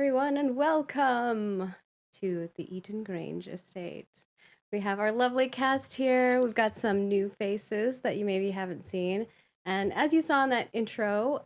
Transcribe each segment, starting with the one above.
everyone, and welcome to the Eaton Grange estate. We have our lovely cast here. We've got some new faces that you maybe haven't seen. And as you saw in that intro,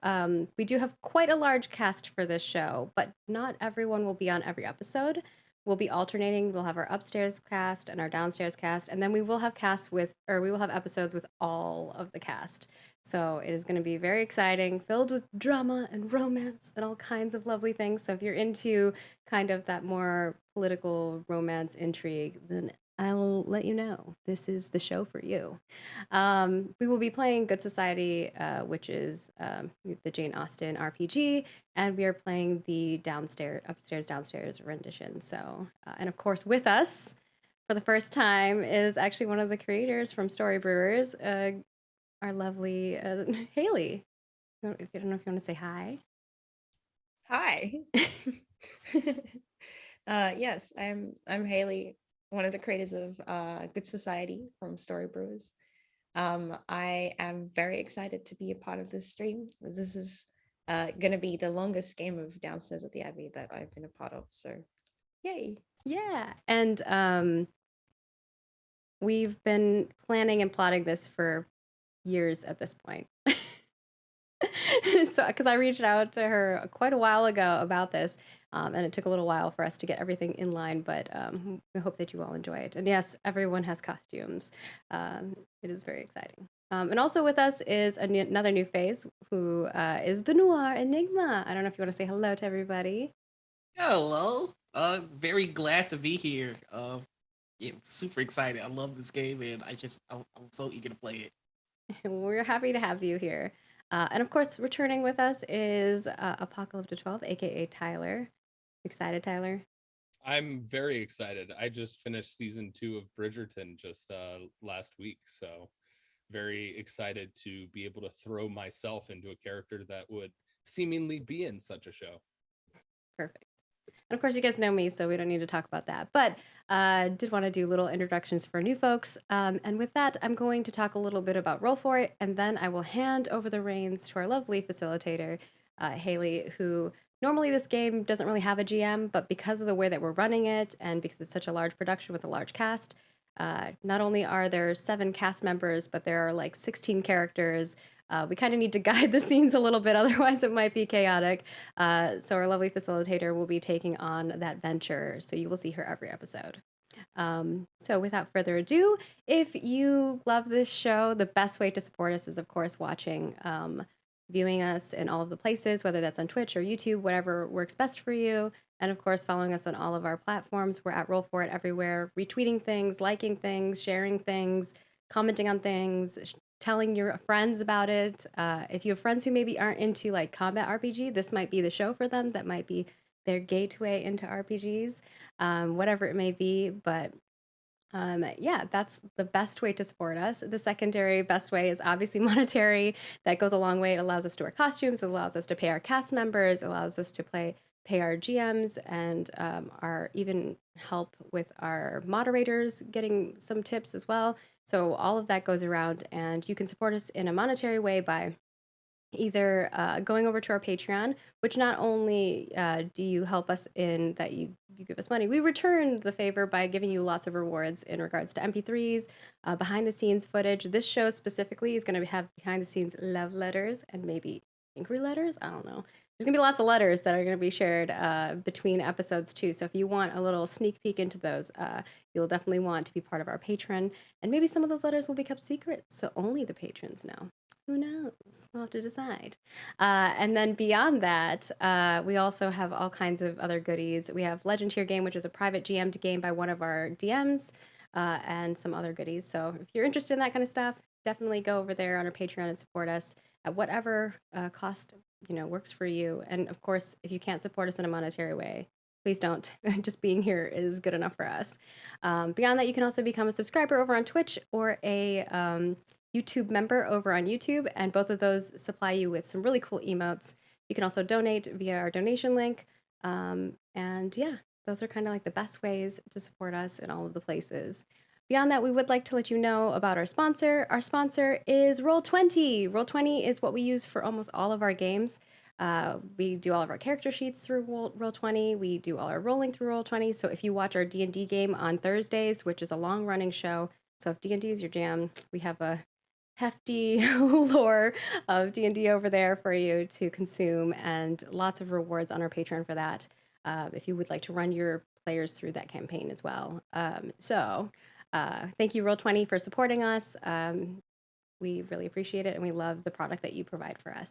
we do have quite a large cast for this show, but not everyone will be on every episode. We'll be alternating. We'll have our upstairs cast and our downstairs cast, and then we will have we will have episodes with all of the cast. So it is going to be very exciting, filled with drama and romance and all kinds of lovely things. So if you're into kind of that more political romance intrigue, then I'll let you know this is the show for you. We will be playing Good Society, which is the Jane Austen RPG, and we are playing the upstairs, downstairs rendition. So, and of course, with us for the first time is actually one of the creators from Story Brewers, our lovely Haley. If you don't know if you want to say hi. Hi. Yes, I'm Haley, one of the creators of Good Society from Story Brewers. I am very excited to be a part of this stream, as this is going to be the longest game of Downstairs at the Abbey that I've been a part of. So, yay! Yeah, and we've been planning and plotting this for years at this point. So, because I reached out to her quite a while ago about this, and it took a little while for us to get everything in line, but we hope that you all enjoy it. And yes, everyone has costumes. It is very exciting. And also with us is another new phase who is the Noir Enigma. I don't know if you want to say hello to everybody. Hello. Very glad to be here. Yeah, super excited. I love this game, and I'm so eager to play it. We're happy to have you here. And of course, returning with us is Apocalypse 12, aka Tyler. Excited, Tyler? I'm very excited. I just finished season 2 of Bridgerton just last week, so very excited to be able to throw myself into a character that would seemingly be in such a show. Perfect. And of course, you guys know me, so we don't need to talk about that. But did want to do little introductions for new folks. And with that, I'm going to talk a little bit about Roll For It, and then I will hand over the reins to our lovely facilitator, Haley, who normally this game doesn't really have a GM, but because of the way that we're running it and because it's such a large production with a large cast, not only are there 7 cast members, but there are like 16 characters. We kind of need to guide the scenes a little bit, otherwise it might be chaotic. So our lovely facilitator will be taking on that venture, so you will see her every episode. So without further ado, if you love this show, the best way to support us is, of course, watching, viewing us in all of the places, whether that's on Twitch or YouTube, whatever works best for you. And of course, following us on all of our platforms. We're at Roll For It everywhere, retweeting things, liking things, sharing things, commenting on things, telling your friends about it. If you have friends who maybe aren't into like combat RPG, this might be the show for them. That might be their gateway into RPGs, whatever it may be. But yeah, that's the best way to support us. The secondary best way is obviously monetary. That goes a long way. It allows us to wear costumes. It allows us to pay our cast members. It allows us to pay our GMs and our even help with our moderators getting some tips as well. So all of that goes around, and you can support us in a monetary way by either going over to our Patreon, which not only do you help us in that you give us money, we return the favor by giving you lots of rewards in regards to MP3s, behind the scenes footage. This show specifically is going to have behind the scenes love letters and maybe angry letters. I don't know. There's going to be lots of letters that are going to be shared between episodes too. So if you want a little sneak peek into those, you'll definitely want to be part of our Patreon. And maybe some of those letters will be kept secret, so only the patrons know. Who knows? We'll have to decide. And then beyond that, we also have all kinds of other goodies. We have Legend Tier Game, which is a private GM'd game by one of our DMs, and some other goodies. So if you're interested in that kind of stuff, definitely go over there on our Patreon and support us at whatever cost works for you. And of course, if you can't support us in a monetary way, please don't. Just being here is good enough for us. Beyond that, you can also become a subscriber over on Twitch or a YouTube member over on YouTube, and both of those supply you with some really cool emotes. You can also donate via our donation link. And yeah, those are kind of like the best ways to support us in all of the places. Beyond that, we would like to let you know about our sponsor. Our sponsor is Roll20. Roll20 is what we use for almost all of our games. We do all of our character sheets through Roll20. We do all our rolling through Roll20. So if you watch our D&D game on Thursdays, which is a long-running show, so if D&D is your jam, we have a hefty lore of D&D over there for you to consume, and lots of rewards on our Patreon for that, if you would like to run your players through that campaign as well. Thank you, Roll20, for supporting us. We really appreciate it, and we love the product that you provide for us.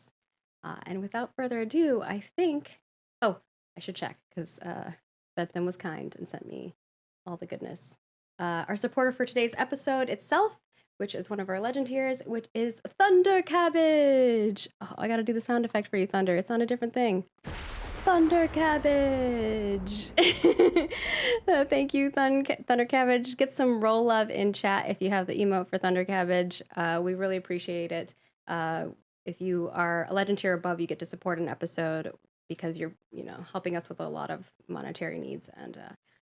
And without further ado, I think, I should check, because Bethany was kind and sent me all the goodness. Our supporter for today's episode itself, which is one of our legend tiers, which is Thunder Cabbage. Oh, I gotta do the sound effect for you, Thunder. It's on a different thing. Thunder Cabbage. Thank you, Thunder Cabbage. Get some roll love in chat if you have the emote for Thunder Cabbage. We really appreciate it. If you are a legend tier above, you get to support an episode because you're, helping us with a lot of monetary needs, and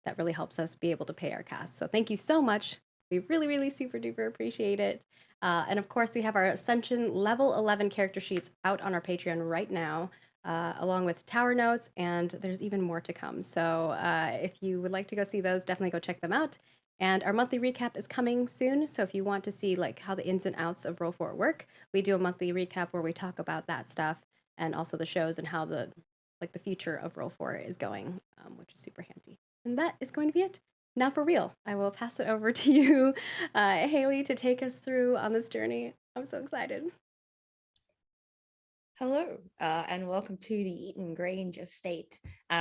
that really helps us be able to pay our cast. So thank you so much. We really, really super duper appreciate it. And of course, we have our Ascension level 11 character sheets out on our Patreon right now, along with tower notes, and there's even more to come. So if you would like to go see those, definitely go check them out. And our monthly recap is coming soon. So if you want to see like how the ins and outs of Roll For It work, we do a monthly recap where we talk about that stuff, and also the shows and how the future of Roll For It is going, which is super handy. And that is going to be it. Now for real, I will pass it over to you, Haley, to take us through on this journey. I'm so excited. Hello, and welcome to the Eaton Grange estate.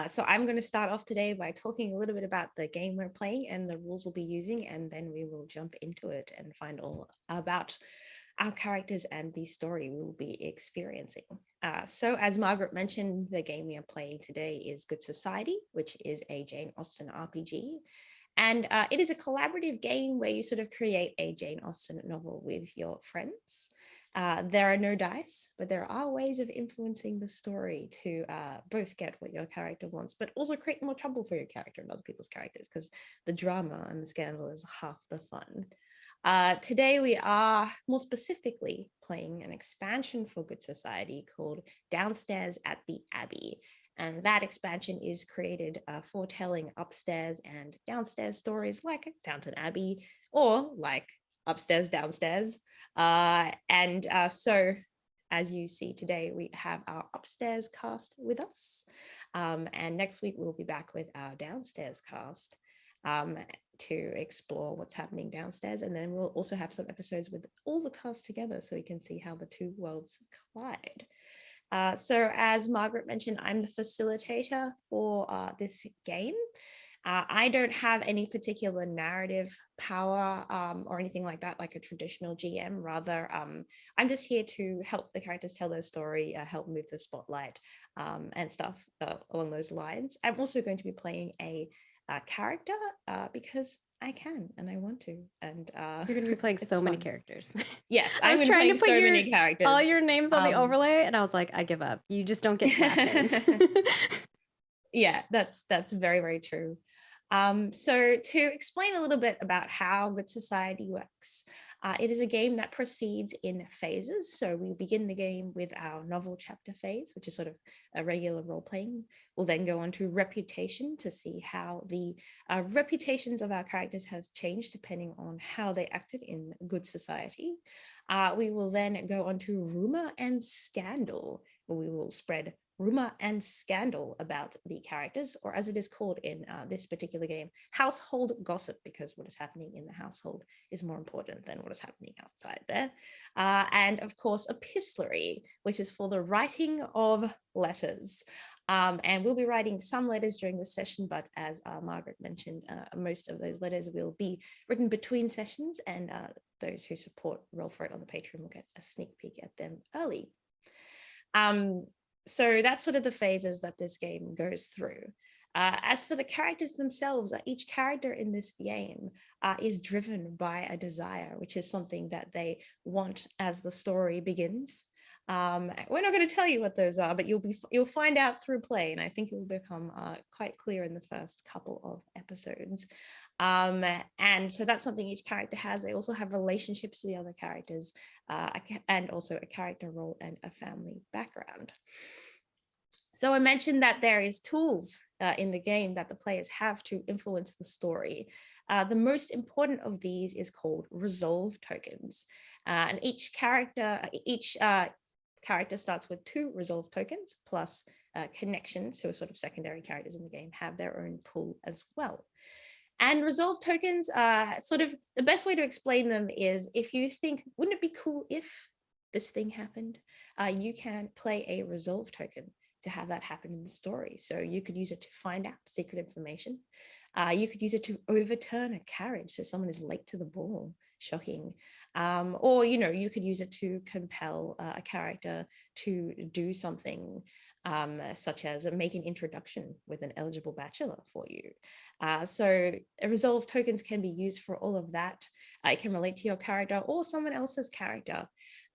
So I'm going to start off today by talking a little bit about the game we're playing and the rules we'll be using, and then we will jump into it and find all about our characters and the story we will be experiencing. So as Margaret mentioned, the game we are playing today is Good Society, which is a Jane Austen RPG. And it is a collaborative game where you sort of create a Jane Austen novel with your friends. There are no dice, but there are ways of influencing the story to both get what your character wants, but also create more trouble for your character and other people's characters, because the drama and the scandal is half the fun. Today we are more specifically playing an expansion for Good Society called Downstairs at the Abbey. And that expansion is created for telling upstairs and downstairs stories like Downton Abbey or like Upstairs, Downstairs. So as you see today, we have our upstairs cast with us. And next week, we'll be back with our downstairs cast to explore what's happening downstairs. And then we'll also have some episodes with all the cast together so we can see how the two worlds collide. So as Margaret mentioned, I'm the facilitator for this game. I don't have any particular narrative power or anything like that, like a traditional GM. Rather, I'm just here to help the characters tell their story, help move the spotlight and stuff along those lines. I'm also going to be playing a character because I can and I want to. And you're going to be playing so many characters. Yes, I was trying to put so many characters. All your names on the overlay, and I was like, I give up. You just don't get last names. Yeah, that's very, very true. So to explain a little bit about how Good Society works, it is a game that proceeds in phases. So we begin the game with our novel chapter phase, which is sort of a regular role playing. We'll then go on to reputation to see how the reputations of our characters has changed depending on how they acted in Good Society. We will then go on to rumor and scandal, where we will spread rumor and scandal about the characters, or as it is called in this particular game, household gossip, because what is happening in the household is more important than what is happening outside there. And of course, epistolary, which is for the writing of letters. And we'll be writing some letters during the session, but as Margaret mentioned, most of those letters will be written between sessions, and those who support Roll For It on the Patreon will get a sneak peek at them early. So that's sort of the phases that this game goes through. As for the characters themselves, each character in this game is driven by a desire, which is something that they want as the story begins. We're not going to tell you what those are, but you'll find out through play, and I think it will become quite clear in the first couple of episodes. And so that's something each character has. They also have relationships to the other characters, and also a character role and a family background. So I mentioned that there is tools in the game that the players have to influence the story. The most important of these is called resolve tokens. And each character starts with 2 resolve tokens plus connections, who are sort of secondary characters in the game, have their own pool as well. And resolve tokens, sort of the best way to explain them is if you think, wouldn't it be cool if this thing happened? You can play a resolve token to have that happen in the story. So you could use it to find out secret information. You could use it to overturn a carriage, so someone is late to the ball, shocking. Or, you could use it to compel a character to do something, such as make an introduction with an eligible bachelor for you. So resolve tokens can be used for all of that. It can relate to your character or someone else's character.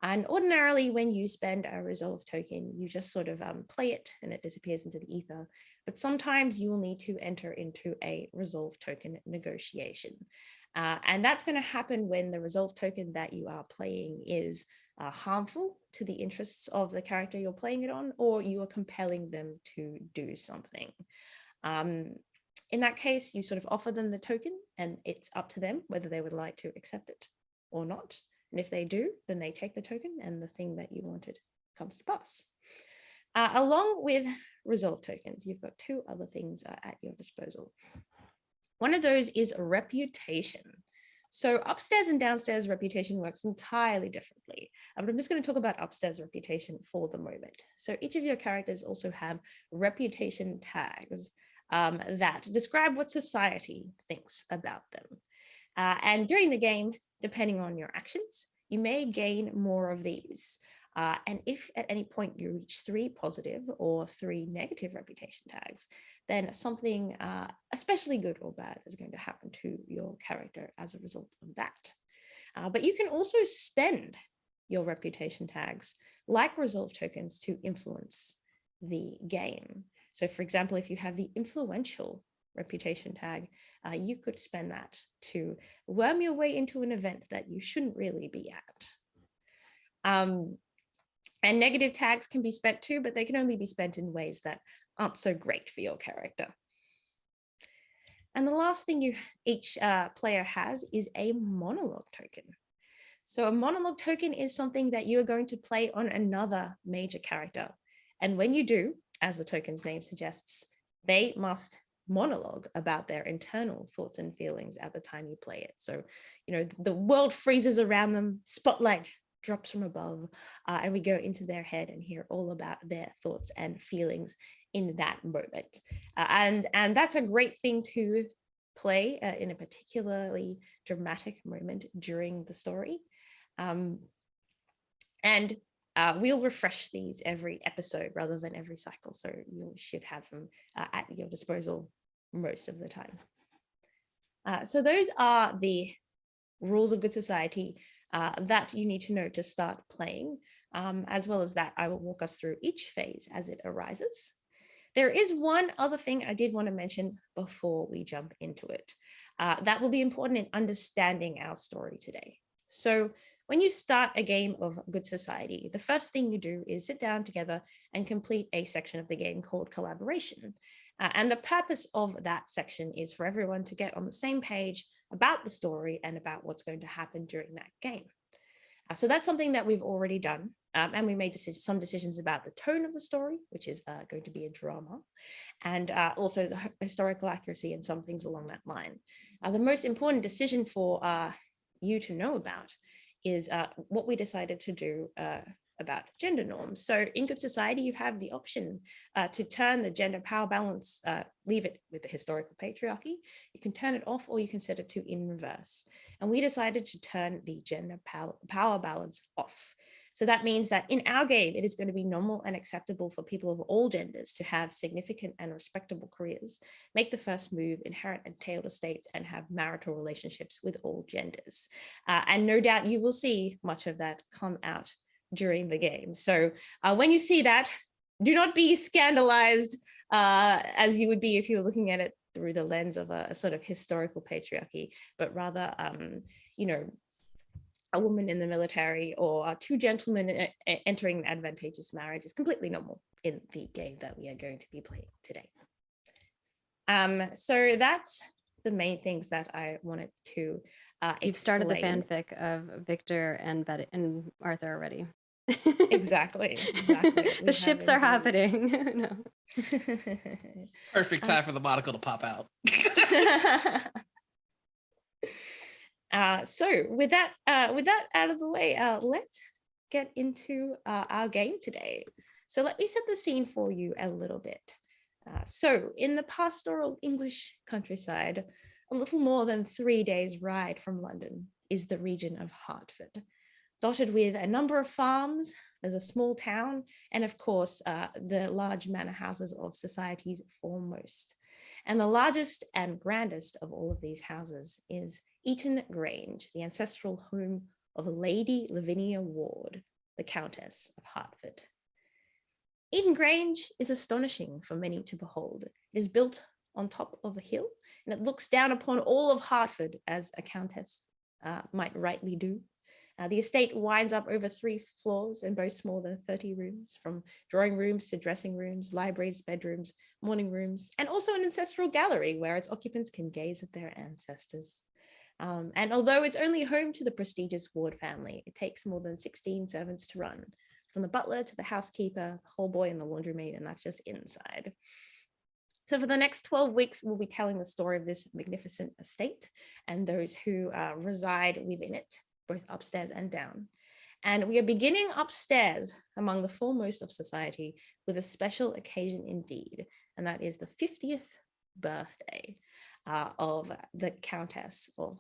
And ordinarily, when you spend a resolve token, you just sort of play it and it disappears into the ether. But sometimes you will need to enter into a resolve token negotiation. And that's going to happen when the resolve token that you are playing is harmful to the interests of the character you're playing it on, or you are compelling them to do something. In that case, you sort of offer them the token and it's up to them whether they would like to accept it or not. And if they do, then they take the token and the thing that you wanted comes to pass. Along with resolve tokens, you've got 2 other things at your disposal. One of those is reputation. So upstairs and downstairs reputation works entirely differently. But I'm just going to talk about upstairs reputation for the moment. So each of your characters also have reputation tags that describe what society thinks about them. And during the game, depending on your actions, you may gain more of these. And if at any point you reach 3 positive or 3 negative reputation tags, then something especially good or bad is going to happen to your character as a result of that. But you can also spend your reputation tags like resolve tokens to influence the game. So for example, if you have the influential reputation tag, you could spend that to worm your way into an event that you shouldn't really be at. And negative tags can be spent too, but they can only be spent in ways that aren't so great for your character. And the last thing each player has is a monologue token. So a monologue token is something that you are going to play on another major character. And when you do, as the token's name suggests, they must monologue about their internal thoughts and feelings at the time you play it. So, the world freezes around them, spotlight drops from above, and we go into their head and hear all about their thoughts and feelings in that moment. And that's a great thing to play in a particularly dramatic moment during the story. And we'll refresh these every episode rather than every cycle. So you should have them at your disposal most of the time. So those are the rules of good society that you need to know to start playing. As well as that, I will walk us through each phase as it arises. There is one other thing I did want to mention before we jump into it. That will be important in understanding our story today. So when you start a game of Good Society, the first thing you do is sit down together and complete a section of the game called Collaboration. And the purpose of that section is for everyone to get on the same page about the story and about what's going to happen during that game. So that's something that we've already done. And we made some decisions about the tone of the story, which is going to be a drama, and also the historical accuracy and some things along that line. The most important decision for you to know about is what we decided to do about gender norms. So in Good Society, you have the option to turn the gender power balance, leave it with the historical patriarchy. You can turn it off or you can set it to in reverse. And we decided to turn the gender power balance off. So that means that in our game, it is going to be normal and acceptable for people of all genders to have significant and respectable careers, make the first move, inherit entailed estates, and have marital relationships with all genders. And no doubt you will see much of that come out during the game. So when you see that, do not be scandalized as you would be if you were looking at it through the lens of a sort of historical patriarchy, but rather, a woman in the military or 2 gentlemen entering an advantageous marriage is completely normal. in the game that we are going to be playing today. So that's the main things that I wanted to You've started the explain. fanfic of Victor and and Arthur already. Exactly. The We ships have are indeed. happening. No. Perfect time for the monocle to pop out. So with that out of the way, let's get into our game today. So let me set the scene for you a little bit. So in the pastoral English countryside, a little more than 3 days' ride from London is the region of Hertford, dotted with a number of farms. There's a small town, and of course, the large manor houses of society's foremost. And the largest and grandest of all of these houses is Eaton Grange, the ancestral home of Lady Lavinia Ward, the Countess of Hertford. Eaton Grange is astonishing for many to behold. It is built on top of a hill, and it looks down upon all of Hertford, as a countess might rightly do. The estate winds up over 3 floors and boasts more than 30 rooms, from drawing rooms to dressing rooms, libraries, bedrooms, morning rooms, and also an ancestral gallery where its occupants can gaze at their ancestors. And although it's only home to the prestigious Ward family, it takes more than 16 servants to run, from the butler to the housekeeper, the hall boy, and the laundrymaid, and that's just inside. So for the next 12 weeks, we'll be telling the story of this magnificent estate and those who reside within it, both upstairs and down. And we are beginning upstairs among the foremost of society with a special occasion indeed, and that is the 50th birthday of the Countess of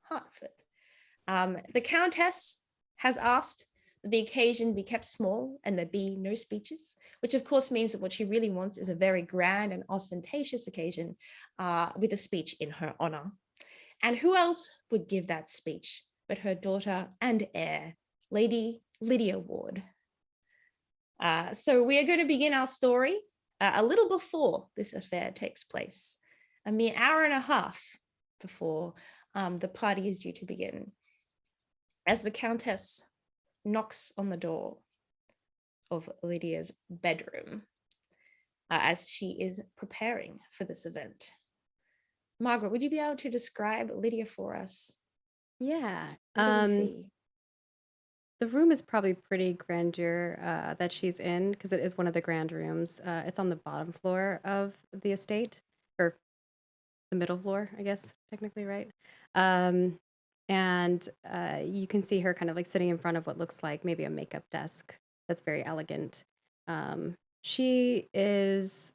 Hertford. The Countess has asked that the occasion be kept small and there be no speeches, which of course means that what she really wants is a very grand and ostentatious occasion with a speech in her honor. And who else would give that speech but her daughter and heir, Lady Lydia Ward. So we are going to begin our story a little before this affair takes place, a mere hour and a half before the party is due to begin, as the Countess knocks on the door of Lydia's bedroom as she is preparing for this event. Margaret, would you be able to describe Lydia for us? Yeah. What do we see? The room is probably pretty grandeur that she's in, because it is one of the grand rooms. It's on the bottom floor of the estate, or the middle floor, I guess, technically, right? And you can see her kind of like sitting in front of what looks like maybe a makeup desk that's very elegant. She is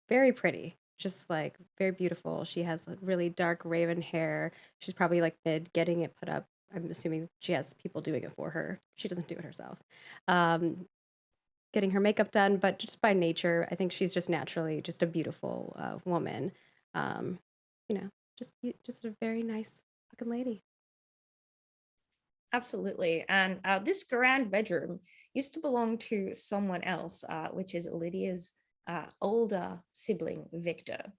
very pretty, just like very beautiful. She has like really dark raven hair. She's probably like mid getting it put up. I'm assuming she has people doing it for her. She doesn't do it herself. Getting her makeup done, but just by nature, I think she's just naturally just a beautiful woman. Just a very nice looking lady. Absolutely. And this grand bedroom used to belong to someone else, which is Lydia's older sibling, Victor.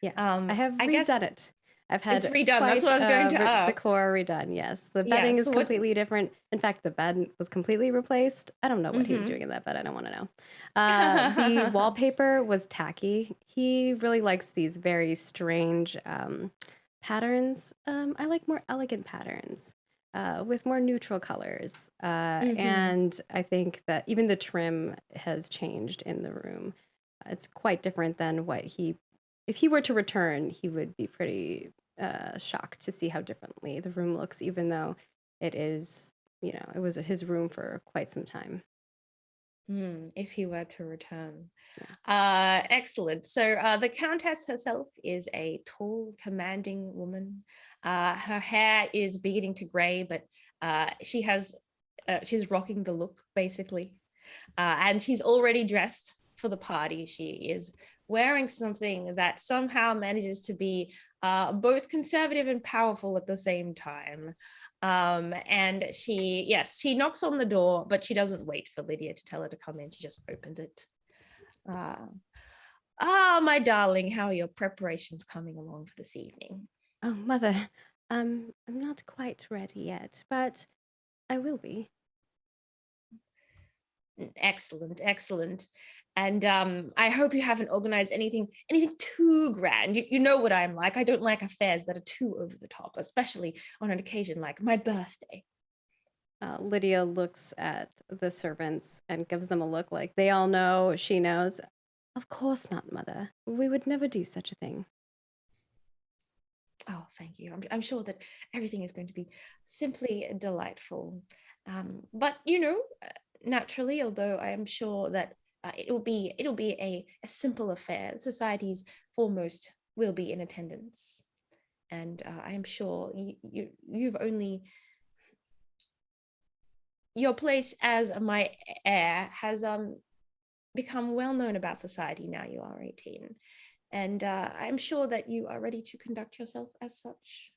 Yes, I have redone it. I've had it's redone. That's what I was going to ask. Decor redone. Yes, the bedding is completely different. In fact, the bed was completely replaced. I don't know what he was doing in that bed. I don't want to know. The wallpaper was tacky. He really likes these very strange patterns. I like more elegant patterns with more neutral colors. And I think that even the trim has changed in the room. It's quite different than what if he were to return, he would be pretty shocked to see how differently the room looks, even though it is, it was his room for quite some time. If he were to return. Yeah. Excellent. So the Countess herself is a tall, commanding woman. Her hair is beginning to gray, but she's rocking the look, basically. And she's already dressed for the party. She is wearing something that somehow manages to be both conservative and powerful at the same time. And she knocks on the door, but she doesn't wait for Lydia to tell her to come in. She just opens it. My darling, how are your preparations coming along for this evening? Oh, Mother, I'm not quite ready yet, but I will be. Excellent. And I hope you haven't organized anything too grand. You know what I'm like. I don't like affairs that are too over the top, especially on an occasion like my birthday. Lydia looks at the servants and gives them a look like they all know she knows. Of course not, Mother. We would never do such a thing. Oh, thank you. I'm sure that everything is going to be simply delightful. But naturally, although I am sure that it'll be a simple affair. Society's foremost will be in attendance, and I am sure you've only your place as my heir has become well known about society now you are 18, and I'm sure that you are ready to conduct yourself as such.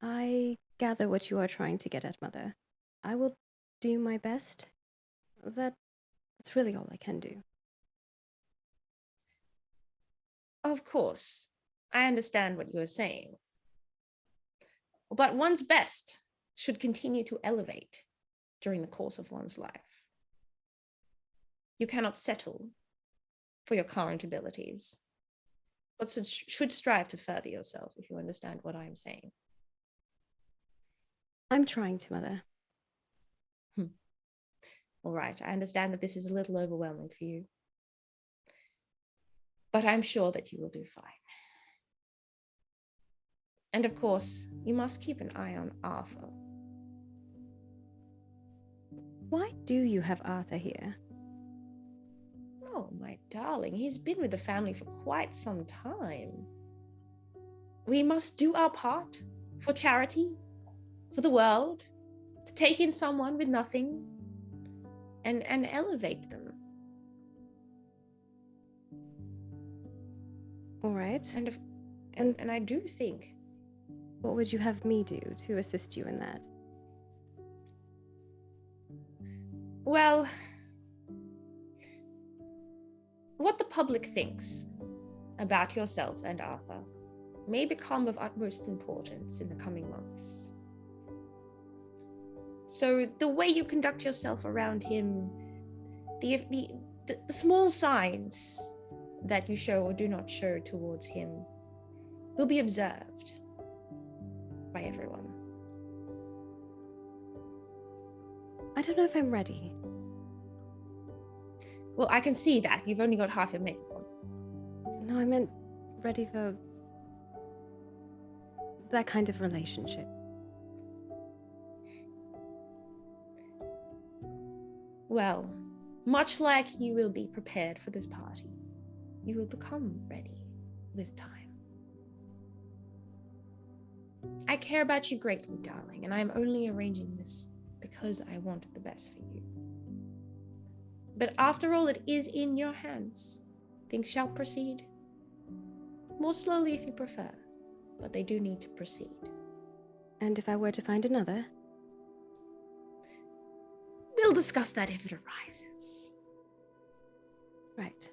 I gather what you are trying to get at, Mother. I will do my best. That's really all I can do. Of course, I understand what you are saying, but one's best should continue to elevate during the course of one's life. You cannot settle for your current abilities, but should strive to further yourself, if you understand what I am saying. I'm trying to, Mother. All right, I understand that this is a little overwhelming for you, but I'm sure that you will do fine. And of course, you must keep an eye on Arthur. Why do you have Arthur here? Oh, my darling, he's been with the family for quite some time. We must do our part for charity, for the world, to take in someone with nothing and elevate them. All right. And I do think. What would you have me do to assist you in that? Well, what the public thinks about yourself and Arthur may become of utmost importance in the coming months. So the way you conduct yourself around him, the small signs that you show or do not show towards him will be observed by everyone. I don't know if I'm ready. Well, I can see that. You've only got half your makeup on. No, I meant ready for that kind of relationship. Well, much like you will be prepared for this party, you will become ready with time. I care about you greatly, darling, and I'm only arranging this because I want the best for you. But after all, it is in your hands. Things shall proceed. More slowly if you prefer, but they do need to proceed. And if I were to find another? We'll discuss that if it arises. Right.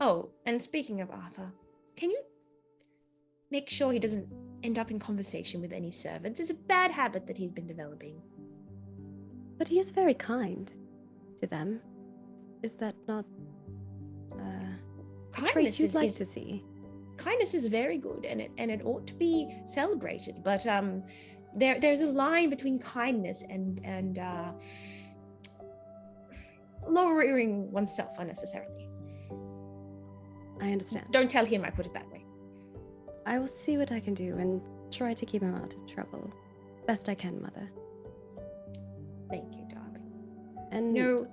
Oh, and speaking of Arthur, can you make sure he doesn't end up in conversation with any servants? It's a bad habit that he's been developing. But he is very kind to them. Is that not a trait you'd like to see? Kindness is very good, and it ought to be celebrated. But there's a line between kindness and lowering oneself unnecessarily. I understand. Don't tell him I put it that way. I will see what I can do and try to keep him out of trouble. Best I can, Mother. Thank you, darling. And No,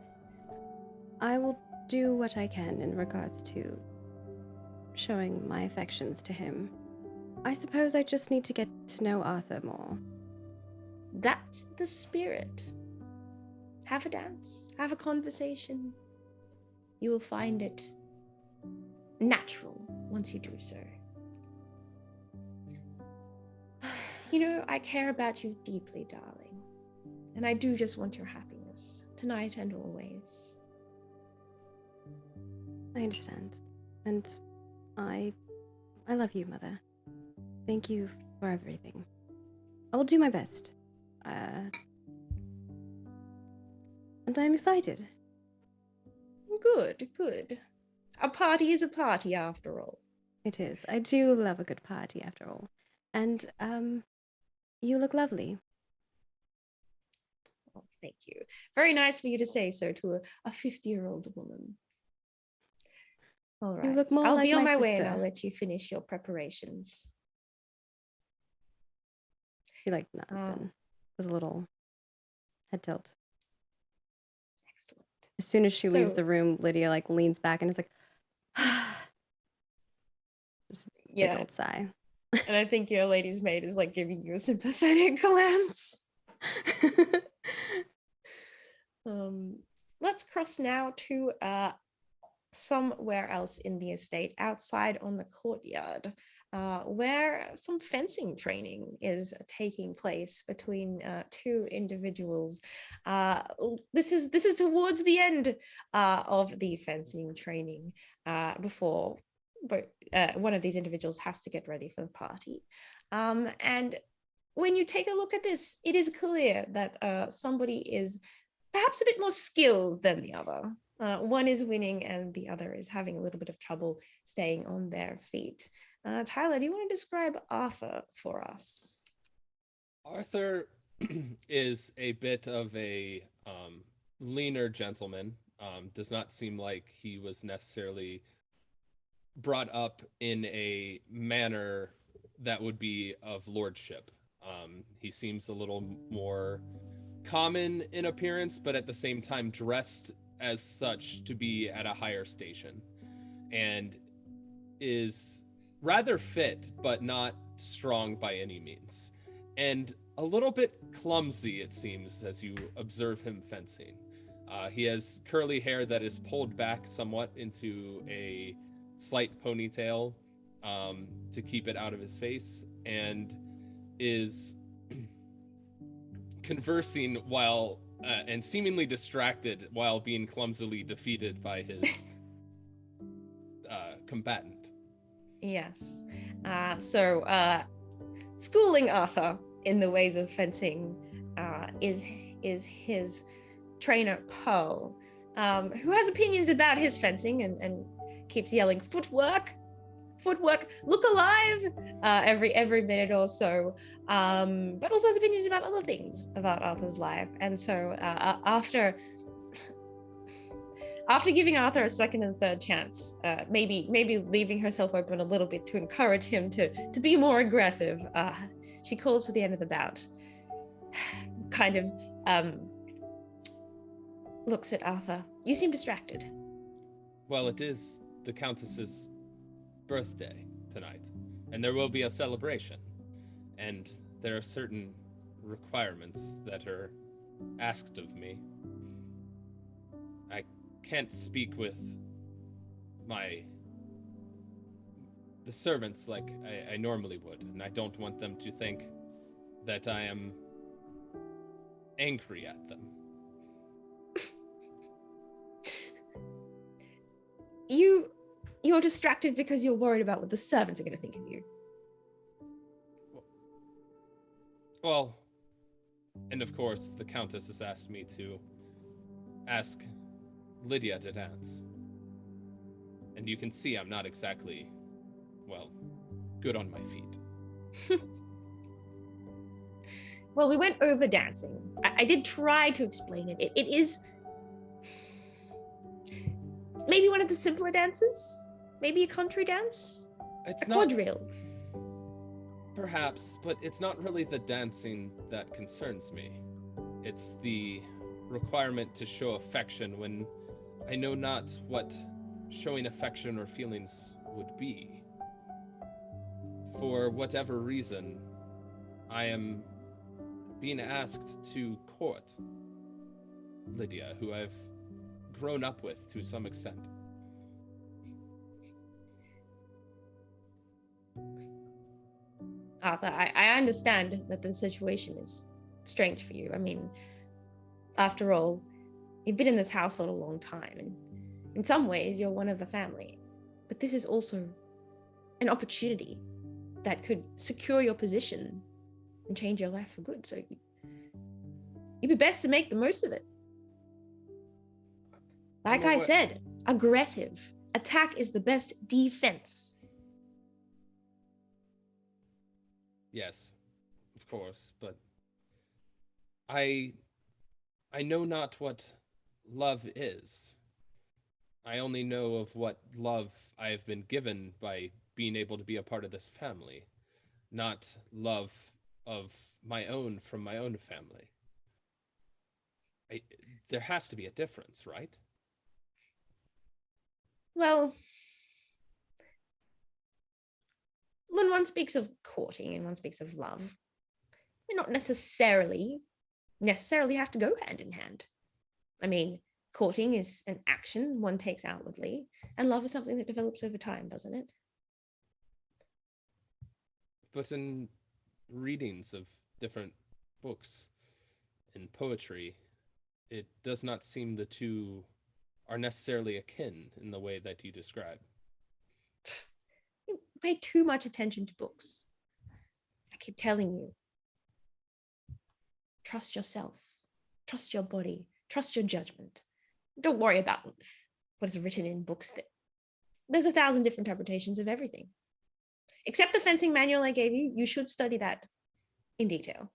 I will do what I can in regards to showing my affections to him. I suppose I just need to get to know Arthur more. that's the spirit. Have a dance, have a conversation. You will find it natural once you do so. You know, I care about you deeply, darling. And I do just want your happiness, tonight and always. I understand. And I love you, Mother. Thank you for everything. I will do my best. And I'm excited Good, good. A party is a party after all. It is. I do love a good party after all. And you look lovely. Oh, thank you. Very nice for you to say so to a 50-year-old woman. All right. You look more I'll like be on my my way and sister. I'll let you finish your preparations. She like nods and with a little head tilt. Excellent. As soon as she leaves So- the room, Lydia like leans back and is like, just big Yeah. old sigh. And I think your lady's maid is like giving you a sympathetic glance. Let's cross now to somewhere else in the estate, outside on the courtyard, where some fencing training is taking place between two individuals. This is towards the end of the fencing training, before one of these individuals has to get ready for the party. And when you take a look at this, it is clear that somebody is perhaps a bit more skilled than the other. One is winning and the other is having a little bit of trouble staying on their feet. Tyler, do you want to describe Arthur for us? Arthur is a bit of a leaner gentleman. Does not seem like he was necessarily brought up in a manner that would be of lordship. He seems a little more common in appearance, but at the same time dressed as such to be at a higher station, and is rather fit, but not strong by any means, and a little bit clumsy, it seems, as you observe him fencing. He has curly hair that is pulled back somewhat into a slight ponytail to keep it out of his face, and is conversing while and seemingly distracted while being clumsily defeated by his combatant. Yes. So schooling Arthur in the ways of fencing is his trainer Pearl, who has opinions about his fencing and keeps yelling footwork, look alive, every minute or so, but also has opinions about other things about Arthur's life. And so after giving Arthur a second and third chance, maybe leaving herself open a little bit to encourage him to be more aggressive, she calls for the end of the bout, kind of looks at Arthur. You seem distracted. Well, it is the Countess's birthday tonight, and there will be a celebration, and there are certain requirements that are asked of me. I can't speak with the servants like I normally would, and I don't want them to think that I am angry at them. You're distracted because you're worried about what the servants are going to think of you. Well, and of course, the Countess has asked me to ask Lydia to dance. And you can see I'm not exactly, well, good on my feet. Well, we went over dancing. I did try to explain it. It is maybe one of the simpler dances. Maybe a country dance. It's a not quadrille. Perhaps, but it's not really the dancing that concerns me. It's the requirement to show affection when I know not what showing affection or feelings would be. For whatever reason, I am being asked to court Lydia, who I've grown up with to some extent. Arthur, I understand that the situation is strange for you. I mean, after all, you've been in this household a long time, and in some ways, you're one of the family. But this is also an opportunity that could secure your position and change your life for good. So you'd be best to make the most of it. Like Well, I what- said, aggressive. Attack is the best defense. Yes, of course, but I know not what love is. I only know of what love I have been given by being able to be a part of this family, not love of my own from my own family. There has to be a difference, right? Well, when one speaks of courting and one speaks of love, they not necessarily have to go hand in hand. I mean, courting is an action one takes outwardly, and love is something that develops over time, doesn't it? But in readings of different books and poetry, it does not seem the two are necessarily akin in the way that you describe. You pay too much attention to books. I keep telling you, trust yourself, trust your body, trust your judgment. Don't worry about what is written in books. There's 1,000 different interpretations of everything. Except the fencing manual I gave you, you should study that in detail.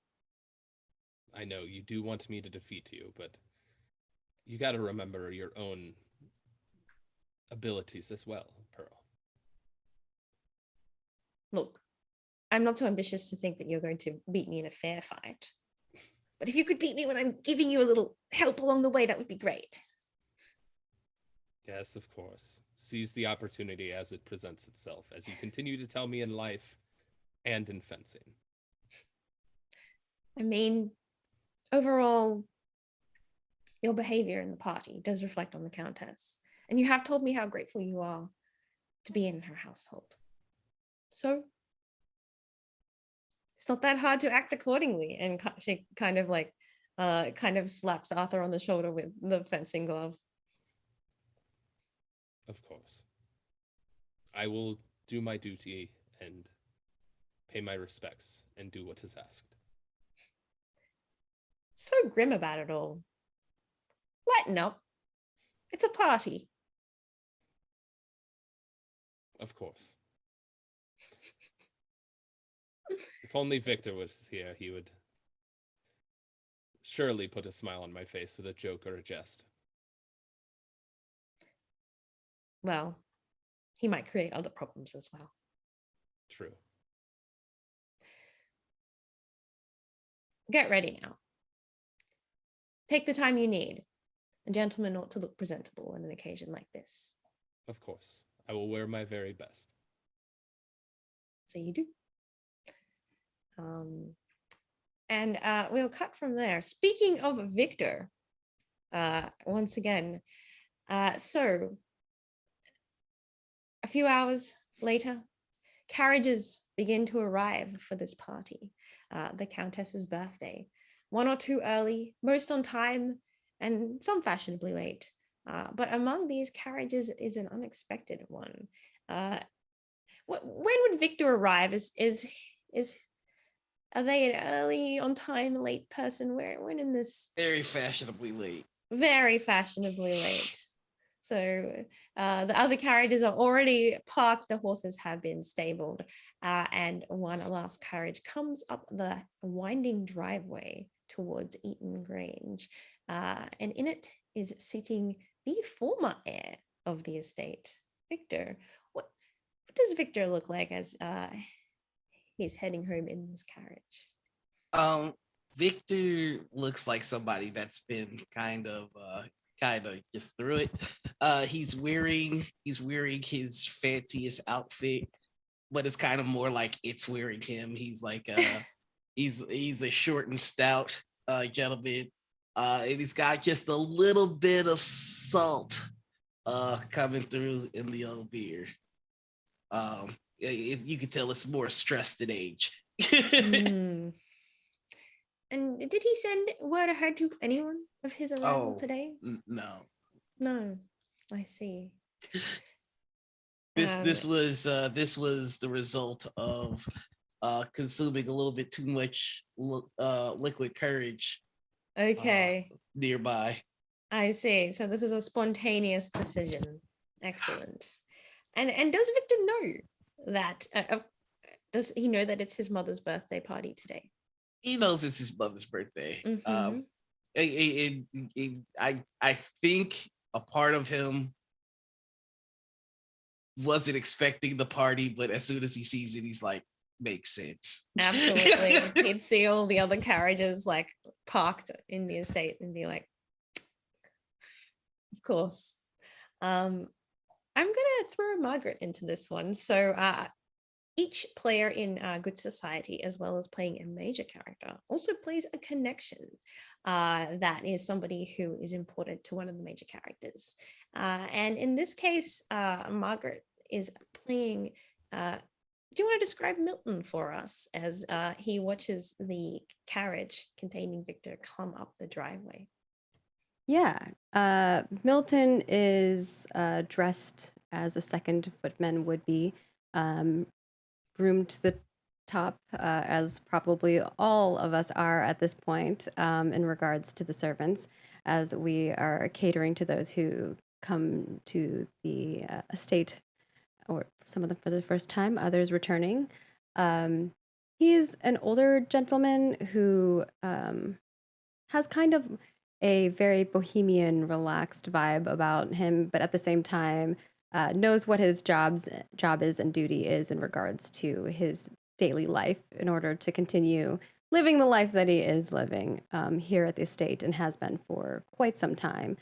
I know you do want me to defeat you, but you got to remember your own abilities as well, Pearl. Look, I'm not so ambitious to think that you're going to beat me in a fair fight. But if you could beat me when I'm giving you a little help along the way, that would be great. Yes, of course. Seize the opportunity as it presents itself, as you continue to tell me in life and in fencing. I mean, overall, your behavior in the party does reflect on the Countess. And you have told me how grateful you are to be in her household. So it's not that hard to act accordingly. And she kind of slaps Arthur on the shoulder with the fencing glove. Of course. I will do my duty and pay my respects and do what is asked. So grim about it all. Lighten up. It's a party. Of course. If only Victor was here, he would surely put a smile on my face with a joke or a jest. Well, he might create other problems as well. True. Get ready now. Take the time you need. A gentleman ought to look presentable on an occasion like this. Of course. I will wear my very best. So you do. And we'll cut from there. Speaking of Victor, once again, so a few hours later, carriages begin to arrive for this party, the Countess's birthday. One or two early, most on time, and some fashionably late. But among these carriages is an unexpected one. When would Victor arrive? Are they an early, on time, late person? When in this? Very fashionably late. Very fashionably late. So the other carriages are already parked. The horses have been stabled, and one last carriage comes up the winding driveway towards Eaton Grange, and in it is sitting the former heir of the estate, Victor. What does Victor look like as he's heading home in this carriage? Victor looks like somebody that's been kind of just through it. He's wearing his fanciest outfit, but it's kind of more like it's wearing him. He's like he's a short and stout gentleman, and he's got just a little bit of salt coming through in the old beard. You can tell it's more stress than age. Mm. And did he send word ahead to anyone of his arrival today? No. No, I see. This was the result of consuming a little bit too much liquid courage Okay. nearby. I see. So this is a spontaneous decision. Excellent. And does Victor know that? Does he know that it's his mother's birthday party today? He knows it's his mother's birthday. Mhm. I think a part of him wasn't expecting the party, but as soon as he sees it, he's like, makes sense. Absolutely. He'd see all the other carriages like parked in the estate and be like, of course. I'm gonna throw Margaret into this one. So each player in Good Society, as well as playing a major character, also plays a connection that is somebody who is important to one of the major characters. And in this case, Margaret is playing. Do you want to describe Milton for us as he watches the carriage containing Victor come up the driveway? Yeah. Milton is dressed as a second footman would be, groomed to the top, as probably all of us are at this point, in regards to the servants, as we are catering to those who come to the estate, or some of them for the first time, others returning. He's an older gentleman who has kind of a very bohemian, relaxed vibe about him, but at the same time knows what his job is and duty is in regards to his daily life in order to continue living the life that he is living here at the estate and has been for quite some time,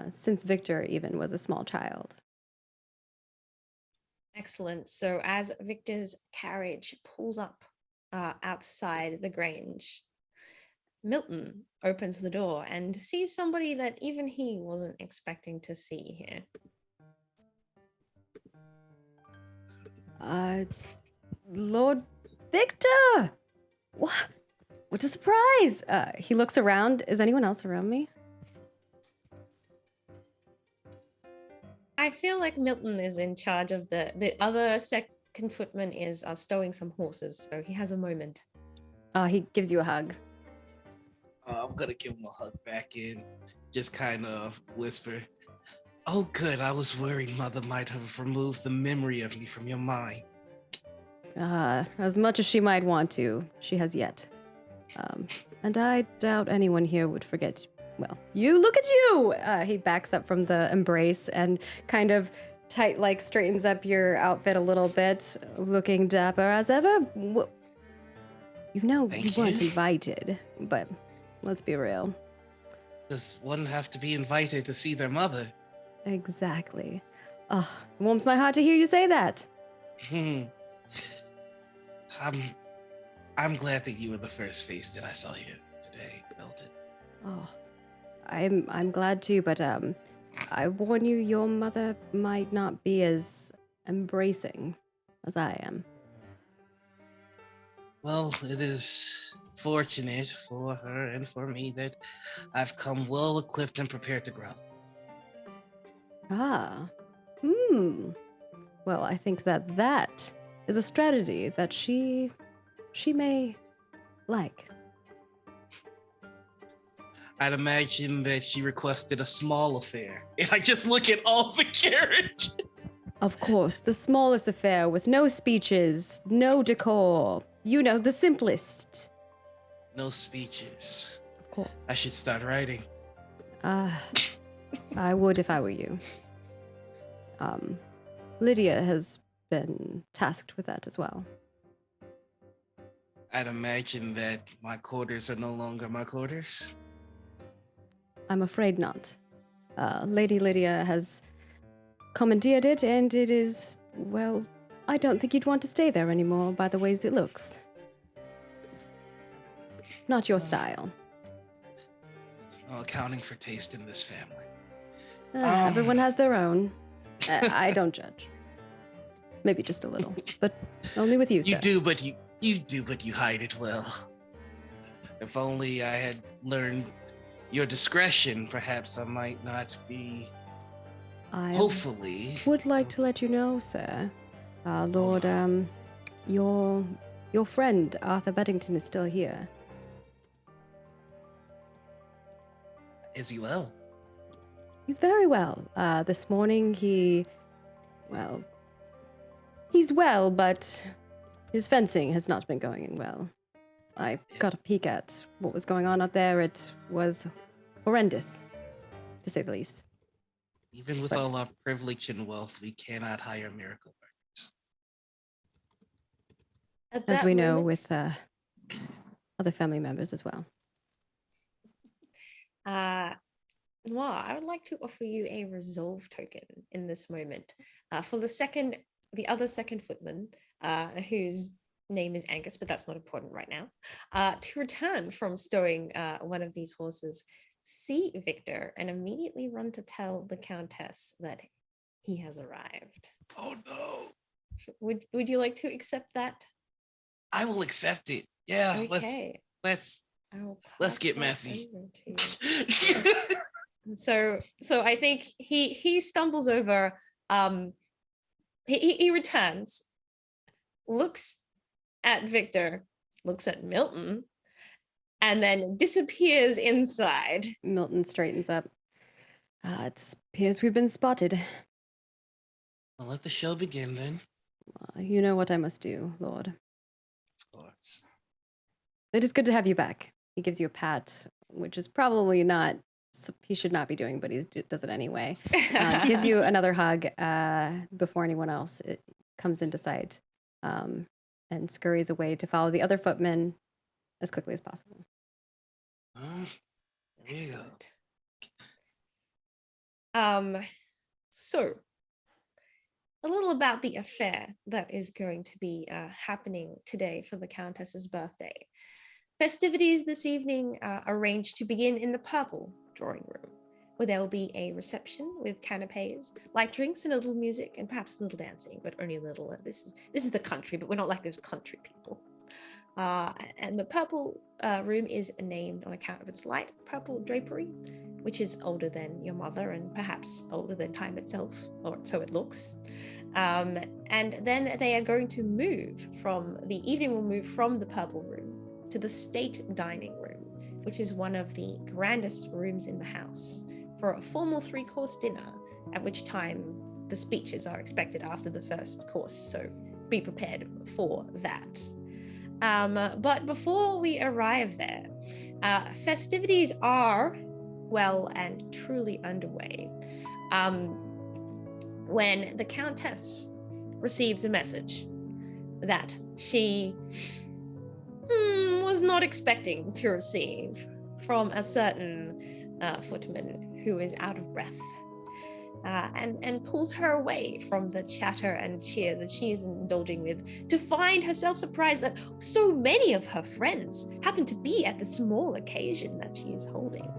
since Victor even was a small child. Excellent. So as Victor's carriage pulls up outside the Grange, Milton opens the door and sees somebody that even he wasn't expecting to see here. Lord Victor! What a surprise! He looks around. Is anyone else around me? I feel like Milton is in charge of the other second footman is stowing some horses, so he has a moment. He gives you a hug. I'm gonna give him a hug back in, just kind of whisper, "Oh, good. I was worried Mother might have removed the memory of me from your mind." As much as she might want to, she has yet. And I doubt anyone here would forget. Well, you look at you! He backs up from the embrace and kind of straightens up your outfit a little bit, looking dapper as ever. You know you Thank weren't you. invited, but let's be real. Does one have to be invited to see their mother? Exactly. It warms my heart to hear you say that. I'm glad that you were the first face that I saw here today, Milton. Oh, I'm glad too, but I warn you, your mother might not be as embracing as I am. Well, it is fortunate for her and for me that I've come well equipped and prepared to grow. Well, I think that is a strategy that she may like. I'd imagine that she requested a small affair. And I just look at all the carriages. Of course, the smallest affair with no speeches, no decor. You know, the simplest. No speeches. Of course. I should start writing. I would if I were you. Lydia has been tasked with that as well. I'd imagine that my quarters are no longer my quarters. I'm afraid not. Lady Lydia has commandeered it, and it is, well, I don't think you'd want to stay there anymore by the ways it looks. It's not your style. There's no accounting for taste in this family. Everyone has their own. I don't judge. Maybe just a little, but only with you, sir. You do, but you hide it well. If only I had learned your discretion, perhaps I might not be. Hopefully. Would like to let you know, sir, Lord, your friend Arthur Beddington is still here. Is he well? He's very well. This morning he's well, but his fencing has not been going well. I got a peek at what was going on out there. It was horrendous, to say the least. Even with all our privilege and wealth, we cannot hire miracle workers. At As that we know moment, with other family members as well. Well, I would like to offer you a resolve token in this moment for the other second footman, whose name is Angus, but that's not important right now, to return from stowing one of these horses, see Victor, and immediately run to tell the Countess that he has arrived. Oh no! Would you like to accept that? I will accept it. Yeah, Okay. let's I will let's pass get that messy. over to you. So I think he stumbles over. He returns, looks at Victor, looks at Milton, and then disappears inside. Milton straightens up. It appears we've been spotted. I'll let the show begin then. You know what I must do, Lord. Of course. It is good to have you back. He gives you a pat, which is probably not, he should not be doing, but he does it anyway. Gives you another hug before anyone else comes into sight, and scurries away to follow the other footmen as quickly as possible. There you go. So a little about the affair that is going to be happening today for the Countess's birthday. Festivities this evening are arranged to begin in the purple drawing room, where there will be a reception with canapes, light drinks, and a little music, and perhaps a little dancing, but only a little. This is the country, but we're not like those country people. And the purple room is named on account of its light purple drapery, which is older than your mother and perhaps older than time itself, or so it looks. And then they are going to move the evening will move from the purple room to the state dining room, which is one of the grandest rooms in the house, for a formal 3-course dinner, at which time the speeches are expected after the first course, so be prepared for that. But before we arrive there, festivities are well and truly underway when the Countess receives a message that she was not expecting to receive from a certain footman who is out of breath, and pulls her away from the chatter and cheer that she is indulging with, to find herself surprised that so many of her friends happen to be at the small occasion that she is holding.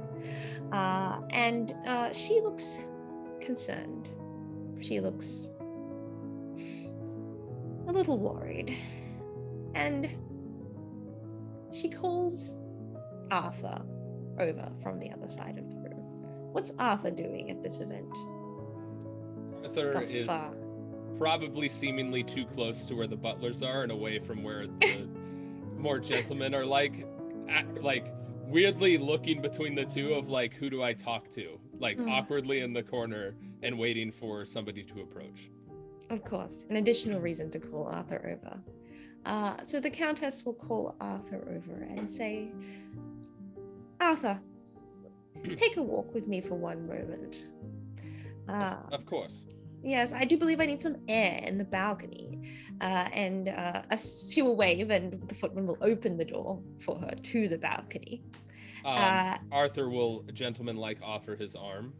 And she looks concerned. She looks a little worried. And she calls Arthur over from the other side of the room. What's Arthur doing at this event? Arthur Thus is far? probably seemingly too close to where the butlers are and away from where the more gentlemen are, like weirdly looking between the two of like, who do I talk to? Like awkwardly in the corner and waiting for somebody to approach. Of course, an additional reason to call Arthur over. So the Countess will call Arthur over and say, Arthur, take a walk with me for one moment. Of course. Yes, I do believe I need some air in the balcony. And she will wave, and the footman will open the door for her to the balcony. Arthur will, gentleman-like, offer his arm.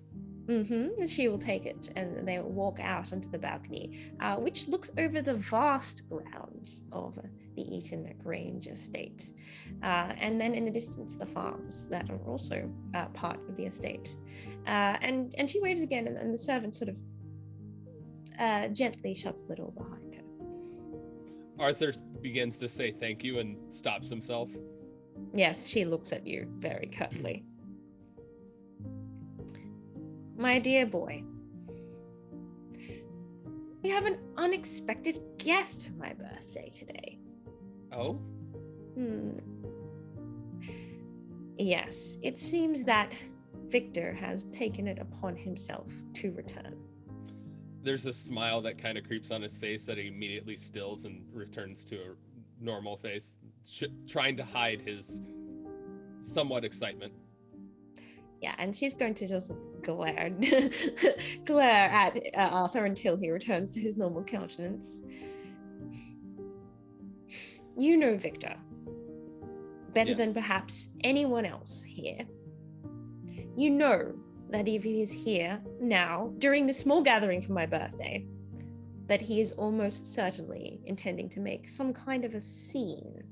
And she will take it, and they will walk out onto the balcony, which looks over the vast grounds of the Eaton Grange estate. And then in the distance, the farms that are also part of the estate. And she waves again, and the servant sort of gently shuts the door behind her. Arthur begins to say thank you and stops himself. Yes, she looks at you very curtly. My dear boy, we have an unexpected guest for my birthday today. Oh? Yes, it seems that Victor has taken it upon himself to return. There's a smile that kind of creeps on his face that he immediately stills and returns to a normal face, trying to hide his somewhat excitement. Yeah, and she's going to just glare glare at Arthur until he returns to his normal countenance. You know Victor better than Yes. perhaps anyone else here. You know that if he is here now, during this small gathering for my birthday, that he is almost certainly intending to make some kind of a scene.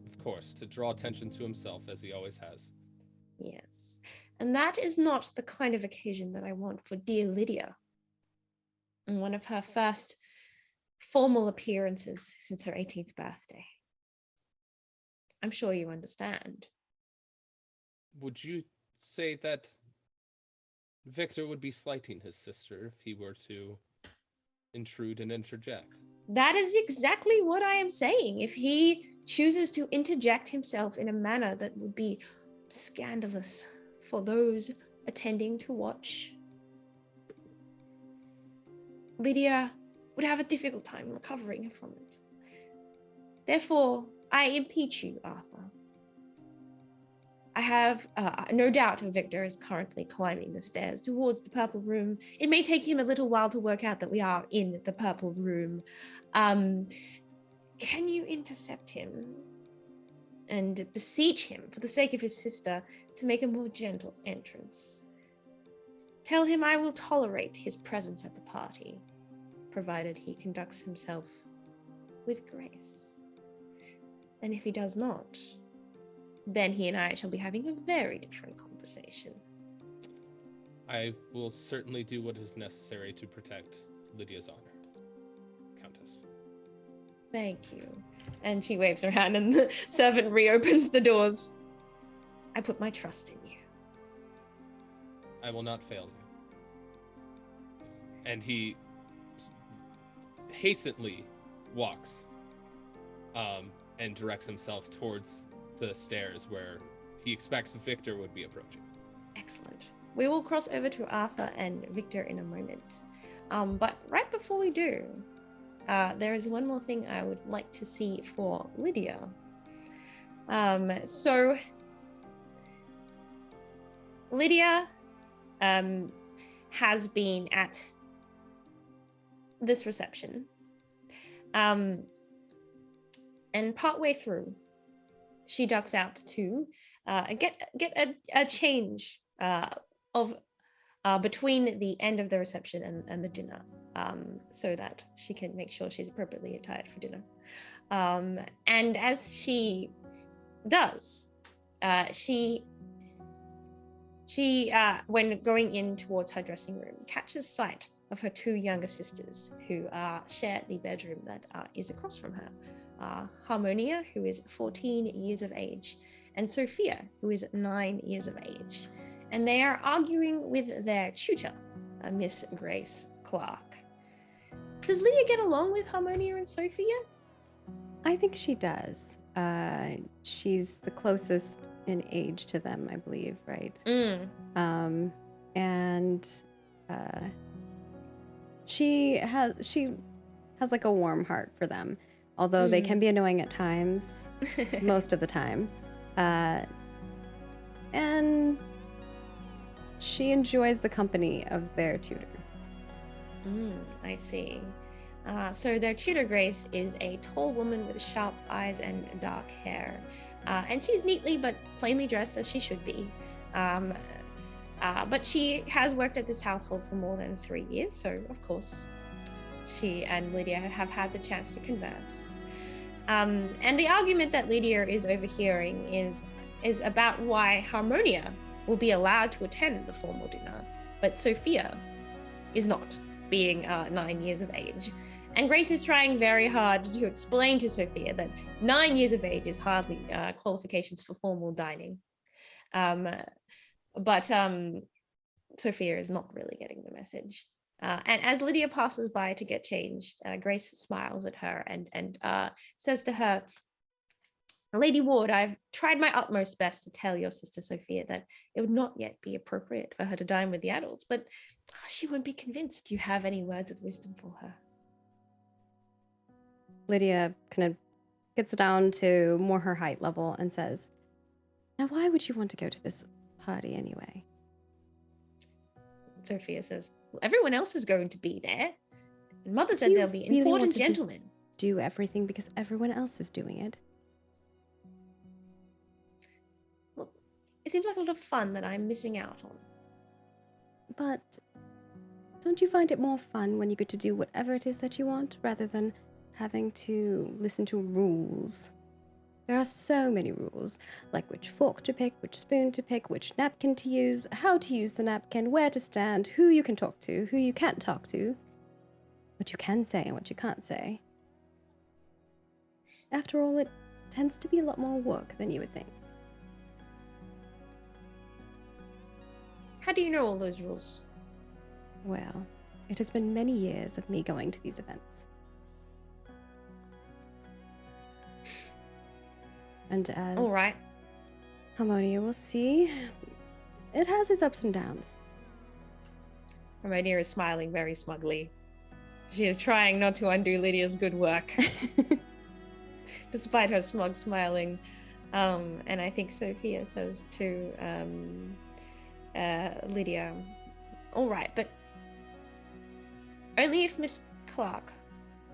Of course, to draw attention to himself, as he always has. Yes. And that is not the kind of occasion that I want for dear Lydia. And one of her first formal appearances since her 18th birthday. I'm sure you understand. Would you say that Victor would be slighting his sister if he were to intrude and interject? That is exactly what I am saying. If he chooses to interject himself in a manner that would be scandalous for those attending to watch, Lydia would have a difficult time recovering from it. Therefore, I impeach you, Arthur. I have no doubt Victor is currently climbing the stairs towards the Purple Room. It may take him a little while to work out that we are in the Purple Room. Can you intercept him and beseech him, for the sake of his sister, to make a more gentle entrance? Tell him I will tolerate his presence at the party, provided he conducts himself with grace. And if he does not, then he and I shall be having a very different conversation. I will certainly do what is necessary to protect Lydia's honor, Countess. Thank you. And she waves her hand and the servant reopens the doors. I put my trust in you. I will not fail you. And he hastily walks and directs himself towards the stairs where he expects Victor would be approaching. Excellent. We will cross over to Arthur and Victor in a moment. But right before we do, there is one more thing I would like to see for Lydia. So Lydia has been at this reception. And partway through, she ducks out to get a change of between the end of the reception and the dinner, so that she can make sure she's appropriately attired for dinner. And as she does, she when going in towards her dressing room, catches sight of her two younger sisters who share the bedroom that is across from her. Harmonia, who is 14 years of age, and Sophia, who is 9 years of age. And they are arguing with their tutor, Miss Grace Clark. Does Lydia get along with Harmonia and Sophia? I think she does. She's the closest in age to them, I believe, right? And she has like a warm heart for them, although they can be annoying at times, most of the time. And she enjoys the company of their tutor. I see. So their tutor, Grace, is a tall woman with sharp eyes and dark hair. And she's neatly but plainly dressed, as she should be. But she has worked at this household for more than 3 years, so of course she and Lydia have had the chance to converse. And the argument that Lydia is overhearing is about why Harmonia will be allowed to attend the formal dinner, but Sophia is not, being 9 years of age. And Grace is trying very hard to explain to Sophia that 9 years of age is hardly qualifications for formal dining. But Sophia is not really getting the message. And as Lydia passes by to get changed, Grace smiles at her and says to her, Lady Ward, I've tried my utmost best to tell your sister Sophia that it would not yet be appropriate for her to dine with the adults, but she won't be convinced. Do you have any words of wisdom for her? Lydia kind of gets down to more her height level and says, now why would you want to go to this party anyway? Sophia says, well, everyone else is going to be there. And Mother Do said you there'll be really want important to just gentlemen. do everything because everyone else is doing it? Well, it seems like a lot of fun that I'm missing out on. But don't you find it more fun when you get to do whatever it is that you want rather than having to listen to rules? There are so many rules, like which fork to pick, which spoon to pick, which napkin to use, how to use the napkin, where to stand, who you can talk to, who you can't talk to, what you can say and what you can't say. After all, it tends to be a lot more work than you would think. How do you know all those rules? Well, it has been many years of me going to these events. And as All right. Harmonia will see, it has its ups and downs. Harmonia is smiling very smugly. She is trying not to undo Lydia's good work, despite her smug smiling. And I think Sophia says to Lydia, all right, but only if Miss Clark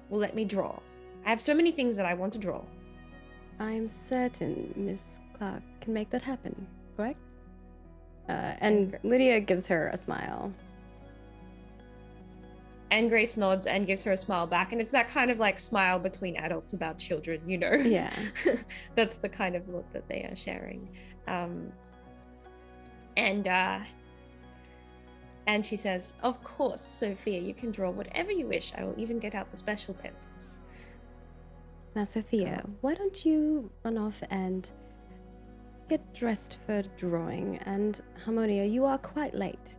will let me draw. I have so many things that I want to draw. I'm certain Miss Clark can make that happen, correct? And Lydia gives her a smile. And Grace nods and gives her a smile back. And it's that kind of like smile between adults about children, you know? Yeah. That's the kind of look that they are sharing. And she says, of course, Sophia, you can draw whatever you wish. I will even get out the special pencils. Now, Sophia, why don't you run off and get dressed for drawing? And Harmonia, you are quite late.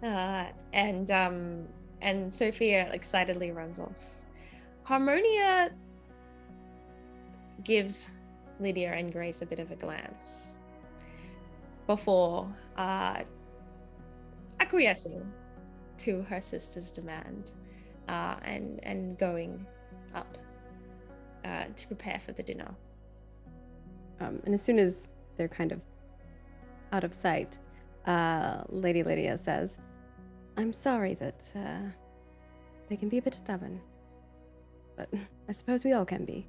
And Sophia excitedly runs off. Harmonia gives Lydia and Grace a bit of a glance before acquiescing to her sister's demand and going up to prepare for the dinner. And as soon as they're kind of out of sight, Lady Lydia says, I'm sorry that they can be a bit stubborn, but I suppose we all can be.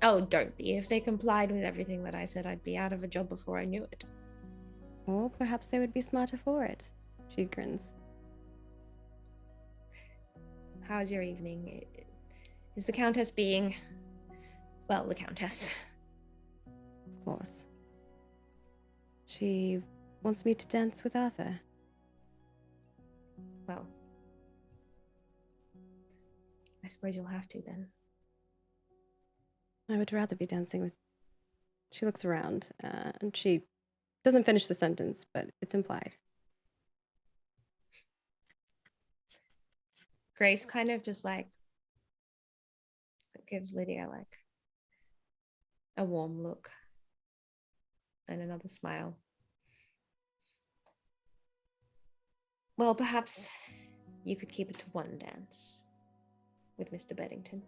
Oh, don't be. If they complied with everything that I said, I'd be out of a job before I knew it. Or perhaps they would be smarter for it. She grins. How's your evening? Is the Countess being... Well, the Countess. Of course. She wants me to dance with Arthur. Well, I suppose you'll have to then. I would rather be dancing with... She looks around, and she doesn't finish the sentence, but it's implied. Grace kind of just like gives Lydia like a warm look and another smile. Well, perhaps you could keep it to one dance with Mr. Beddington.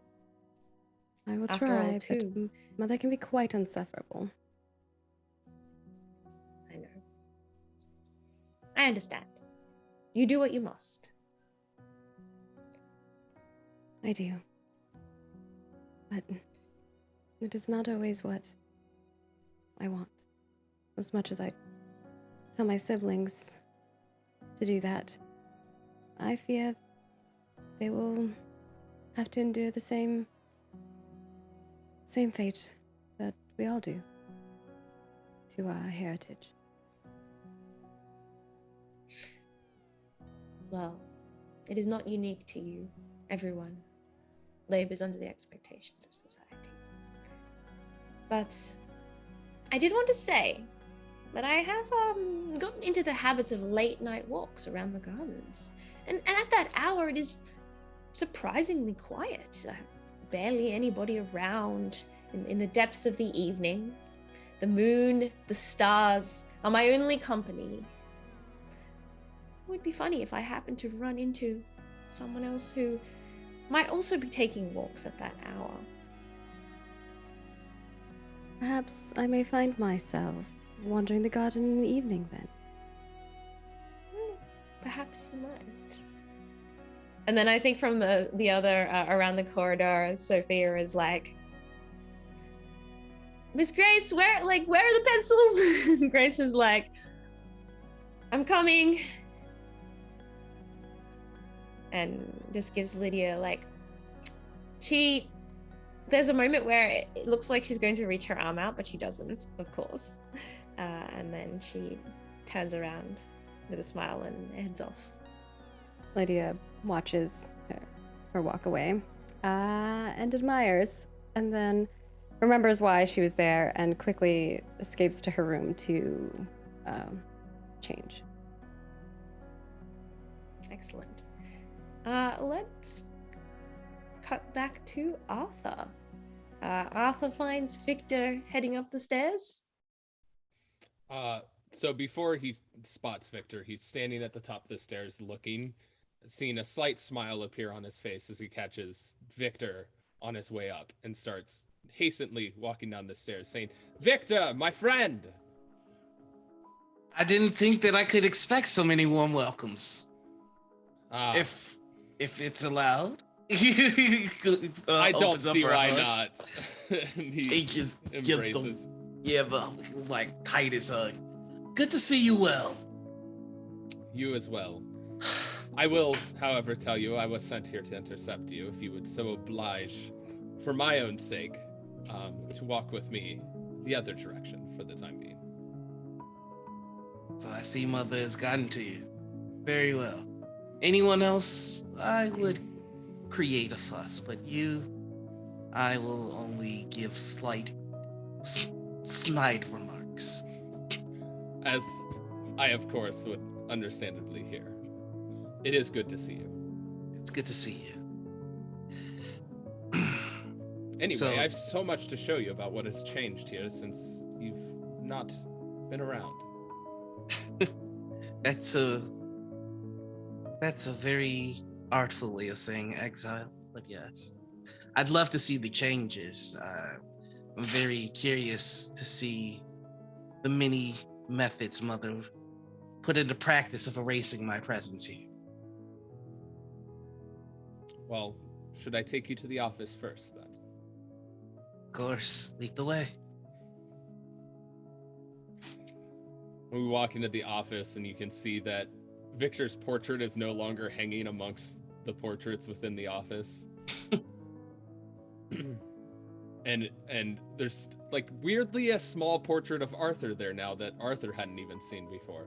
I will After try, all, but too. Mother can be quite insufferable. I know. I understand. You do what you must. I do. But it is not always what I want. As much as I tell my siblings to do that, I fear they will have to endure the same fate that we all do to our heritage. Well, it is not unique to you. Everyone labors under the expectations of society. But I did want to say that I have gotten into the habits of late night walks around the gardens. And at that hour, it is surprisingly quiet. barely anybody around in the depths of the evening. The moon, the stars are my only company. It would be funny if I happened to run into someone else who might also be taking walks at that hour. Perhaps I may find myself wandering the garden in the evening then. Perhaps you might. And then I think from the other around the corridor, Sophia is like, Miss Grace, where are the pencils? And Grace is like, I'm coming. And just gives Lydia there's a moment where it looks like she's going to reach her arm out, but she doesn't, of course. And then she turns around with a smile and heads off. Lydia watches her walk away and admires, and then remembers why she was there and quickly escapes to her room to change. Excellent. Let's cut back to Arthur. Arthur finds Victor heading up the stairs. So before he spots Victor, he's standing at the top of the stairs looking, seeing a slight smile appear on his face as he catches Victor on his way up and starts hastily walking down the stairs saying, Victor, my friend! I didn't think that I could expect so many warm welcomes. If it's allowed. I don't see why not. He just embraces. Gives the tightest hug. Good to see you well. You as well. I will, however, tell you I was sent here to intercept you, if you would so oblige, for my own sake, to walk with me the other direction for the time being. So I see Mother has gotten to you. Very well. Anyone else, I would create a fuss, but you, I will only give slight, snide remarks. As I, of course, would understandably hear. It is good to see you. It's good to see you. Anyway, I have so much to show you about what has changed here since you've not been around. That's a very artful way of saying exile, but yes. I'd love to see the changes. I'm very curious to see the many methods Mother put into practice of erasing my presence here. Well, should I take you to the office first, then? Of course, lead the way. We walk into the office and you can see that Victor's portrait is no longer hanging amongst the portraits within the office. and there's weirdly a small portrait of Arthur there now that Arthur hadn't even seen before.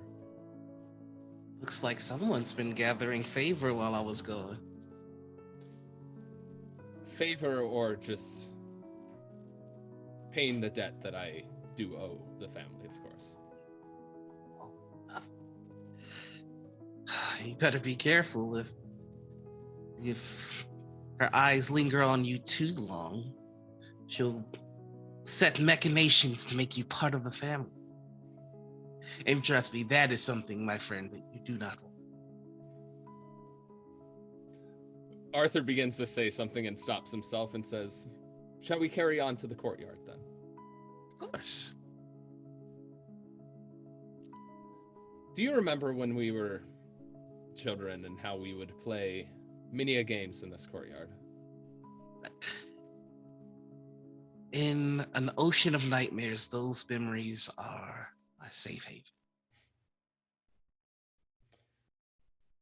Looks like someone's been gathering favor while I was gone. Favor or just paying the debt that I do owe the family, of course. You better be careful. If her eyes linger on you too long, she'll set machinations to make you part of the family. And trust me, that is something, my friend, that you do not want. Arthur begins to say something and stops himself and says, shall we carry on to the courtyard then? Of course. Do you remember when we were children and how we would play many games in this courtyard? In an ocean of nightmares, those memories are my safe haven.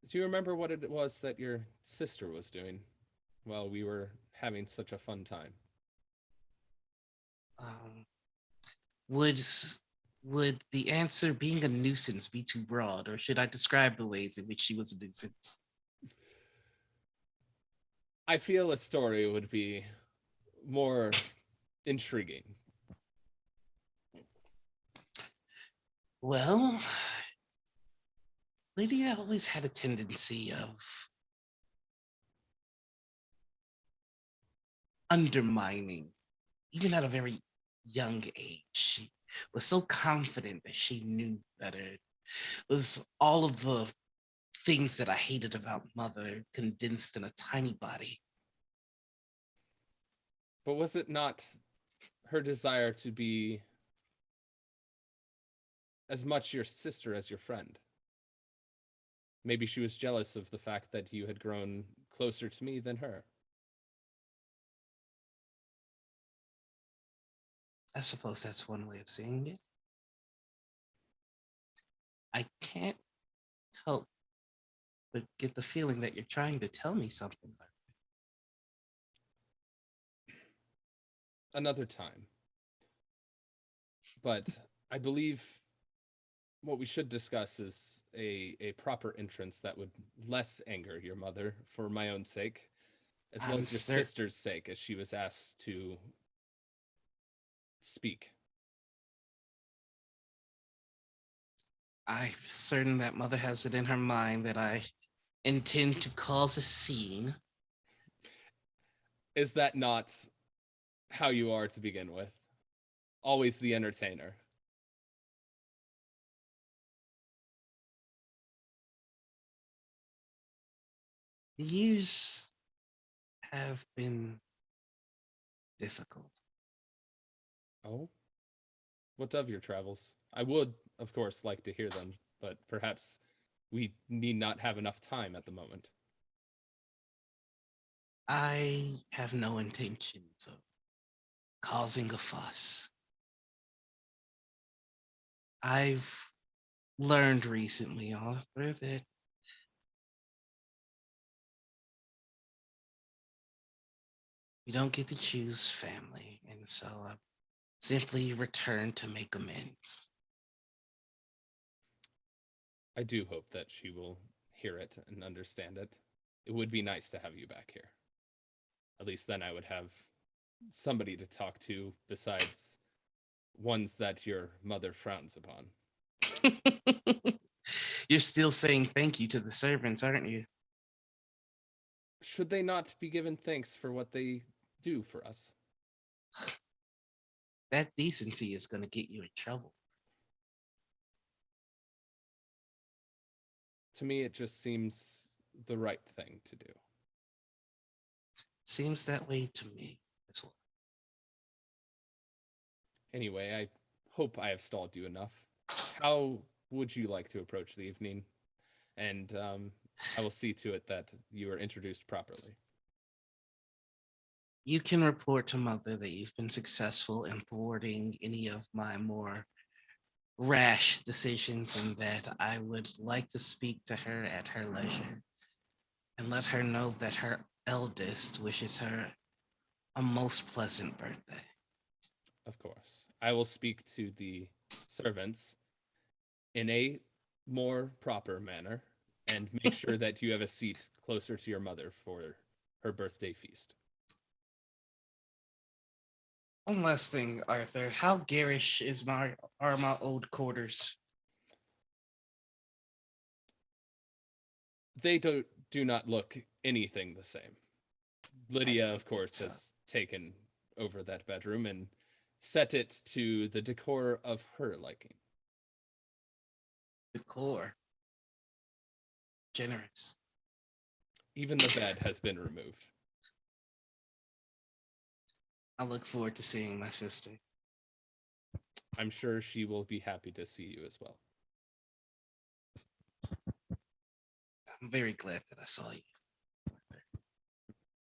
Do you remember what it was that your sister was doing while we were having such a fun time? Would the answer being a nuisance be too broad, or should I describe the ways in which she was a nuisance? I feel a story would be more intriguing. Well, Lydia always had a tendency of undermining, even at a very young age. She was so confident that she knew better. It was all of the things that I hated about Mother condensed in a tiny body. But was it not her desire to be as much your sister as your friend? Maybe she was jealous of the fact that you had grown closer to me than her. I suppose that's one way of seeing it. I can't help but get the feeling that you're trying to tell me something. Another time. But I believe what we should discuss is a proper entrance that would less anger your mother for my own sake, as well as your sister's sake, as she was asked to speak. I'm certain that Mother has it in her mind that I intend to cause a scene. Is that not how you are to begin with? Always the entertainer. The years have been difficult. Oh? What of your travels? I would, of course, like to hear them, but perhaps we need not have enough time at the moment. I have no intentions of causing a fuss. I've learned recently, Arthur, that we don't get to choose family, and so I simply return to make amends. I do hope that she will hear it and understand it. It would be nice to have you back here. At least then I would have somebody to talk to besides ones that your mother frowns upon. You're still saying thank you to the servants, aren't you? Should they not be given thanks for what they do for us? That decency is going to get you in trouble. To me, it just seems the right thing to do. Seems that way to me as well. Anyway, I hope I have stalled you enough. How would you like to approach the evening? And I will see to it that you are introduced properly. You can report to Mother that you've been successful in thwarting any of my more rash decisions and that I would like to speak to her at her leisure and let her know that her eldest wishes her a most pleasant birthday. Of course. I will speak to the servants in a more proper manner and make sure that you have a seat closer to your mother for her birthday feast. One last thing, Arthur. How garish are my old quarters? They do not look anything the same. Lydia, of course, has taken over that bedroom and set it to the decor of her liking. Decor. Generous. Even the bed has been removed. I look forward to seeing my sister. I'm sure she will be happy to see you as well. I'm very glad that I saw you.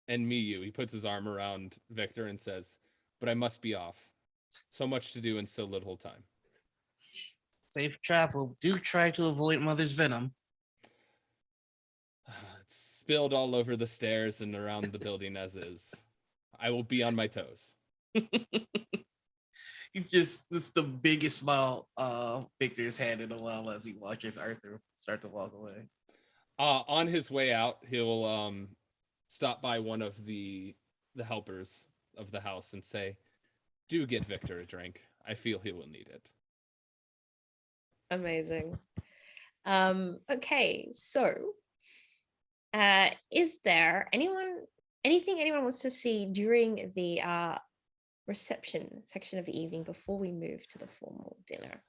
And Miyu, he puts his arm around Victor and says, "But I must be off. So much to do in so little time." Safe travel. Do try to avoid Mother's venom. It's spilled all over the stairs and around the building as is. I will be on my toes. It's the biggest smile Victor's had in a while as he watches Arthur start to walk away. On his way out, he'll stop by one of the helpers of the house and say, "Do get Victor a drink. I feel he will need it." Amazing. Okay, so is there anyone anything anyone wants to see during the reception section of the evening before we move to the formal dinner?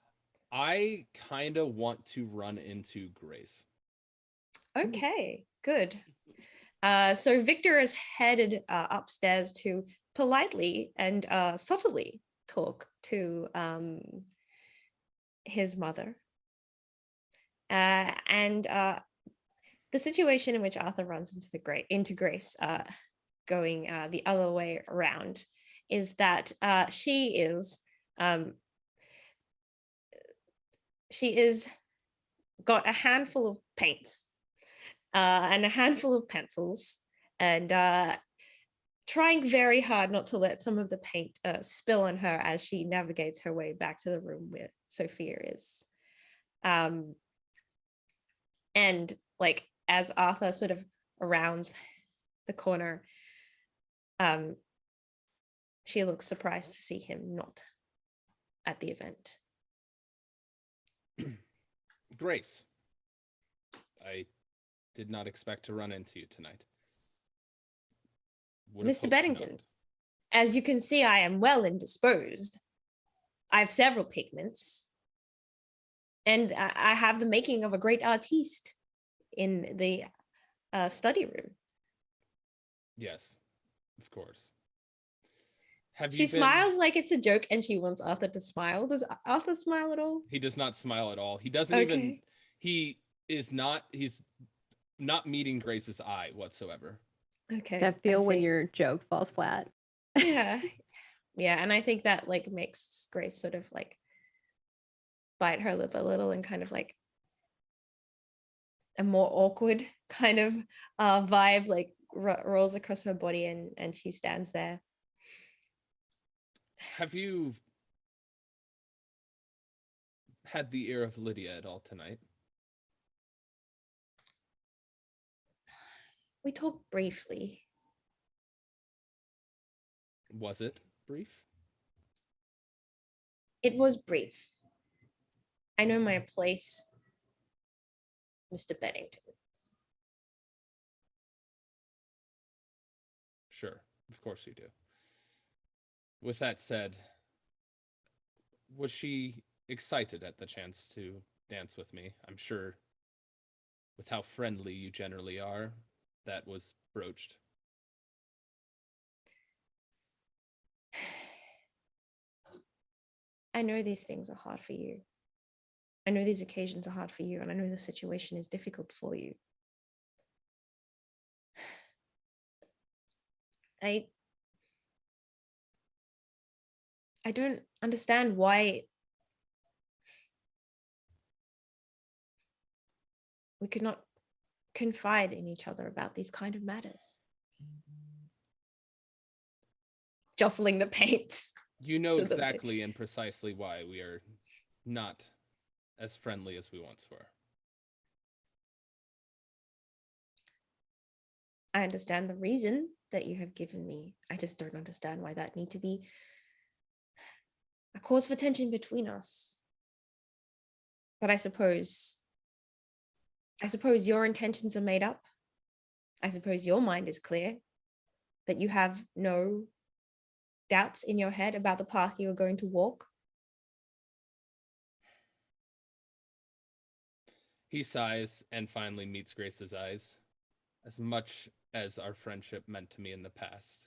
I kind of want to run into Grace. Okay, good. So Victor is headed upstairs to politely and subtly talk to his mother. And the situation in which Arthur runs into Grace, going the other way around, is that she is got a handful of paints and a handful of pencils, and trying very hard not to let some of the paint spill on her as she navigates her way back to the room where Sophia is. And like as Arthur sort of rounds the corner, she looks surprised to see him not at the event. Grace, I did not expect to run into you tonight. Would have Mr. hoped Beddington, not. as you can see, I am well indisposed. I have several pigments, and I have the making of a great artiste in the study room. Yes, of course. Have She you been... smiles like it's a joke, and she wants Arthur to smile. Does Arthur smile at all? He does not smile at all. He doesn't even... He's not meeting Grace's eye whatsoever. Okay. That feel when your joke falls flat. Yeah. Yeah, and I think that like makes Grace sort of like bite her lip a little and kind of like a more awkward kind of vibe like rolls across her body, and she stands there. Have you had the ear of Lydia at all tonight? We talked briefly. Was it brief? It was brief. I know my place, Mr. Beddington. Sure, of course you do. With that said, was she excited at the chance to dance with me? I'm sure with how friendly you generally are, that was broached. I know these things are hard for you. I know these occasions are hard for you, and I know the situation is difficult for you. I don't understand why we could not confide in each other about these kind of matters. Jostling the paints. You know exactly and precisely why we are not as friendly as we once were. I understand the reason that you have given me. I just don't understand why that need to be a cause for tension between us. But I suppose your intentions are made up. I suppose your mind is clear, that you have no doubts in your head about the path you are going to walk. He sighs and finally meets Grace's eyes. As much as our friendship meant to me in the past,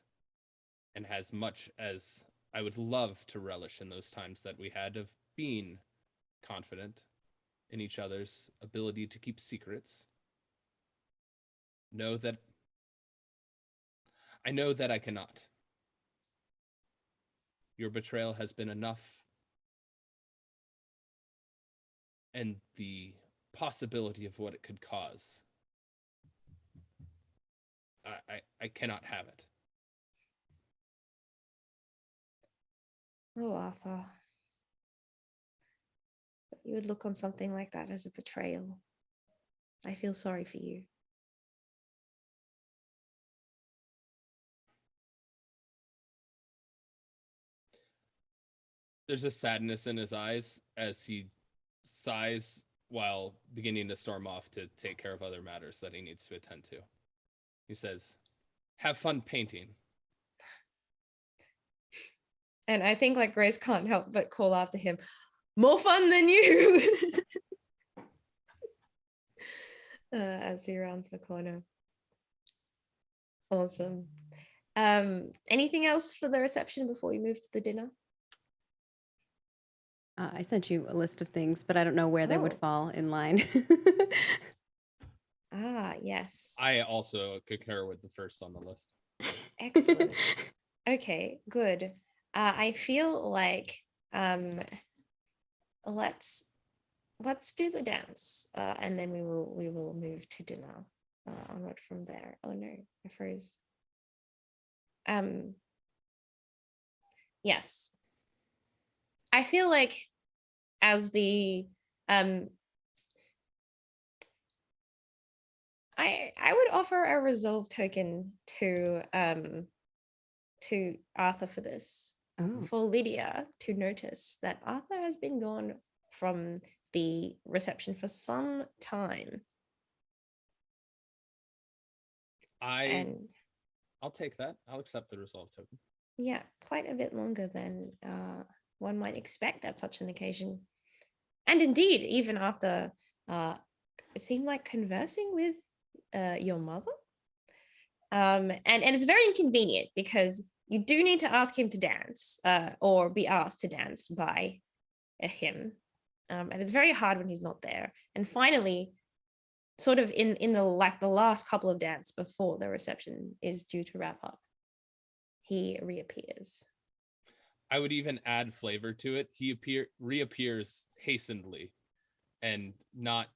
and as much as I would love to relish in those times that we had of being confident in each other's ability to keep secrets, I know that I cannot. Your betrayal has been enough, and the possibility of what it could cause, I cannot have it. Oh, Arthur. That you would look on something like that as a betrayal. I feel sorry for you. There's a sadness in his eyes as he sighs while beginning to storm off to take care of other matters that he needs to attend to. He says, Have fun painting. And I think like Grace can't help but call after him, more fun than you. As he rounds the corner. Awesome. Anything else for the reception before we move to the dinner? I sent you a list of things, but I don't know where they would Oh. fall in line. Ah, yes. I also concur with the first on the list. Excellent. Okay, good. I feel like let's do the dance, and then we will move to dinner. Onward from there. Oh no, I froze. Yes. I feel like as the I would offer a resolve token to Arthur for this. Oh, For Lydia to notice that Arthur has been gone from the reception for some time. I'll take that. I'll accept the resolve token. Yeah, quite a bit longer than one might expect at such an occasion. And indeed, even after it seemed like conversing with your mother. And it's very inconvenient because you do need to ask him to dance or be asked to dance by him. And it's very hard when he's not there. And finally, sort of in the last couple of dance before the reception is due to wrap up, he reappears. I would even add flavor to it. He reappears hastenedly and not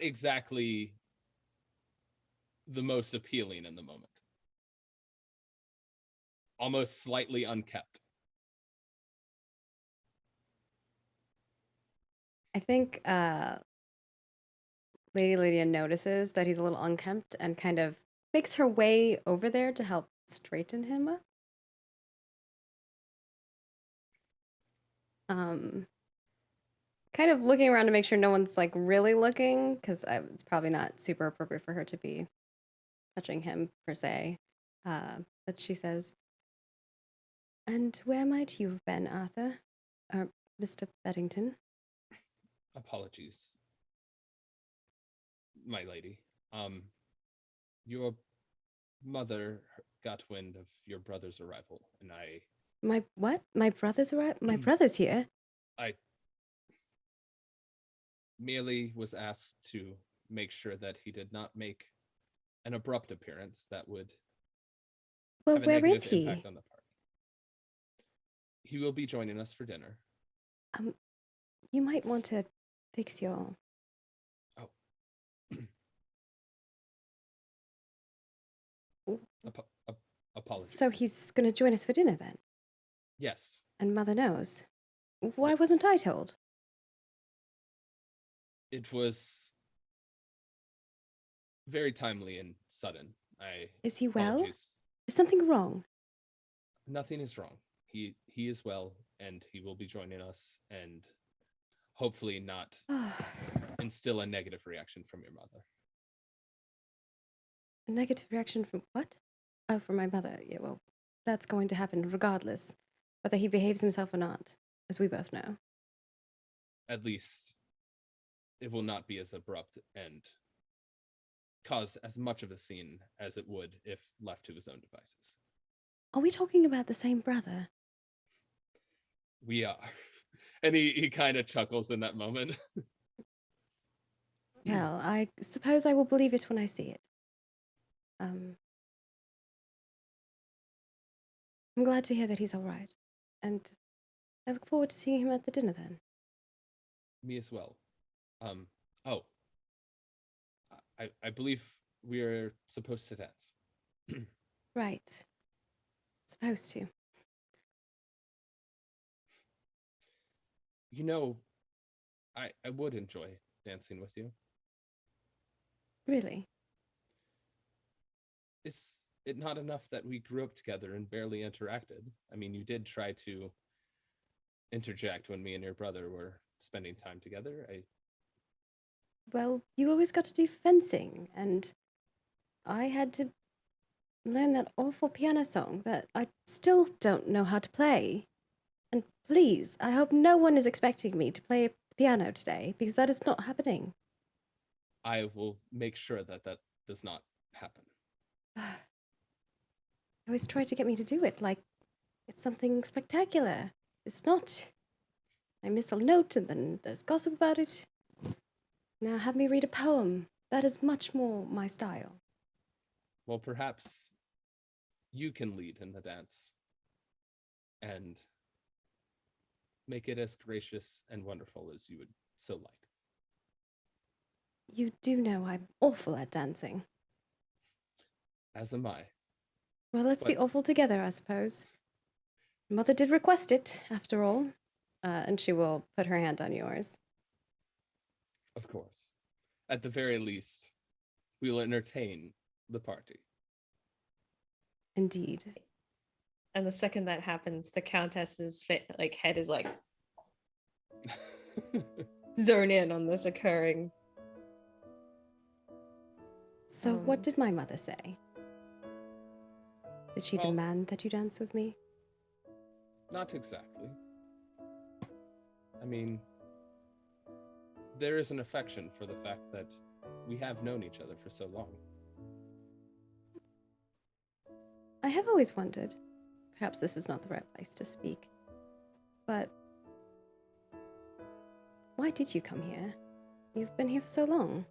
exactly the most appealing in the moment. Almost slightly unkept. I think Lady Lydia notices that he's a little unkempt and kind of makes her way over there to help straighten him up. Kind of looking around to make sure no one's like really looking, because it's probably not super appropriate for her to be touching him per se. But she says, "And where might you have been, Arthur? Or Mr. Beddington?" Apologies, my lady. Your mother got wind of your brother's arrival, and My what? My brother's arrived? My brother's here? I merely was asked to make sure that he did not make an abrupt appearance that would Well, have a where negative is he? impact on the party. He will be joining us for dinner. You might want to fix your... Apologies. So he's going to join us for dinner then? Yes. And Mother knows? Why Yes. wasn't I told? It was very timely and sudden. Is he well? Apologies. Is something wrong? Nothing is wrong. He is well, and he will be joining us, and hopefully not instill a negative reaction from your mother. A negative reaction from what? Oh, from my mother. Yeah, well, that's going to happen regardless, whether he behaves himself or not, as we both know. At least it will not be as abrupt and cause as much of a scene as it would if left to his own devices. Are we talking about the same brother? We are. And he kind of chuckles in that moment. Well, I suppose I will believe it when I see it. I'm glad to hear that he's all right. And I look forward to seeing him at the dinner then. Me as well. I believe we're supposed to dance. Right. Supposed to. You know, I would enjoy dancing with you. Really? Is it not enough that we grew up together and barely interacted? I mean, you did try to interject when me and your brother were spending time together. Well, you always got to do fencing, and I had to learn that awful piano song that I still don't know how to play. And please, I hope no one is expecting me to play piano today, because that is not happening. I will make sure that that does not happen. You always try to get me to do it like it's something spectacular. It's not. I miss a note and then there's gossip about it. Now have me read a poem. That is much more my style. Well, perhaps you can lead in the dance and make it as gracious and wonderful as you would so like. You do know I'm awful at dancing. As am I. Well, let's be But- awful together, I suppose. Mother did request it, after all. And she will put her hand on yours. Of course. At the very least, we will entertain the party. Indeed. And the second that happens, the countess's head is like zone in on this occurring. So what Um, did my mother say? Did she Well- demand that you dance with me? Not exactly. I mean, there is an affection for the fact that we have known each other for so long. I have always wondered. Perhaps this is not the right place to speak. But why did you come here? You've been here for so long.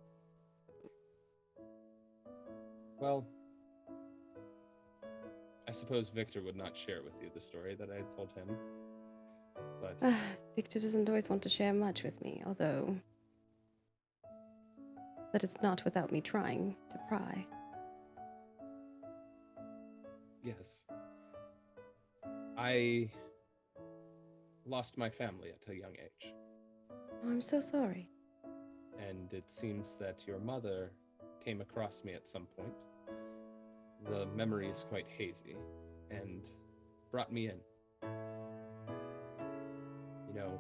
Well, I suppose Victor would not share with you the story that I had told him. But Victor doesn't always want to share much with me, although that is not without me trying to pry. yes, I lost my family at a young age. Oh, I'm so sorry. And it seems that your mother came across me at some point. The memory is quite hazy, and brought me in. You know,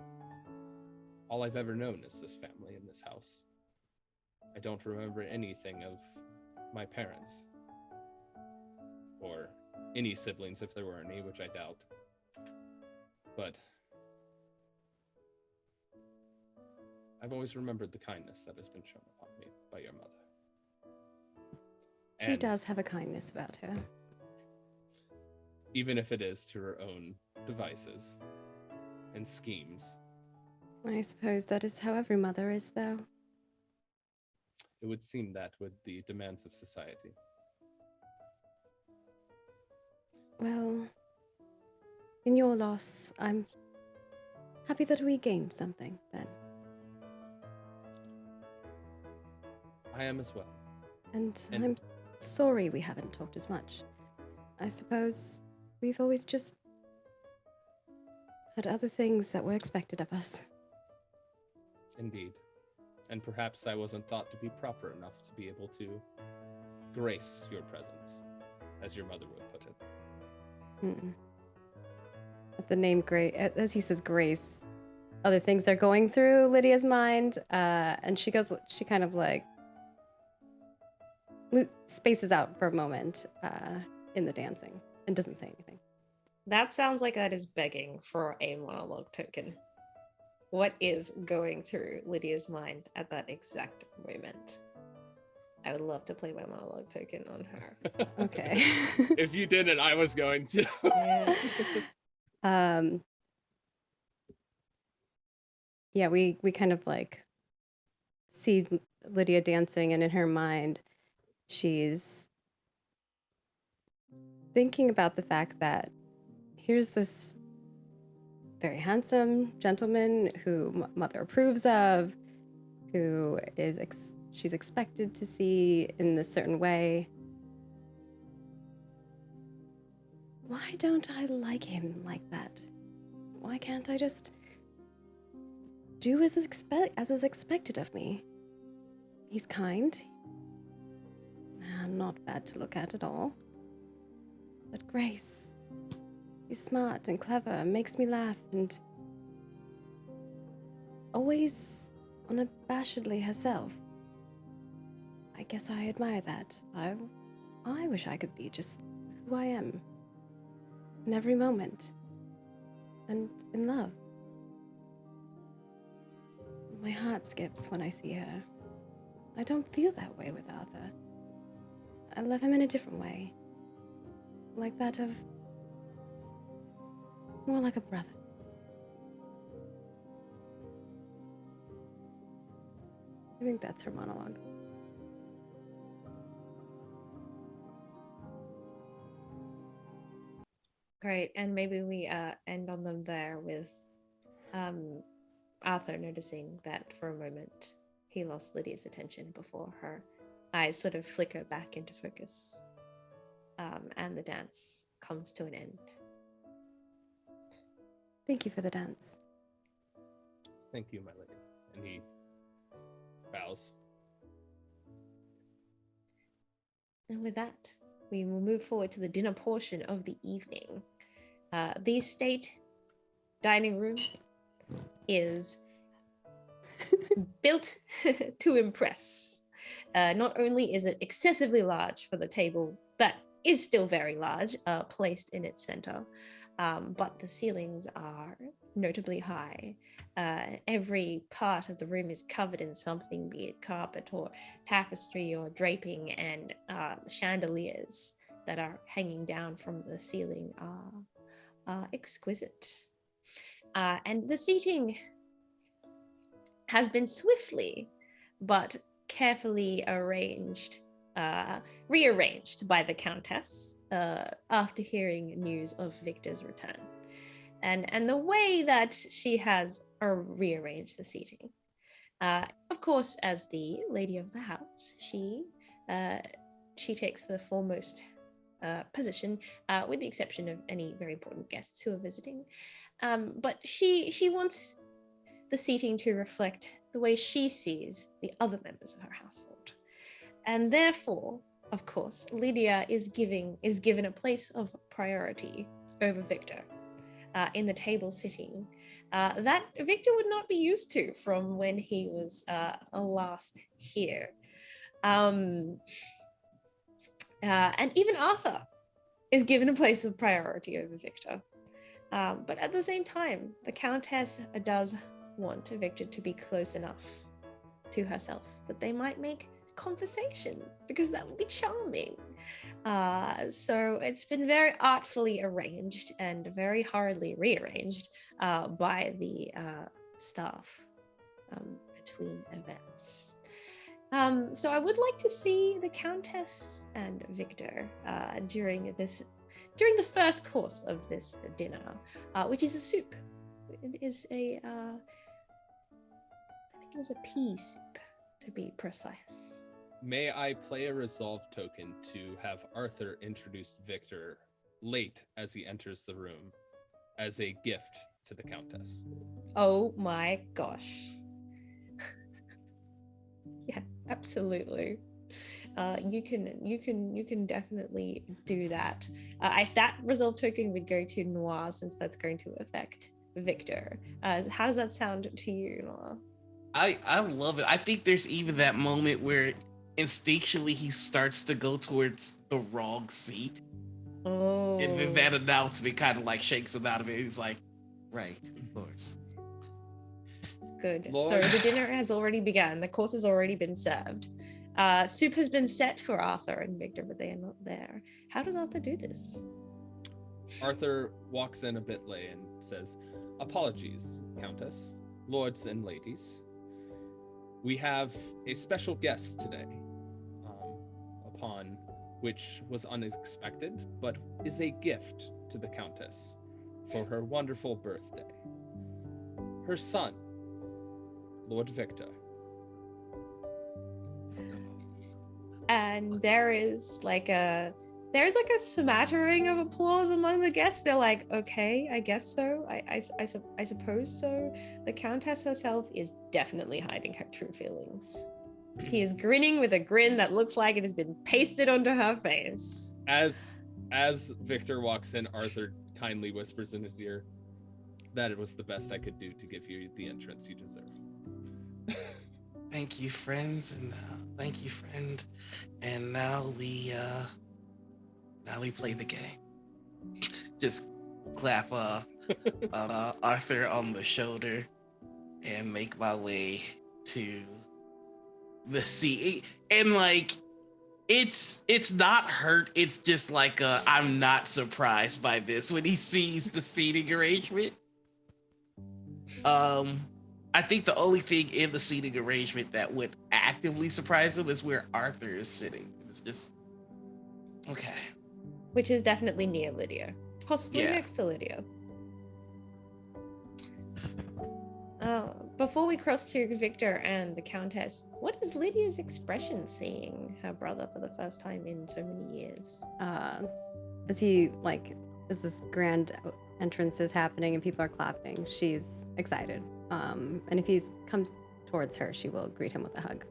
all I've ever known is this family in this house. I don't remember anything of my parents, or any siblings if there were any, which I doubt. But I've always remembered the kindness that has been shown upon me by your mother. She does have a kindness about her. Even if it is to her own devices and schemes, I suppose that is how every mother is, though. it would seem that with the demands of society. Well, in your loss, I'm happy that we gained something, then. I am as well. And And- I'm sorry we haven't talked as much. I suppose we've always just had other things that were expected of us. Indeed. And perhaps I wasn't thought to be proper enough to be able to grace your presence, as your mother would put it. Mm-mm. At the name Grace, as he says Grace, other things are going through Lydia's mind, and she kind of like spaces out for a moment in the dancing and doesn't say anything. That sounds like that is begging for a monologue token. What is going through Lydia's mind at that exact moment? I would love to play my monologue token on her. Okay. If you didn't, I was going to. Yeah, we kind of like see Lydia dancing, and in her mind, she's thinking about the fact that here's this very handsome gentleman who mother approves of, who is she's expected to see in this certain way. Why don't I like him like that? Why can't I just do as is expected of me? He's kind. Not bad to look at all. But Grace, she's smart and clever and makes me laugh and always unabashedly herself. I guess I admire that. I wish I could be just who I am. In every moment. And in love. My heart skips when I see her. I don't feel that way with Arthur. I love him in a different way. Like that of... more like a brother. I think that's her monologue. Great, and maybe we end on them there with Arthur noticing that for a moment he lost Lydia's attention before her eyes sort of flicker back into focus, and the dance comes to an end. Thank you for the dance. Thank you, my lady. And he bows. And with that, we will move forward to the dinner portion of the evening. The estate dining room is built to impress. Not only is it excessively large for the table that is still very large, placed in its center, but the ceilings are notably high. Every part of the room is covered in something, be it carpet or tapestry or draping, and chandeliers that are hanging down from the ceiling are exquisite. And the seating has been swiftly but carefully rearranged by the Countess after hearing news of Victor's return. And the way that she has rearranged the seating. Of course, as the lady of the house, she takes the foremost position, with the exception of any very important guests who are visiting. But she wants the seating to reflect the way she sees the other members of her household. And therefore, of course, Lydia is given a place of priority over Victor in the table sitting that Victor would not be used to from when he was last here. And even Arthur is given a place of priority over Victor. But at the same time, the Countess does want Victor to be close enough to herself that they might make conversation, because that would be charming. So it's been very artfully arranged and very hurriedly rearranged by the staff between events. So I would like to see the Countess and Victor during the first course of this dinner, which is a soup. It is I think it is a pea soup, to be precise. May I play a resolve token to have Arthur introduce Victor late as he enters the room as a gift to the Countess? Oh my gosh. Yeah, absolutely. You can definitely do that. If that resolve token would go to Noir, since that's going to affect Victor. How does that sound to you, Noir? I love it. I think there's even that moment where instinctually he starts to go towards the wrong seat. Oh. And then that announcement kind of like shakes him out of it. He's like, right, of course. Good. Lord. So the dinner has already begun. The course has already been served. Soup has been set for Arthur and Victor, but they are not there. How does Arthur do this? Arthur walks in a bit late and says, "Apologies, Countess, lords and ladies. We have a special guest today, upon which was unexpected, but is a gift to the Countess for her wonderful birthday. Her son, Lord Victor." And there's like a smattering of applause among the guests. They're like, okay, I guess so. I suppose so. The Countess herself is definitely hiding her true feelings. She is grinning with a grin that looks like it has been pasted onto her face. As Victor walks in, Arthur kindly whispers in his ear, "That it was the best I could do to give you the entrance you deserve." Thank you, friends, and thank you, friend. And now now we play the game. Just clap Arthur on the shoulder and make my way to the seat. And like, it's not hurt. It's just like I'm not surprised by this when he sees the seating arrangement. I think the only thing in the seating arrangement that would actively surprise him is where Arthur is sitting. It's just okay. Which is definitely near Lydia, possibly next to Lydia. Before we cross to Victor and the Countess, what is Lydia's expression seeing her brother for the first time in so many years? As this grand entrance is happening and people are clapping, she's excited. And if he comes towards her, she will greet him with a hug.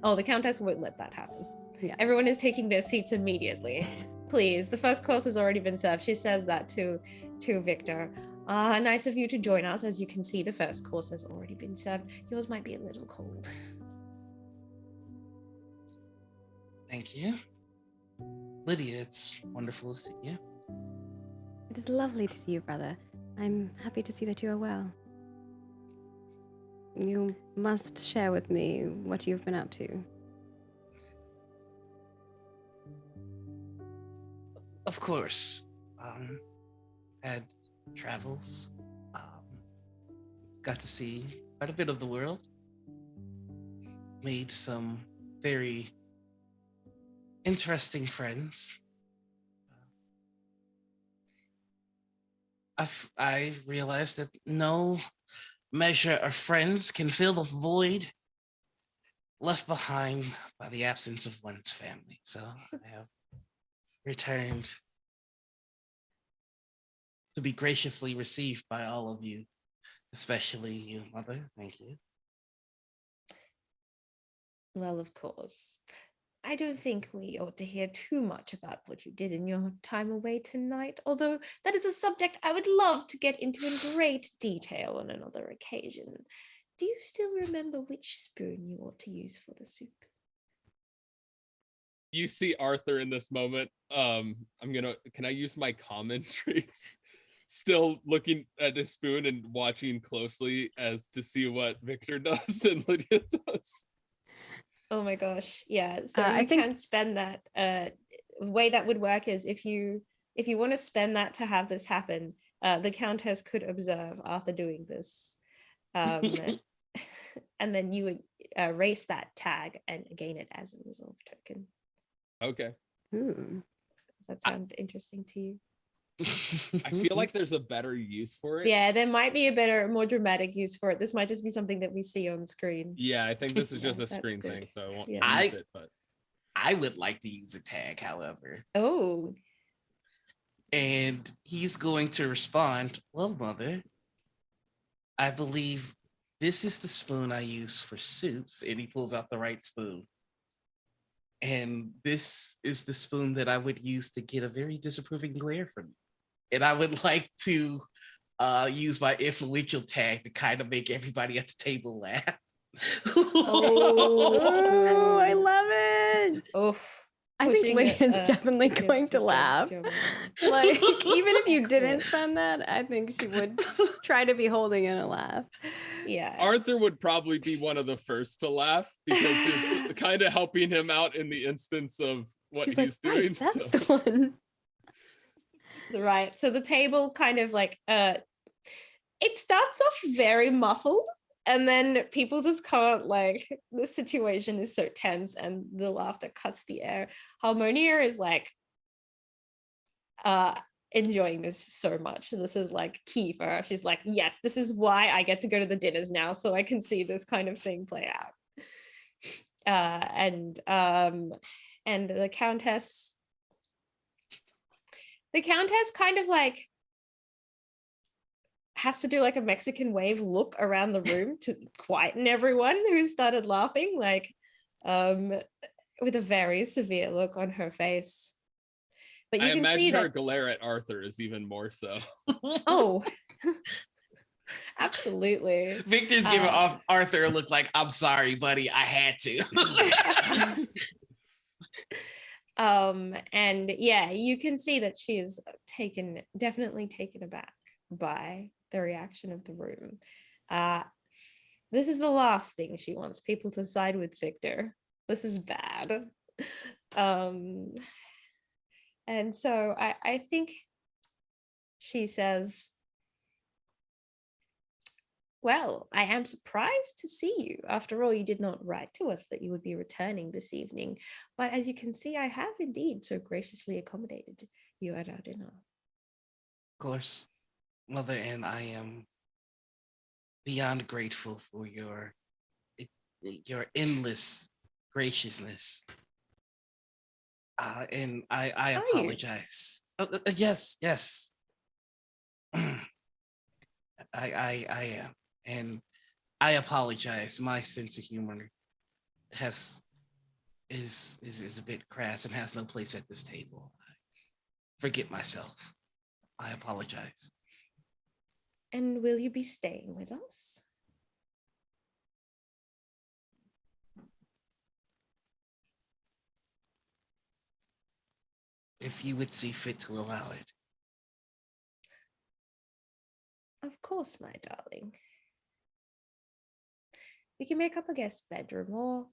Oh, the Countess won't let that happen. Yeah. Everyone is taking their seats immediately. Please, the first course has already been served. She says that to Victor. Nice of you to join us. As you can see, the first course has already been served. Yours might be a little cold. Thank you. Lydia, it's wonderful to see you. It is lovely to see you, brother. I'm happy to see that you are well. You must share with me what you've been up to. Of course. Had travels. Got to see quite a bit of the world. Made some very interesting friends. I realized that no measure of friends can fill the void left behind by the absence of one's family. So I have returned to be graciously received by all of you, especially you, Mother. Thank you. Well, of course. I don't think we ought to hear too much about what you did in your time away tonight, although that is a subject I would love to get into in great detail on another occasion. Do you still remember which spoon you ought to use for the soup? You see Arthur in this moment. Can I use my common traits? Still looking at the spoon and watching closely as to see what Victor does and Lydia does. Oh my gosh, yeah. So I think can spend that. The way that would work is if you want to spend that to have this happen, the Countess could observe Arthur doing this, and then you would erase that tag and gain it as a resolve token. Okay. Ooh. Does that sound interesting to you? I feel like there's a better use for it. Yeah, there might be a better, more dramatic use for it. This might just be something that we see on screen. Yeah, I think this is just Yeah, a screen that's thing, good. so I won't Yeah. use it. But I would like to use a tag, however. Oh, And he's going to respond, well, Mother, I believe this is the spoon I use for soups. And he pulls out the right spoon. And this is the spoon that I would use to get a very disapproving glare from you. And I would like to use my influential tag to kind of make everybody at the table laugh. Oh, I love it. oh. I think Pushing Lydia's it, definitely yes, going to against laugh. your mind. Like, even if you didn't Excellent. spend that, I think she would try to be holding in a laugh. Yeah. Arthur would probably be one of the first to laugh because it's kind of helping him out in the instance of what he's doing. Right, that's So. the one. Right. So the table kind of like it starts off very muffled, and then people just can't, like, the situation is so tense and the laughter cuts the air. Harmonia is like enjoying this so much. This is like key for her. She's like, yes, this is why I get to go to the dinners now, so I can see this kind of thing play out. And the Countess kind of like has to do like a Mexican wave look around the room to quieten everyone who started laughing, like with a very severe look on her face. But you I can imagine see her that glare at Arthur is even more so. oh absolutely. Victor's giving off Arthur a look like, I'm sorry, buddy, I had to. And yeah, you can see that she is definitely taken aback by the reaction of the room. This is the last thing she wants people to side with Victor. This is bad. And so I think she says, well, I am surprised to see you. After all, you did not write to us that you would be returning this evening. But as you can see, I have indeed so graciously accommodated you at our dinner. Of course, Mother, and I am beyond grateful for your endless graciousness. And I Are you? apologize. Yes, yes. I am, and I apologize. My sense of humor has is a bit crass and has no place at this table. Forget myself. I apologize. And will you be staying with us? If you would see fit to allow it. Of course, my darling. We can make up a guest bedroom, or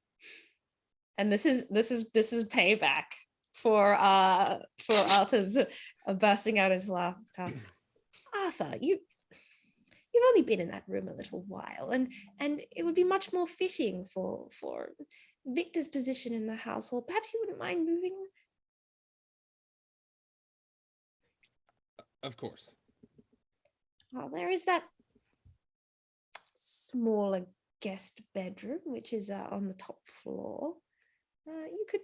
and this is payback for Arthur's bursting out into laughter. Arthur, you've only been in that room a little while, and it would be much more fitting for Victor's position in the household. Perhaps you wouldn't mind moving. Of course. Well, there is that smaller guest bedroom, which is on the top floor. You could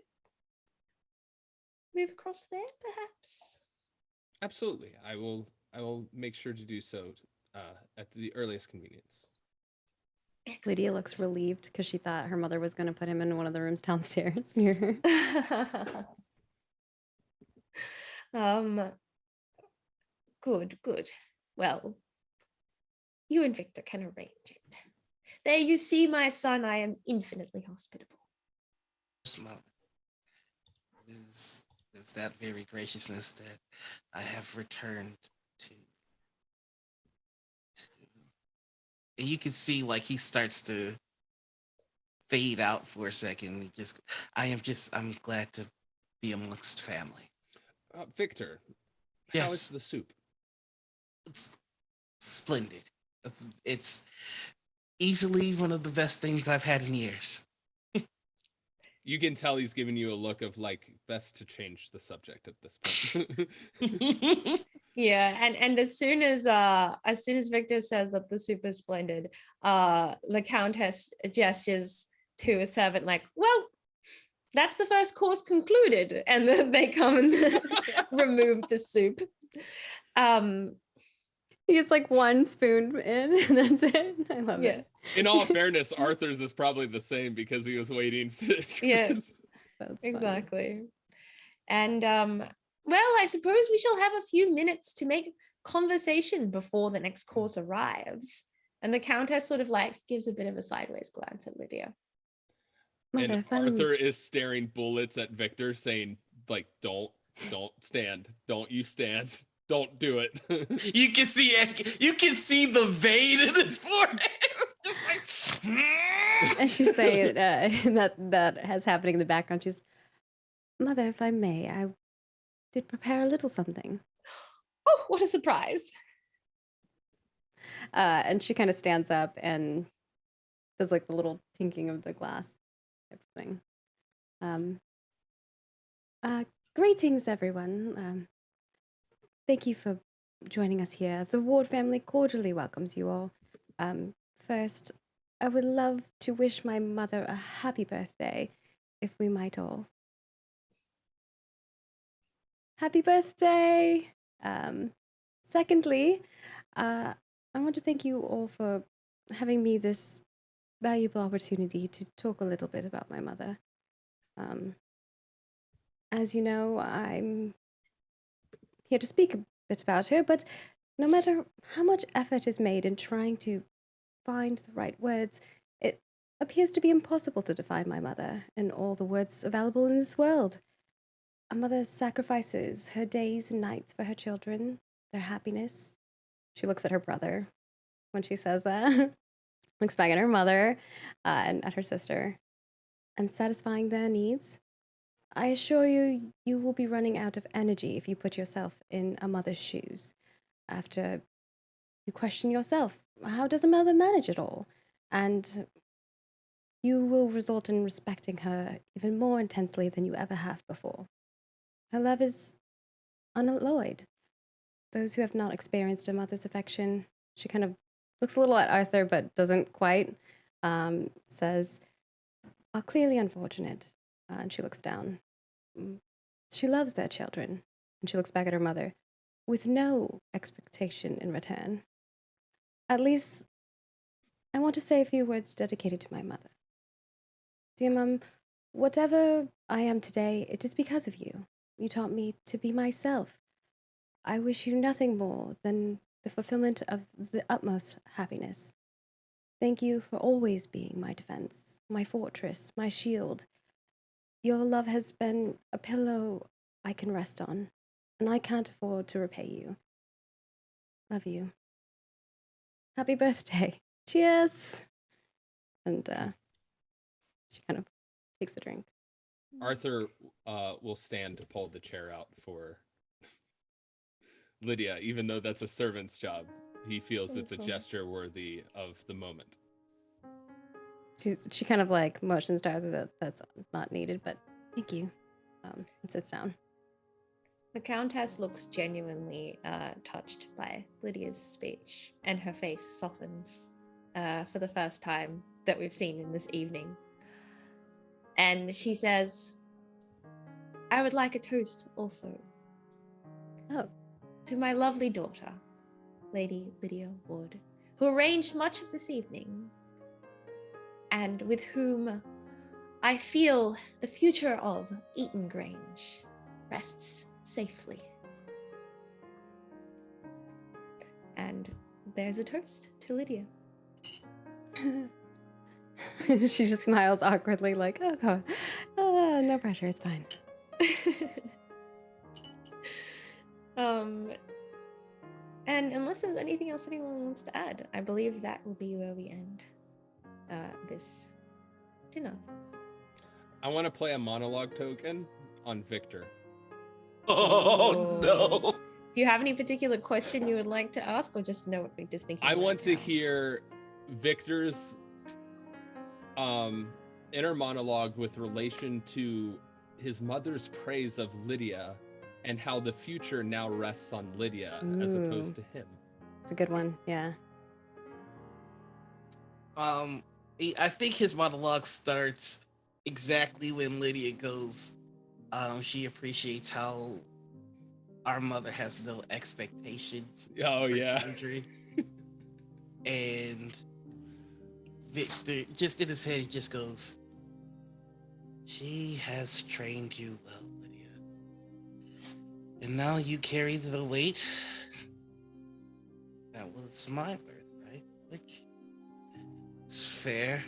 move across there, perhaps. Absolutely. I will make sure to do so at the earliest convenience. Excellent. Lydia looks relieved because she thought her mother was going to put him in one of the rooms downstairs near her. Good. Well, you and Victor can arrange it. There you see, my son, I am infinitely hospitable. It's that very graciousness that I have returned to. And you can see like he starts to fade out for a second. I'm glad to be amongst family. Victor, Yes. how is the soup? It's splendid. It's easily one of the best things I've had in years. You can tell he's giving you a look of like best to change the subject at this point. Yeah, and as soon as Victor says that the soup is splendid, the Countess gestures to a servant like, well, that's the first course concluded, and then they come and remove the soup. He gets like one spoon in, and that's it. I love it. In all fairness, Arthur's is probably the same because he was waiting for the Yes, That's exactly. And well, I suppose we shall have a few minutes to make conversation before the next course arrives. And the Countess sort of like gives a bit of a sideways glance at Lydia. Mother, And if I'm- Arthur is staring bullets at Victor, saying, like, don't stand. Don't you stand. Don't do it. You can see the vein in his forehead. Just like, as she's saying that has happening in the background, she's, Mother, if I may, I did prepare a little something. Oh, what a surprise. And she kind of stands up and does like the little tinking of the glass type of thing. Greetings, everyone. Thank you for joining us here. The Ward family cordially welcomes you all. First, I would love to wish my mother a happy birthday, if we might all. Happy birthday! Secondly, I want to thank you all for having me this valuable opportunity to talk a little bit about my mother. As you know, I'm here to speak a bit about her, but no matter how much effort is made in trying to find the right words, it appears to be impossible to define my mother in all the words available in this world. A mother sacrifices her days and nights for her children, their happiness. She looks at her brother when she says that. Looks back at her mother and at her sister. And satisfying their needs. I assure you, you will be running out of energy if you put yourself in a mother's shoes. After you question yourself, how does a mother manage it all? And you will result in respecting her even more intensely than you ever have before. Her love is unalloyed. Those who have not experienced a mother's affection, she kind of looks a little at Arthur but doesn't quite, says, are clearly unfortunate. And she looks down. She loves their children. And she looks back at her mother with no expectation in return. At least, I want to say a few words dedicated to my mother. Dear Mum, whatever I am today, it is because of you. You taught me to be myself. I wish you nothing more than the fulfillment of the utmost happiness. Thank you for always being my defense, my fortress, my shield. Your love has been a pillow I can rest on, and I can't afford to repay you. Love you. Happy birthday. Cheers. And she kind of takes a drink. Arthur will stand to pull the chair out for Lydia, even though that's a servant's job. He feels it's a gesture worthy of the moment. She kind of like motions to Arthur that that's not needed, but thank you. And sits down. The Countess looks genuinely touched by Lydia's speech, and her face softens for the first time that we've seen in this evening. And she says, I would like a toast also. Oh. To my lovely daughter, Lady Lydia Wood, who arranged much of this evening, and with whom I feel the future of Eaton Grange rests safely. And there's a toast to Lydia. She just smiles awkwardly, like, oh, no pressure, it's fine. And unless there's anything else anyone wants to add, I believe that will be where we end this dinner. I want to play a monologue token on Victor. Oh no. Do you have any particular question you would like to ask, or just know what we're just thinking? I right want to now? hear Victor's inner monologue with relation to his mother's praise of Lydia and how the future now rests on Lydia as opposed to him. It's a good one, yeah. I think his monologue starts exactly when Lydia goes, she appreciates how our mother has no expectations. Oh, yeah. Children. And Victor, just in his head, he just goes, she has trained you well, Lydia. And now you carry the weight. That was my birthright, which is fair.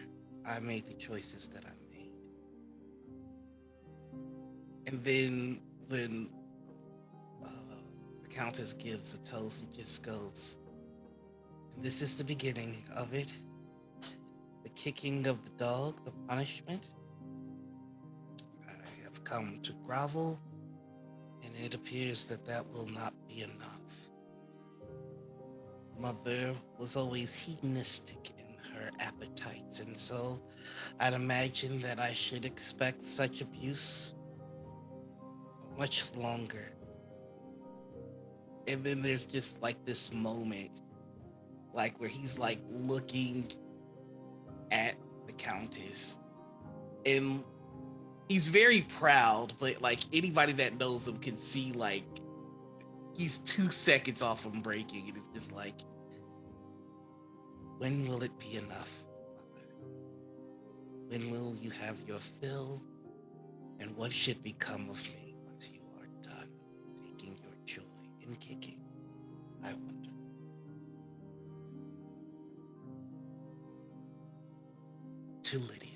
I made the choices that I made. And then when the Countess gives a toast, he just goes, and this is the beginning of it. The kicking of the dog, the punishment. I have come to grovel, and it appears that that will not be enough. Mother was always hedonistic in her appetites, and so I'd imagine that I should expect such abuse much longer. And then there's just like this moment, like where he's like looking at the Countess, and he's very proud, but like anybody that knows him can see like he's 2 seconds off from breaking, and it's just like, when will it be enough, Mother? When will you have your fill? And what should become of me once you are done taking your joy in kicking? I wonder. To Lydia.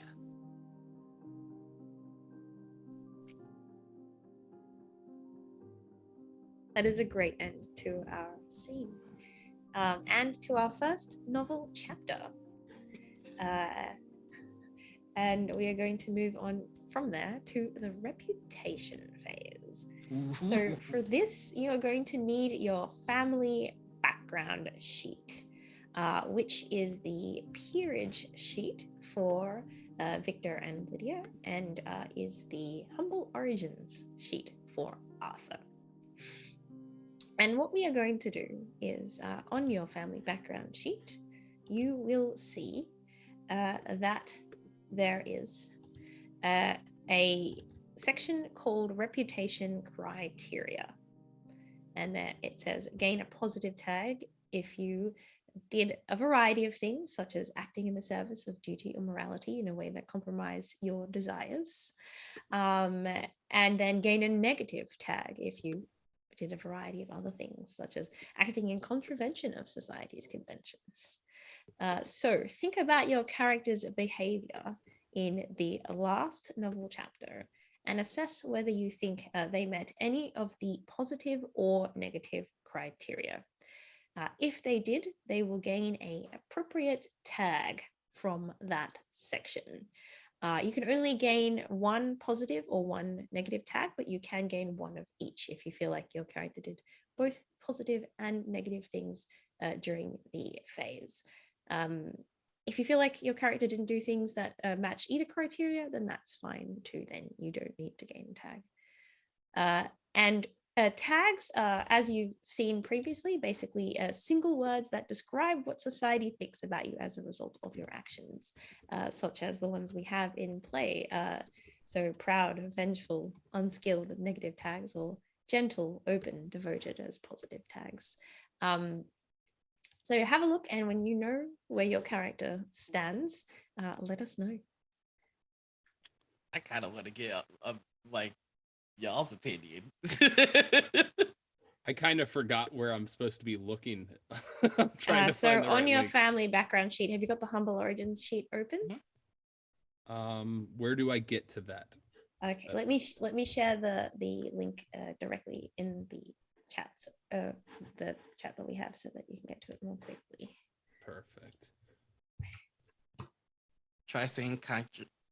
That is a great end to our scene. And to our first novel chapter. And we are going to move on from there to the reputation phase. So for this, you are going to need your family background sheet, which is the peerage sheet for Victor and Lydia, and is the humble origins sheet for Arthur. And what we are going to do is on your family background sheet, you will see that there is a section called reputation criteria. And there it says gain a positive tag if you did a variety of things, such as acting in the service of duty or morality in a way that compromised your desires. And then gain a negative tag if you did a variety of other things, such as acting in contravention of society's conventions. So think about your character's behavior in the last novel chapter and assess whether you think they met any of the positive or negative criteria. If they did, they will gain an appropriate tag from that section. You can only gain one positive or one negative tag, but you can gain one of each if you feel like your character did both positive and negative things during the phase. If you feel like your character didn't do things that match either criteria, then that's fine too. Then you don't need to gain a tag. And tags, as you've seen previously, basically single words that describe what society thinks about you as a result of your actions, such as the ones we have in play. So proud, vengeful, unskilled, negative tags, or gentle, open, devoted as positive tags. So have a look, and when you know where your character stands, let us know. I kind of want to get like y'all's opinion. I kind of forgot where I'm supposed to be looking. I'm trying to So find the on right your link. family background sheet, have you got the humble origins sheet open? Where do I get to that? Okay, That's let me share the link directly in the chat, the chat that we have, so that you can get to it more quickly. Perfect. Try saying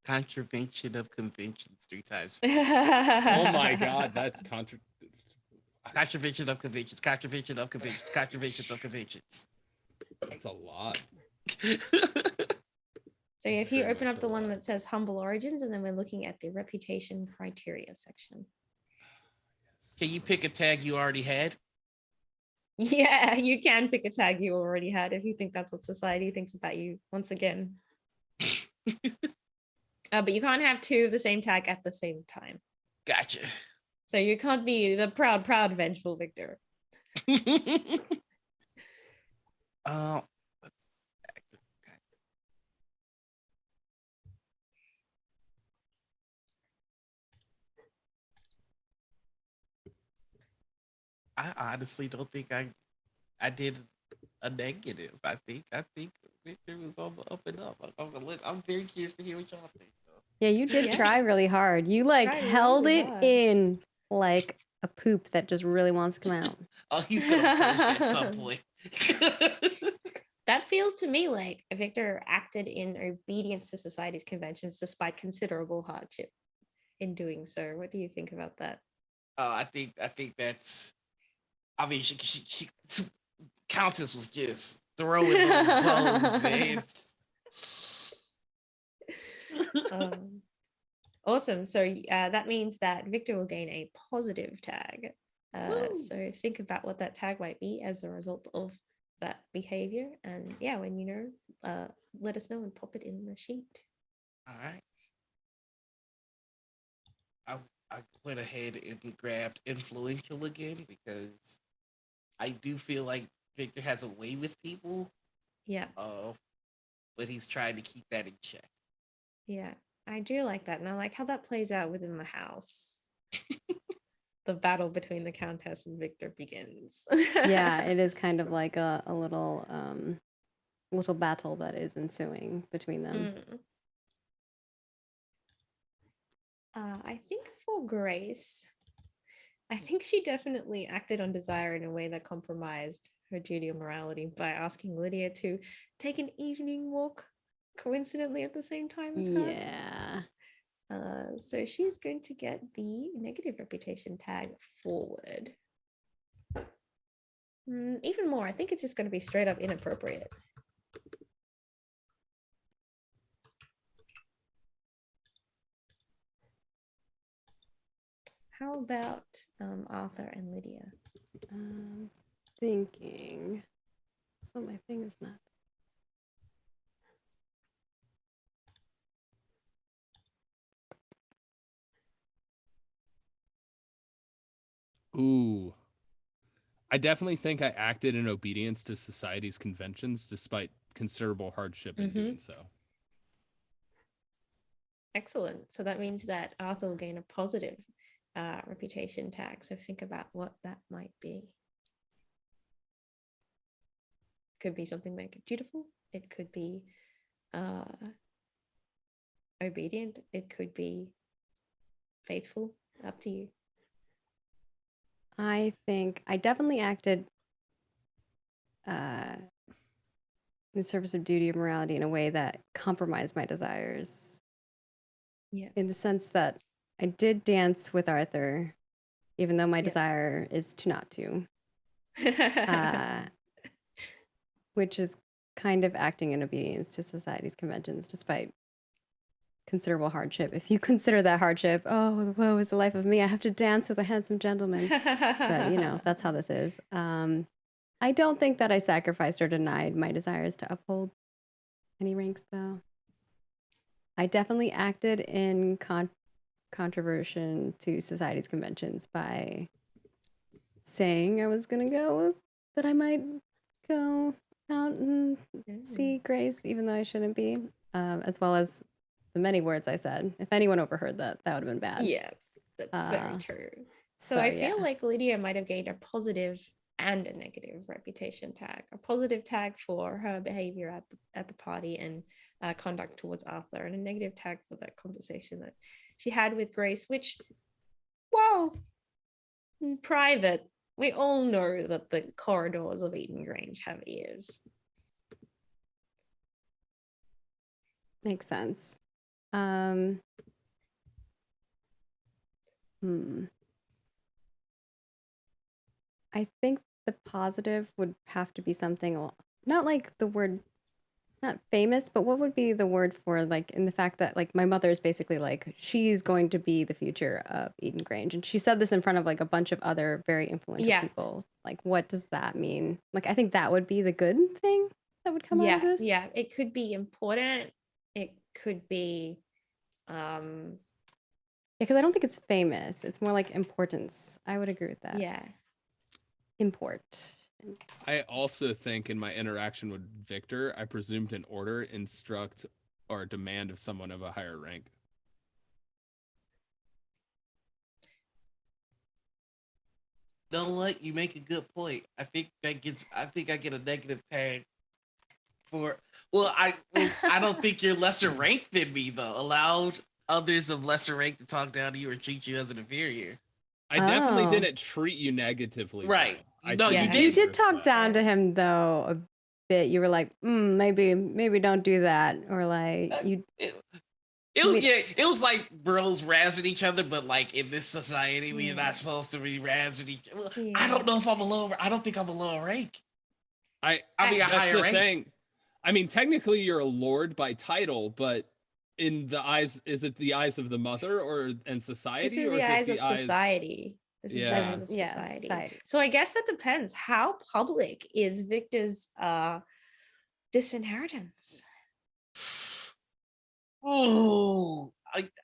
contravention of conventions 3 times. Oh my God, that's Contravention of conventions, contravention of conventions, contraventions of conventions. That's a lot. So if you Very open much up the a one lot. that says humble origins, and then we're looking at the reputation criteria section. Can you pick a tag you already had? Yeah, you can pick a tag you already had if you think that's what society thinks about you once again. But you can't have two of the same tag at the same time. Gotcha. So you can't be the proud, vengeful Victor. I honestly don't think I did a negative. I think Victor was on the up and up. I'm very curious to hear what y'all think. Yeah, you did Yeah. try really hard. You like Tried held really it hard. in like a poop that just really wants to come out. Oh, he's gonna burst at some point. That feels to me like Victor acted in obedience to society's conventions despite considerable hardship in doing so. What do you think about that? I think that's. I mean, she Countess was just throwing those bones, man. Awesome. So that means that Victor will gain a positive tag. So think about what that tag might be as a result of that behavior. And yeah, when you know, let us know and pop it in the sheet. All right. I went ahead and grabbed influential again because I do feel like Victor has a way with people. Yeah. But he's trying to keep that in check. Yeah, I do like that. And I like how that plays out within the house. The battle between the Countess and Victor begins. Yeah, it is kind of like a little battle that is ensuing between them. I think for Grace, I think she definitely acted on desire in a way that compromised her duty of morality by asking Lydia to take an evening walk coincidentally at the same time as her. Yeah. So she's going to get the negative reputation tag forward. Even more, I think it's just going to be straight up inappropriate. How about Arthur and Lydia? Thinking. So my thing is not. Ooh. I definitely think I acted in obedience to society's conventions despite considerable hardship in doing so. Excellent. So that means that Arthur will gain a positive reputation tag. So think about what that might be. Could be something like dutiful. It could be obedient. It could be faithful. Up to you. I think I definitely acted in service of duty or morality in a way that compromised my desires. Yeah. In the sense that I did dance with Arthur, even though my Yeah. desire is to not to. Which is kind of acting in obedience to society's conventions, despite considerable hardship. If you consider that hardship, oh, woe is the life of me. I have to dance with a handsome gentleman. But, you know, that's how this is. I don't think that I sacrificed or denied my desires to uphold any ranks, though. I definitely acted in controversion to society's conventions by saying I was going to go with, that I might go out and see Grace, even though I shouldn't be, as well as the many words I said. If anyone overheard that, that would have been bad. Yes, that's very true. So so I feel yeah. like Lydia might have gained a positive and a negative reputation tag. A positive tag for her behavior at the party and conduct towards Arthur, and a negative tag for that conversation that she had with Grace, which, well, in private, we all know that the corridors of Eaton Grange have ears. Makes sense. I think the positive would have to be something not like the word, not famous, but what would be the word for, like, in the fact that, like, my mother is basically like, she's going to be the future of Eaton Grange, and she said this in front of like a bunch of other very influential people. Like, what does that mean? Like, I think that would be the good thing that would come out of this. Yeah, it could be important. It could be because I don't think it's famous. It's more like importance. I would agree with that. Yeah. Import. I also think in my interaction with Victor, I presumed an order, instruct, or demand of someone of a higher rank. You know what? You make a good point. I think I get a negative tag for. Well, I don't think you're lesser ranked than me though. Allowed others of lesser rank to talk down to you or treat you as an inferior. I definitely didn't treat you negatively. Right. No, you did. You did talk down to him though a bit. You were like, maybe don't do that, or like you. It was like bros razzing each other, but like in this society, we're not supposed to be razzing each other. I don't know if I'm a lower. I don't think I'm a lower rank. I'll be a higher rank. Thing. I mean, technically, you're a lord by title, but in the eyes, is it the eyes of the mother and society? This is or the eyes of society. This is the eyes of society. So I guess that depends. How public is Victor's disinheritance? Oh,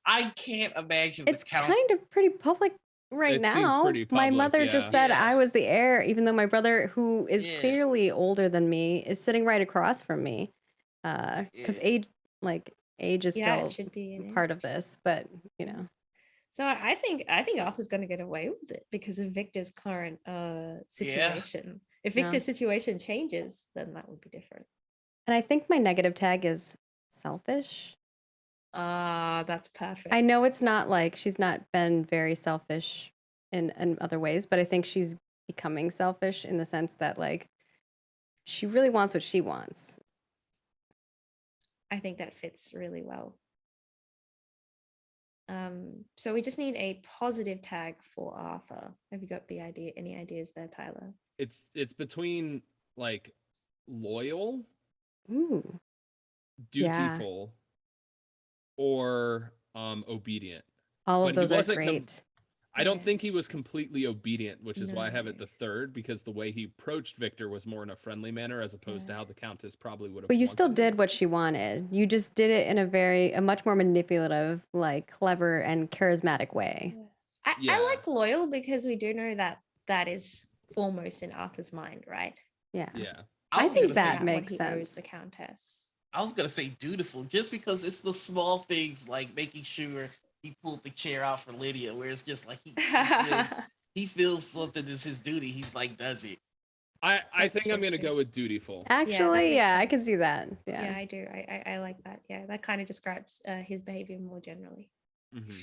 I can't imagine. It's kind of pretty public right now. Pretty public, my mother just said I was the heir, even though my brother, who is clearly older than me, is sitting right across from me. Because age is still should be part of this, but you know. So I think Arthur's going to get away with it because of Victor's current situation. If Victor's situation changes, then that would be different. And I think my negative tag is selfish. That's perfect. I know it's not like she's not been very selfish in other ways, but I think she's becoming selfish in the sense that like she really wants what she wants. I think that fits really well. So we just need a positive tag for Arthur. Have you got any ideas there, Tyler? It's between like loyal, Ooh. dutiful, or obedient. All But of he those are wasn't great. I don't Yeah. think he was completely obedient, which is why I have it No. the third, because the way he approached Victor was more in a friendly manner as opposed to how the Countess probably would have. But you still wanted it. did what she wanted. You just did it in a much more manipulative, like clever and charismatic way. I Yeah. like loyal because we do know that that is foremost in Arthur's mind, right? Yeah. Yeah. I was think gonna that say, makes what he owes sense. the Countess. I was gonna say dutiful, just because it's the small things like making sure he pulled the chair out for Lydia, where it's just like he feels something is his duty. He like does it. I That's think I'm true, gonna too. go with dutiful. Actually, makes yeah, I can sense. see that. Yeah, Yeah. I do. I like that. Yeah, that kind of describes his behavior more generally. Mhm.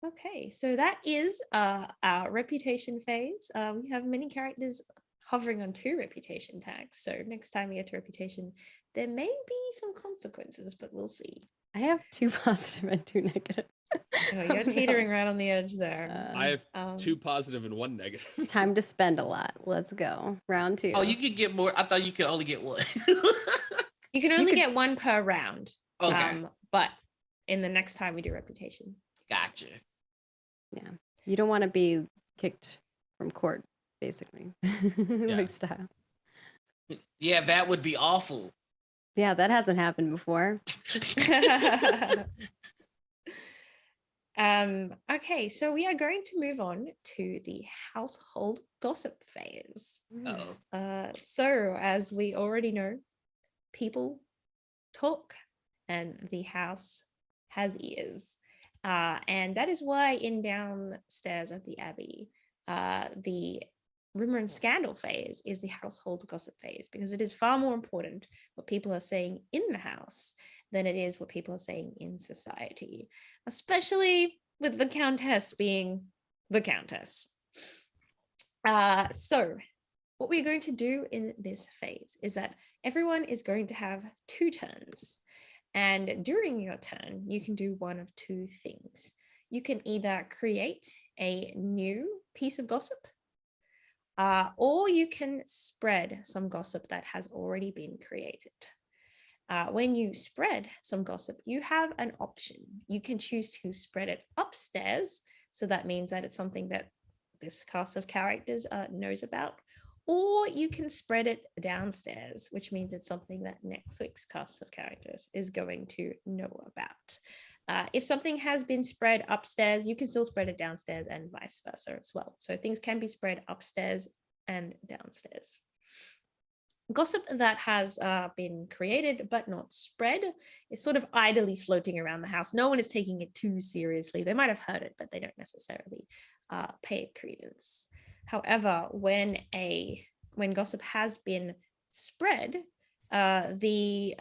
Okay, so that is our reputation phase. We have many characters hovering on 2 reputation tags. So next time we get to reputation, there may be some consequences, but we'll see. I have 2 positive and 2 negative. Oh, you're teetering right on the edge there. I have 2 positive and 1 negative. Time to spend a lot. Let's go. Round 2. Oh, you could get more. I thought you could only get one. You can only get 1 per round. Okay. But in the next time we do reputation. Gotcha. Yeah. You don't want to be kicked from court, basically. Like style. Yeah, that would be awful. Yeah, that hasn't happened before. Okay, so we are going to move on to the household gossip phase. Uh-oh. So as we already know, people talk and the house has ears. And that is why in downstairs at the Abbey, the rumor and scandal phase is the household gossip phase, because it is far more important what people are saying in the house than it is what people are saying in society, especially with the Countess being the Countess. So what we're going to do in this phase is that everyone is going to have 2 turns. And during your turn, you can do one of 2 things. You can either create a new piece of gossip, or you can spread some gossip that has already been created. When you spread some gossip, you have an option. You can choose to spread it upstairs. So that means that it's something that this cast of characters knows about. Or you can spread it downstairs, which means it's something that next week's cast of characters is going to know about. If something has been spread upstairs, you can still spread it downstairs and vice versa as well. So things can be spread upstairs and downstairs. Gossip that has been created but not spread is sort of idly floating around the house. No one is taking it too seriously. They might have heard it, but they don't necessarily pay it credence. However, when gossip has been spread, the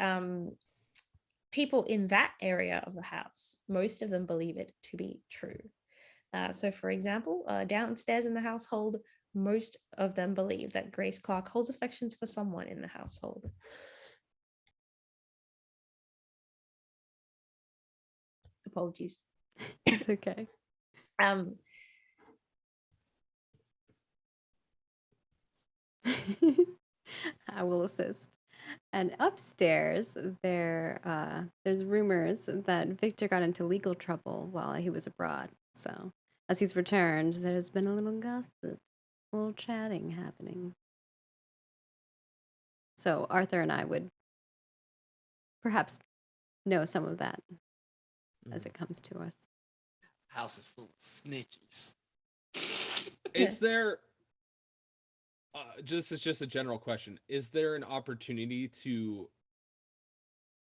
people in that area of the house, most of them believe it to be true. So, for example, downstairs in the household, most of them believe that Grace Clark holds affections for someone in the household. Apologies. It's okay. I will assist. And upstairs, there's rumors that Victor got into legal trouble while he was abroad. So, as he's returned, there's been a little gossip, a little chatting happening. So, Arthur and I would perhaps know some of that as it comes to us. House is full of snitches. Is there this is just a general question, is there an opportunity to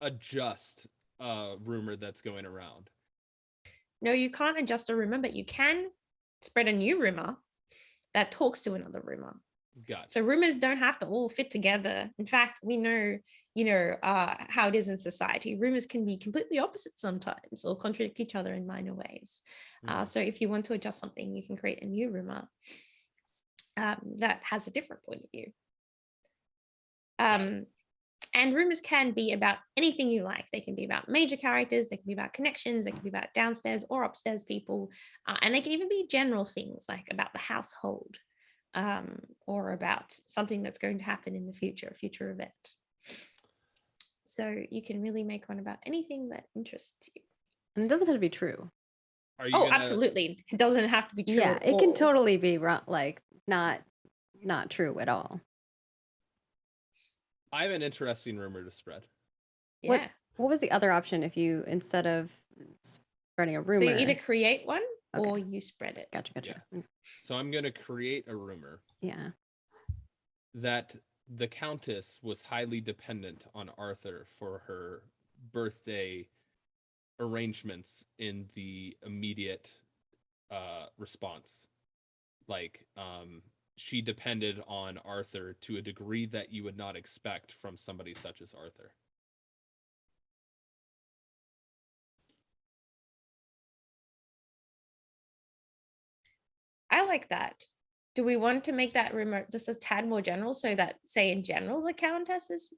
adjust a rumor that's going around? No, you can't adjust a rumor, but you can spread a new rumor that talks to another rumor. Got So rumors don't have to all fit together. In fact, we know, how it is in society. Rumors can be completely opposite sometimes or contradict each other in minor ways. So if you want to adjust something, you can create a new rumor that has a different point of view. And rumors can be about anything you like. They can be about major characters, they can be about connections, they can be about downstairs or upstairs people, and they can even be general things like about the household, or about something that's going to happen in the future, a future event. So you can really make one about anything that interests you. And it doesn't have to be true. Are you Oh, gonna, absolutely. It doesn't have to be true. Yeah, at it can all. totally be wrong, like not true at all. I have an interesting rumor to spread. Yeah. What was the other option if you, instead of spreading a rumor? So you either create one or Okay. you spread it. Gotcha. So I'm gonna create a rumor Yeah. that the Countess was highly dependent on Arthur for her birthday arrangements in the immediate response. Like, she depended on Arthur to a degree that you would not expect from somebody such as Arthur. I like that. Do we want to make that rumor just a tad more general so that, say, in general, the Countess is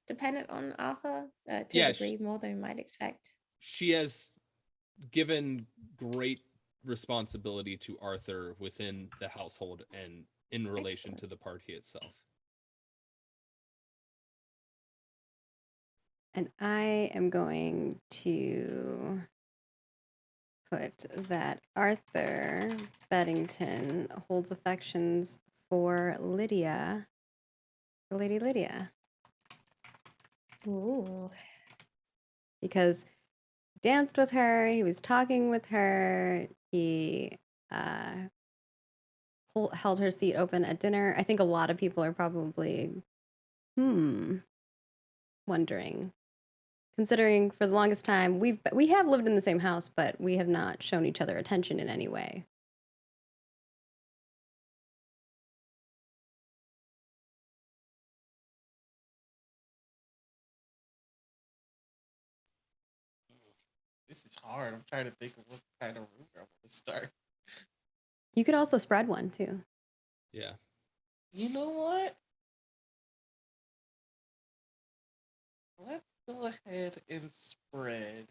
dependent on Arthur to Yeah, a degree more than we might expect? She has given great responsibility to Arthur within the household and in relation Excellent. to the party itself. And I am going to put that Arthur Beddington holds affections for Lydia, for Lady Lydia. Ooh. Because he danced with her, he was talking with her, he held her seat open at dinner. I think a lot of people are probably wondering, considering for the longest time we have lived in the same house, but we have not shown each other attention in any way. This is hard. I'm trying to think of what kind of rumor I want to start. You could also spread one too. Yeah. You know what? Let's go ahead and spread.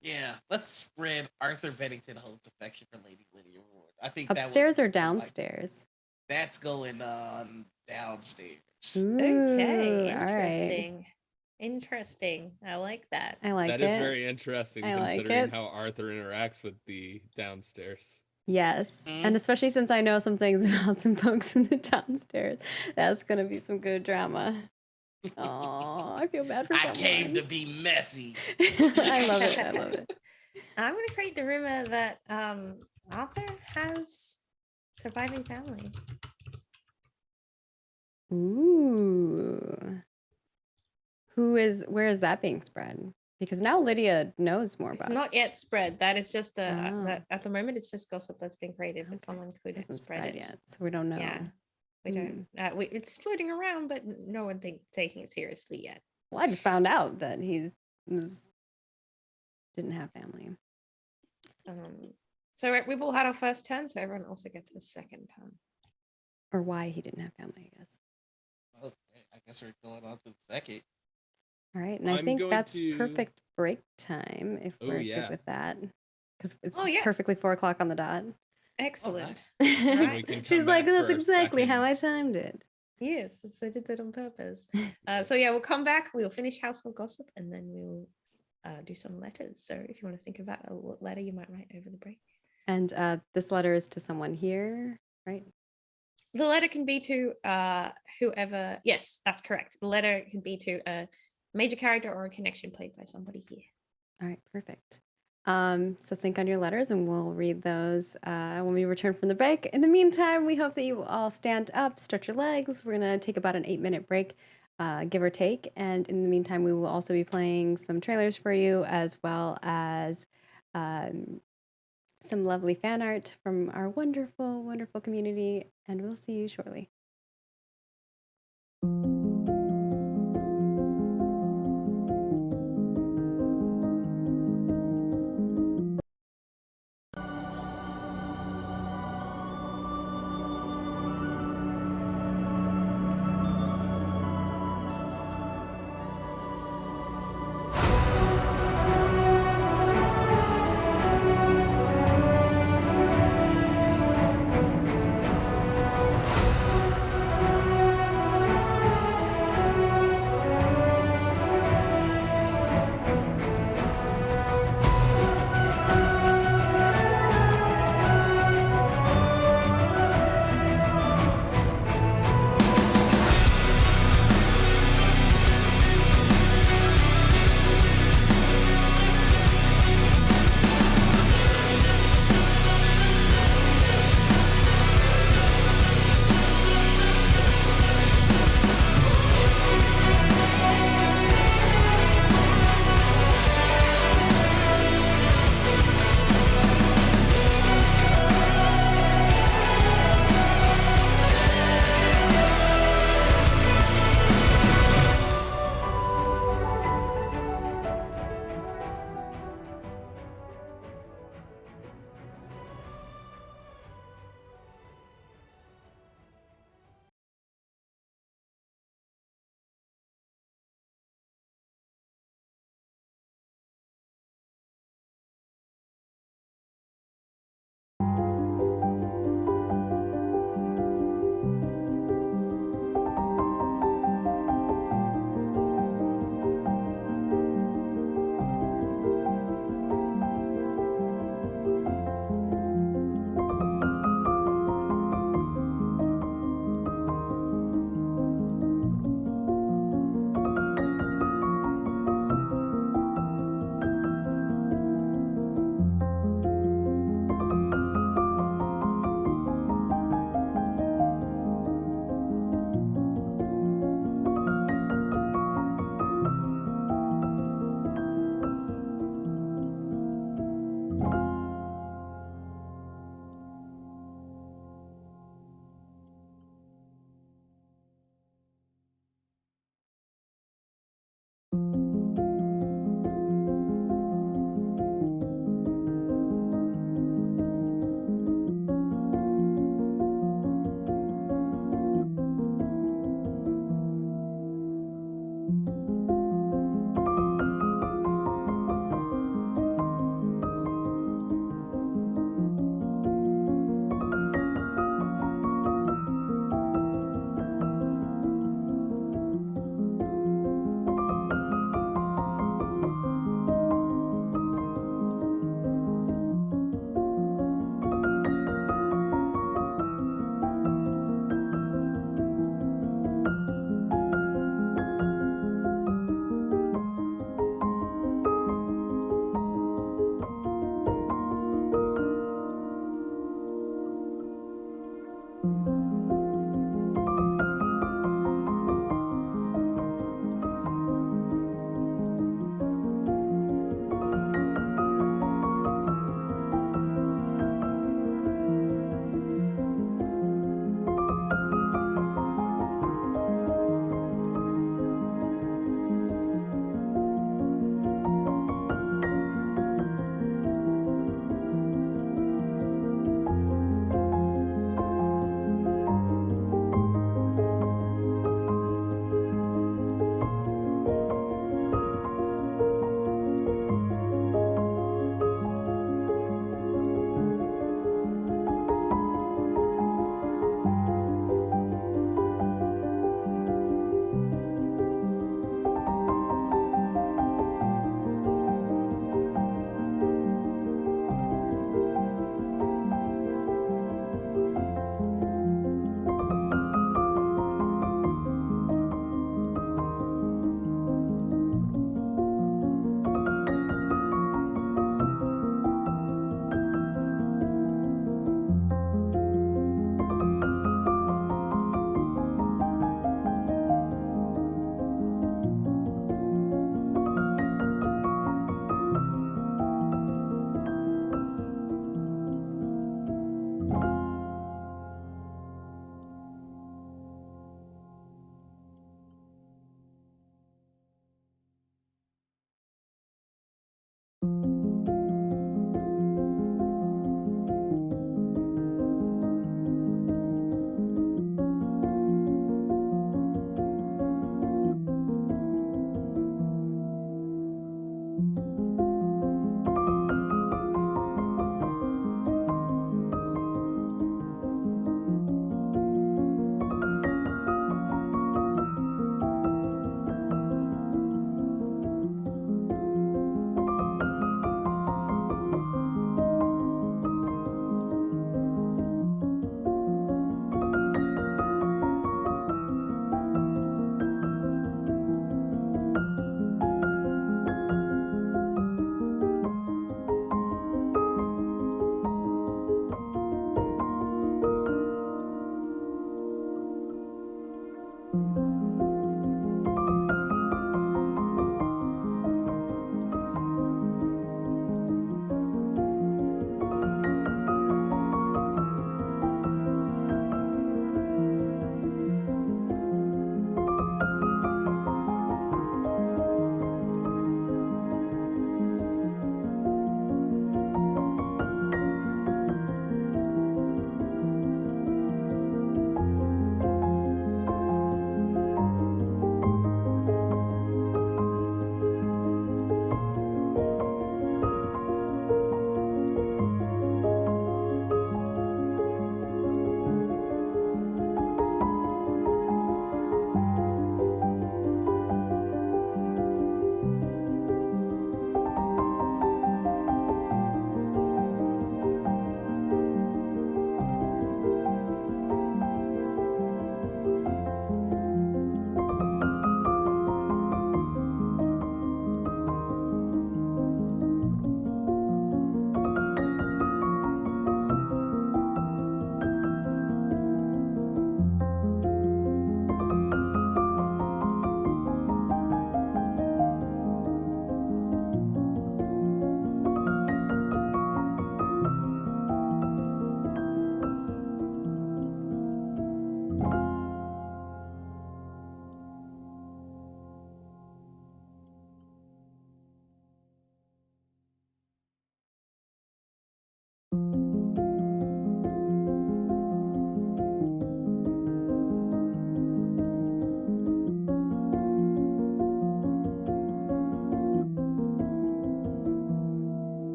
Yeah, let's spread Arthur Bennington holds affection for Lady Lydia Ward. I think Upstairs or like, downstairs? that's going on downstairs. Okay, Ooh, all right. Interesting. I like that. I like That it. is very interesting I like considering it. how Arthur interacts with the downstairs. Yes, and especially since I know some things about some folks in the downstairs, that's gonna be some good drama. Oh, I feel bad for I someone. came to be messy. I love it. I love it. I'm going to create the rumor that Arthur has surviving family. Ooh. Where is that being spread? Because now Lydia knows more It's about not yet spread. That is just Oh. at the moment it's just gossip that's been created, but someone could it. Hasn't spread it yet, so we don't know. Yeah, we don't. It's floating around, but no one taking it seriously yet. Well, I just found out that he didn't have family. So we've all had our first turn, so everyone also gets a second turn. Or why he didn't have family, I guess. Okay, I guess we're going on to the second. All right, and I I'm think going that's to- perfect break time if Oh, we're yeah. good with that. Because it's Oh, yeah. perfectly 4 o'clock on the dot. Excellent. And we can She's come like, back that's for a exactly how I second. timed it. Yes, I did that on purpose. So yeah, we'll come back. We'll finish household gossip, and then we'll do some letters. So if you want to think about a letter you might write over the break. And this letter is to someone here, right? The letter can be to whoever. Yes, that's correct. The letter can be to a major character or a connection played by somebody here. All right, perfect. So think on your letters and we'll read those when we return from the break. In the meantime, we hope that you all stand up, stretch your legs. We're going to take about an 8-minute break, give or take. And in the meantime, we will also be playing some trailers for you as well as some lovely fan art from our wonderful, wonderful community, and we'll see you shortly.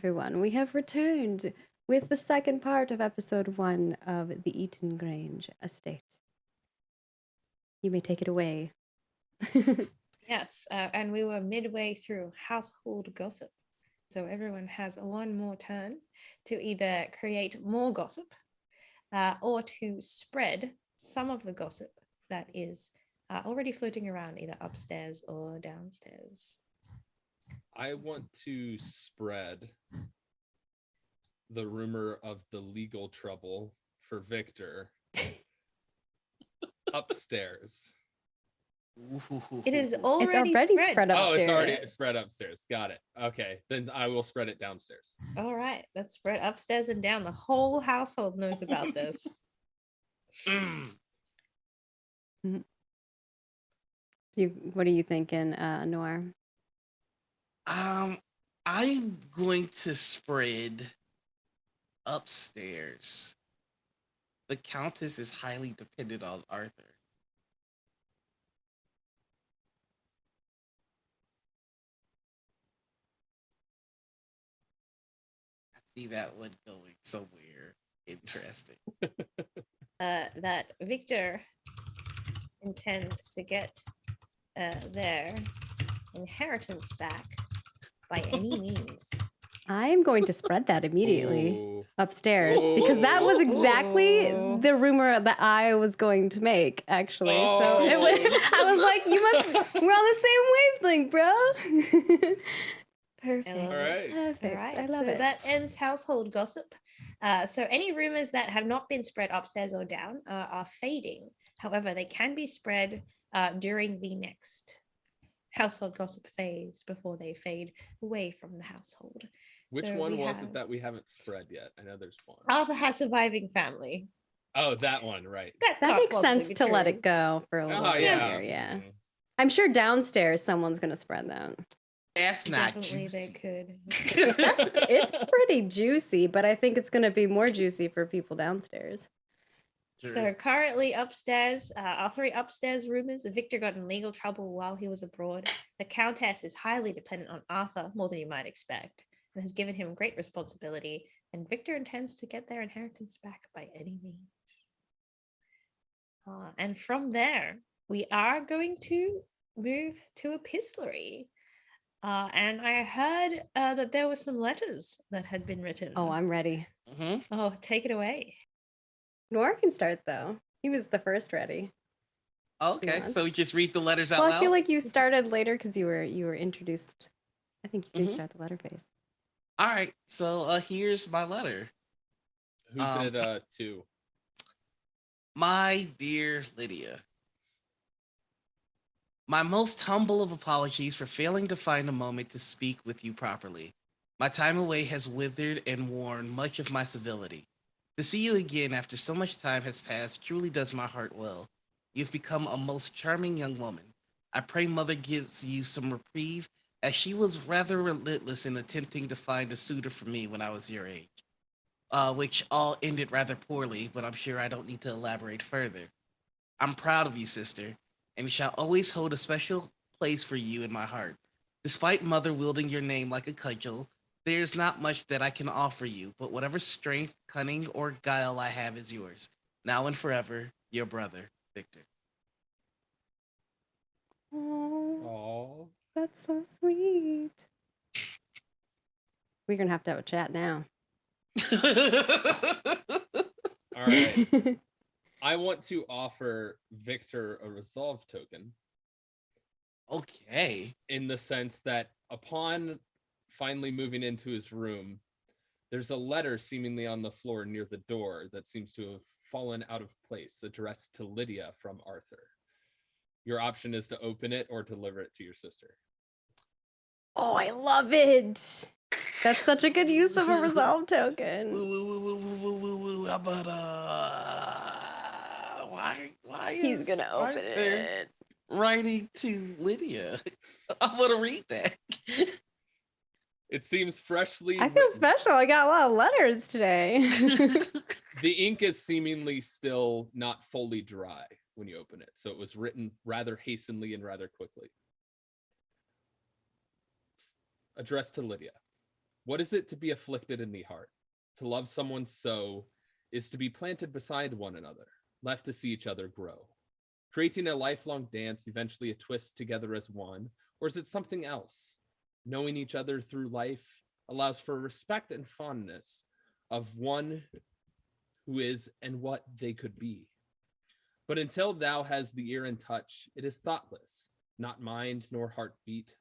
everyone. We have returned with the second part of episode 1 of the Eaton Grange estate. You may take it away. Yes, and we were midway through household gossip. So everyone has one more turn to either create more gossip or to spread some of the gossip that is already floating around either upstairs or downstairs. I want to spread the rumor of the legal trouble for Victor upstairs. It is It's already already spread. spread Oh, it's already upstairs. spread upstairs. Got it. Okay, then I will spread it downstairs. All right, let's spread upstairs and down. The whole household knows about this. What are you thinking, Noir? I'm going to spread upstairs. The Countess is highly dependent on Arthur. I see that one going somewhere interesting. That Victor intends to get their inheritance back by any means. I'm going to spread that immediately Ooh. upstairs because that was exactly Ooh. the rumor that I was going to make, actually. So it was, I was like, we're on the same wavelength, bro. Perfect. All right. Perfect. All right, I love so it. that ends household gossip. So any rumors that have not been spread upstairs or down are fading. However, they can be spread during the next household gossip phase before they fade away from the household. Which So one we was have- it that we haven't spread yet? I know there's one. Arthur has surviving family. Oh, that one, right. That can't makes possibly sense be to let true. it go for a little Oh, bit yeah. here, yeah. Mm. I'm sure downstairs someone's going to spread that. That's not Definitely they juicy. could. It's pretty juicy, but I think it's going to be more juicy for people downstairs. Sure. So currently upstairs, our 3 upstairs rumors: Victor got in legal trouble while he was abroad. The Countess is highly dependent on Arthur, more than you might expect, and has given him great responsibility. And Victor intends to get their inheritance back by any means. And from there, we are going to move to epistolary. And I heard that there were some letters that had been written. Oh, I'm ready. Mhm. Oh, take it away. Noir can start, though. He was the first ready. Okay, Nuance. so we just read the letters out Well, loud. I feel like you started later because you were introduced. I think you can Mhm. start the letter phase. All right, so here's my letter. Who said 2? My dear Lydia, my most humble of apologies for failing to find a moment to speak with you properly. My time away has withered and worn much of my civility. To see you again after so much time has passed truly does my heart well. You've become a most charming young woman. I pray Mother gives you some reprieve, as she was rather relentless in attempting to find a suitor for me when I was your age. Which all ended rather poorly, but I'm sure I don't need to elaborate further. I'm proud of you, sister, and shall always hold a special place for you in my heart. Despite Mother wielding your name like a cudgel, there is not much that I can offer you, but whatever strength, cunning, or guile I have is yours. Now and forever, your brother, Victor. Oh, Oh. that's so sweet. We're going to have a chat now. All right. I want to offer Victor a resolve token Okay. in the sense that upon finally moving into his room, there's a letter seemingly on the floor near the door that seems to have fallen out of place, addressed to Lydia from Arthur. Your option is to open it or deliver it to your sister. Oh, I love it. That's such a good use of a resolve token. How about why He's is going to open Arthur it. writing to Lydia? I want to read that. It seems freshly I feel written. special. I got a lot of letters today. The ink is seemingly still not fully dry when you open it, so it was written rather hastily and rather quickly. It's addressed to Lydia. What is it to be afflicted in the heart? To love someone so is to be planted beside one another, left to see each other grow. Creating a lifelong dance, eventually a twist together as one, or is it something else? Knowing each other through life allows for respect and fondness of one who is and what they could be. But until thou has the ear and touch, it is thoughtless, not mind nor heartbeat.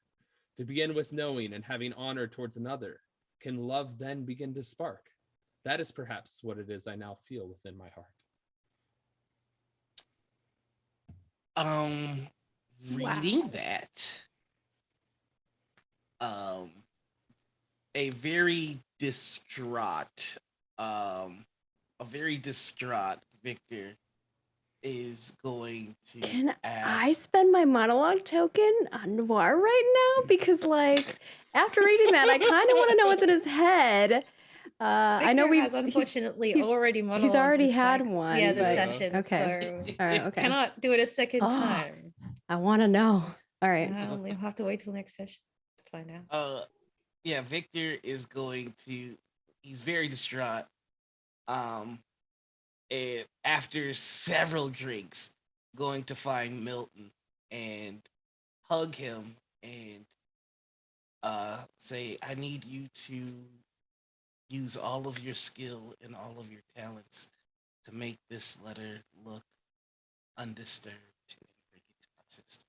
To begin with knowing and having honor towards another, can love then begin to spark? That is perhaps what it is I now feel within my heart. Reading that, a very distraught, Victor is going to Can ask. I spend my monologue token on Noir right now? Because, like, after reading that, I kind of want to know what's in his head. I know Victor has unfortunately he's already monologued. he's already this had cycle- one, Yeah, the but- session. okay. So All right, okay. cannot do it a second Oh. time. I want to know. All right. We'll have to wait till next session to find out. Yeah, Victor is going to. He's very distraught. And after several drinks, going to find Milton and hug him and say, "I need you to use all of your skill and all of your talents to make this letter look undisturbed and bring it to my sister."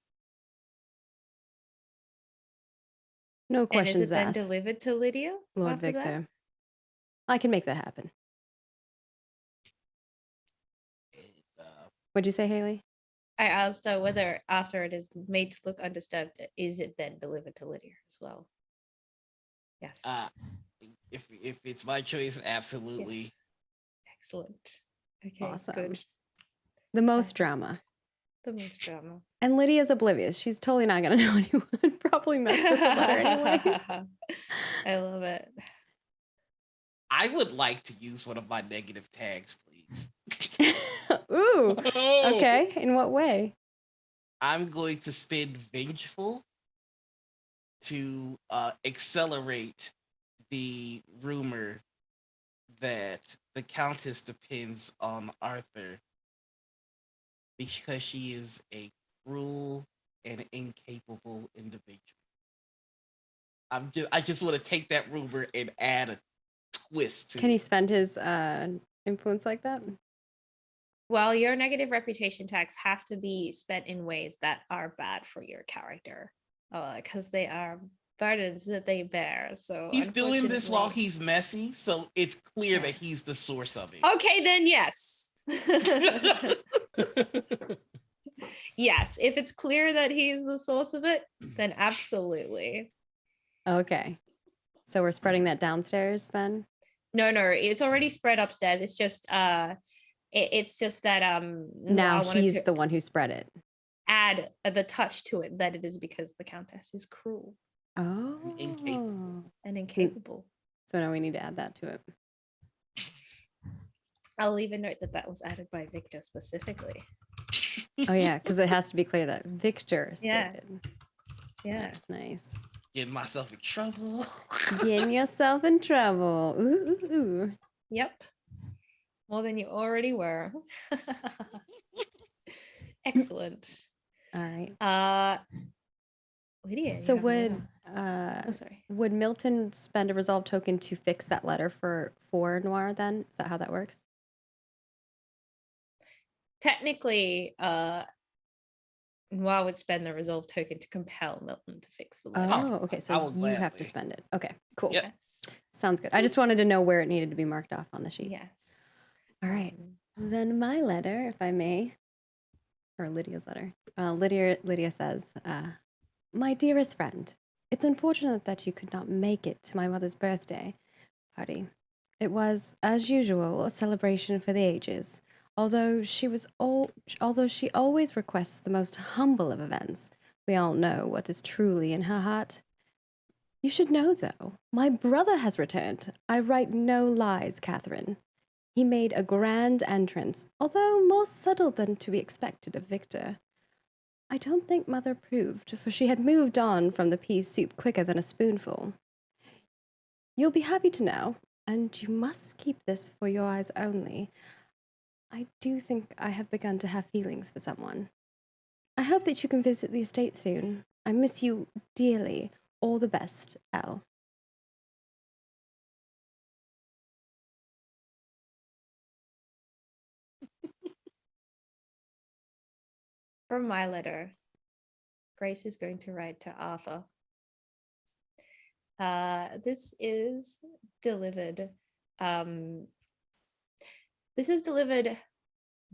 No And is questions it then asked. delivered to Lydia? Lord after that? Victor. I can make that happen. And, What'd you say, Haley? I asked whether after it is made to look undisturbed, is it then delivered to Lydia as well? Yes. if it's my choice, absolutely. Yes. Excellent. Okay, Awesome. good. The most drama. The most drama. And Lydia's oblivious. She's totally not going to know anyone. Probably messed with the letter anyway. I love it. I would like to use one of my negative tags, please. Ooh. Oh! Okay. In what way? I'm going to spend Vengeful to accelerate the rumor that the Countess depends on Arthur because she is a cruel and incapable individual. I just want to take that rumor and add a twist to Can he it. spend his influence like that? Well, your negative reputation tags have to be spent in ways that are bad for your character, because they are burdens that they bear. So He's doing this while unfortunately- he's messy, so it's clear Yeah. that he's the source of it. Okay, then yes. Yes, if it's clear that he's the source of it, then absolutely. Okay. So we're spreading that downstairs then? No, it's already spread upstairs. It's just it's just that Now I wanted he's to the one who spread it. add the touch to it that it is because the Countess is cruel Oh. Incapable. and incapable. So now we need to add that to it. I'll leave a note that was added by Victor specifically. Oh yeah, because it has to be clear that Victor Yeah. stated. Yeah. That's nice. Getting myself in trouble. Getting yourself in trouble. Ooh, ooh, ooh. Yep. More than you already were. Excellent. All right. Lydia. you So have another- oh, sorry. would Milton spend a resolve token to fix that letter for Noir then? Is that how that works? Technically, Noir would spend the resolve token to compel Milton to fix the letter. Oh, okay. I So will you have to gladly. spend it. Okay, cool. Yep. Yes. Sounds good. I just wanted to know where it needed to be marked off on the sheet. Yes. All right. Then my letter, if I may, or Lydia's letter. Lydia says, "My dearest friend, it's unfortunate that you could not make it to my mother's birthday party. It was, as usual, a celebration for the ages. Although she always requests the most humble of events, we all know what is truly in her heart. You should know, though, my brother has returned. I write no lies, Catherine. He made a grand entrance, although more subtle than to be expected of Victor. I don't think Mother approved, for she had moved on from the pea soup quicker than a spoonful. You'll be happy to know, and you must keep this for your eyes only. I do think I have begun to have feelings for someone. I hope that you can visit the estate soon. I miss you dearly. All the best, Elle. From my letter, Grace is going to write to Arthur. This is delivered. This is delivered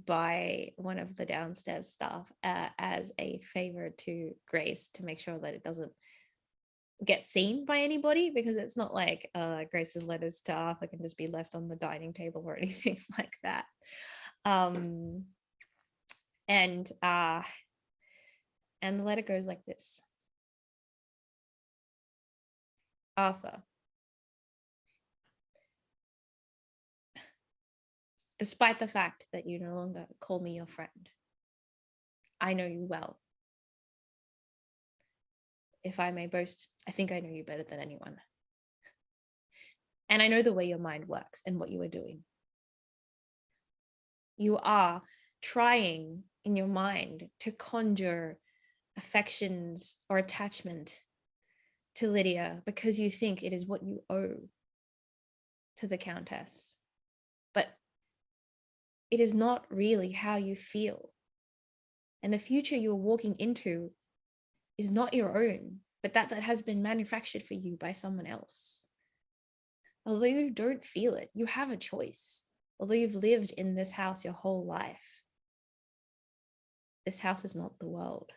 by one of the downstairs staff as a favor to Grace to make sure that it doesn't get seen by anybody, because it's not like Grace's letters to Arthur can just be left on the dining table or anything like that. And the letter goes like this. Arthur, despite the fact that you no longer call me your friend, I know you well. If I may boast, I think I know you better than anyone. And I know the way your mind works and what you are doing. You are trying in your mind to conjure affections or attachment to Lydia because you think it is what you owe to the Countess. But it is not really how you feel. And the future you are walking into is not your own, but that has been manufactured for you by someone else. Although you don't feel it, you have a choice. Although you've lived in this house your whole life, this house is not the world.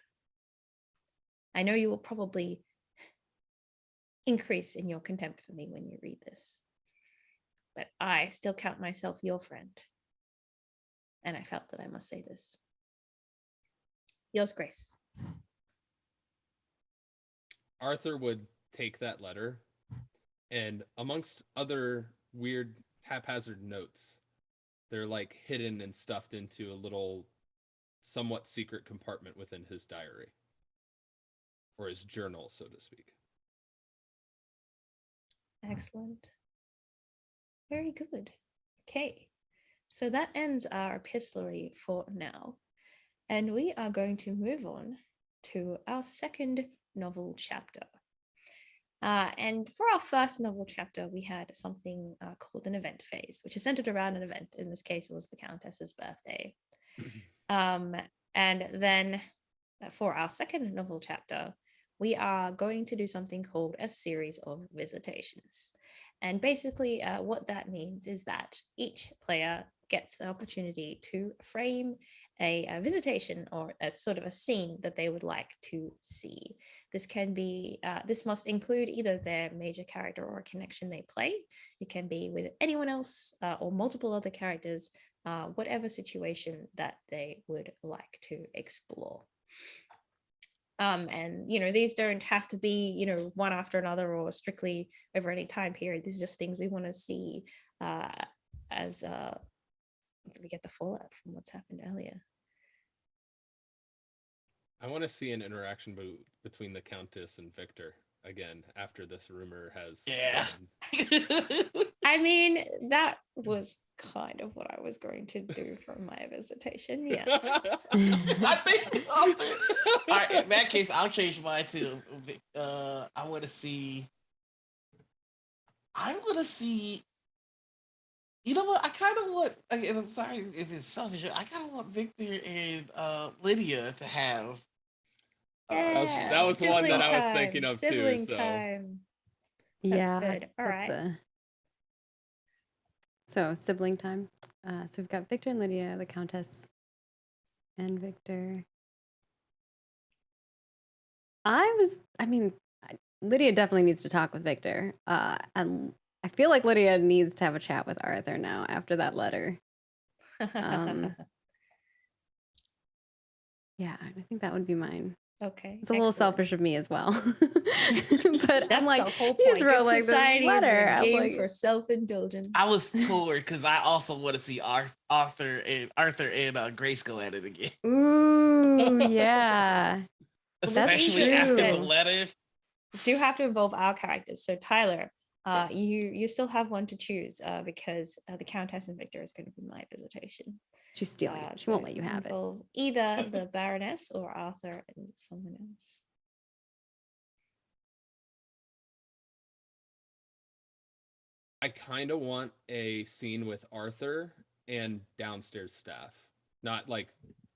I know you will probably increase in your contempt for me when you read this, but I still count myself your friend. And I felt that I must say this. Yours, Grace. Arthur would take that letter and amongst other weird haphazard notes, they're like hidden and stuffed into a little somewhat secret compartment within his diary or his journal, so to speak. Excellent. Very good. Okay. So that ends our epistolary for now. And we are going to move on to our second novel chapter. And for our first novel chapter, we had something called an event phase, which is centered around an event. In this case, it was the Countess's birthday. And then for our second novel chapter, we are going to do something called a series of visitations. And basically what that means is that each player gets the opportunity to frame a visitation or a sort of a scene that they would like to see. This can be, this must include either their major character or a connection they play. It can be with anyone else or multiple other characters, whatever situation that they would like to explore. And, you know, these don't have to be, you know, one after another or strictly over any time period. These are just things we want to see as we get the fallout from what's happened earlier. I want to see an interaction between the Countess and Victor again after this rumor has spread. I mean, that was kind of what I was going to do for my visitation. Yes. I think. All right. In that case, I'll change mine to. I want to see. You know what? I kind of want. I'm sorry if it's selfish. I kind of want Victor and Lydia to have. That was one that I was thinking of too. Sibling time. Yeah. Good. All right. So sibling time. So we've got Victor and Lydia, the Countess, and Victor. Lydia definitely needs to talk with Victor. And I feel like Lydia needs to have a chat with Arthur now after that letter. Yeah, I think that would be mine. Okay. It's a little selfish of me as well. But that's I'm like, the whole he point. just wrote like this letter. I was like, for self-indulgence. I was torn because I also want to see Arthur and Grace go at it again. Ooh, yeah. Especially after the letter. Do have to involve our characters. So Tyler, you still have one to choose because the Countess and Victor is going to be my visitation. She's stealing. She So won't let you have it. involve either the Baroness or Arthur and someone else. I kind of want a scene with Arthur and downstairs staff. Not like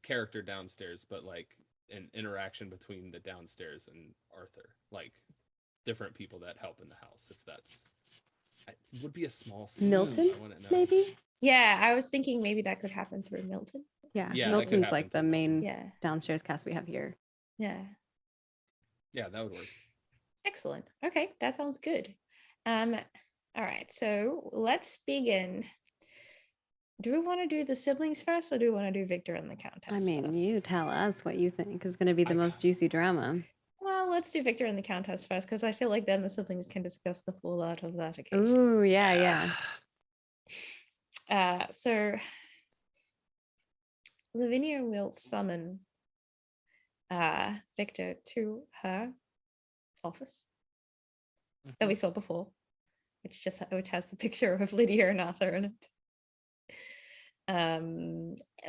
character downstairs, but like an interaction between the downstairs and Arthur. Like different people that help in the house, if that's... It would be a small scene. Milton, I wouldn't know. maybe? Yeah, I was thinking maybe that could happen through Milton. Yeah, Yeah, that could Milton's happen like the through main Yeah, downstairs cast we have here. yeah. Yeah, that would work. Excellent. Okay, that sounds good. All right, so let's begin. Do we want to do the siblings first, or do we want to do Victor and the Countess I mean, first? you tell us what you think is going to be the most juicy drama. Well, let's do Victor and the Countess first, because I feel like then the siblings can discuss the fallout of that occasion. Ooh, yeah. So Lavinia will summon Victor to her office that we saw before, which has the picture of Lydia and Arthur in it.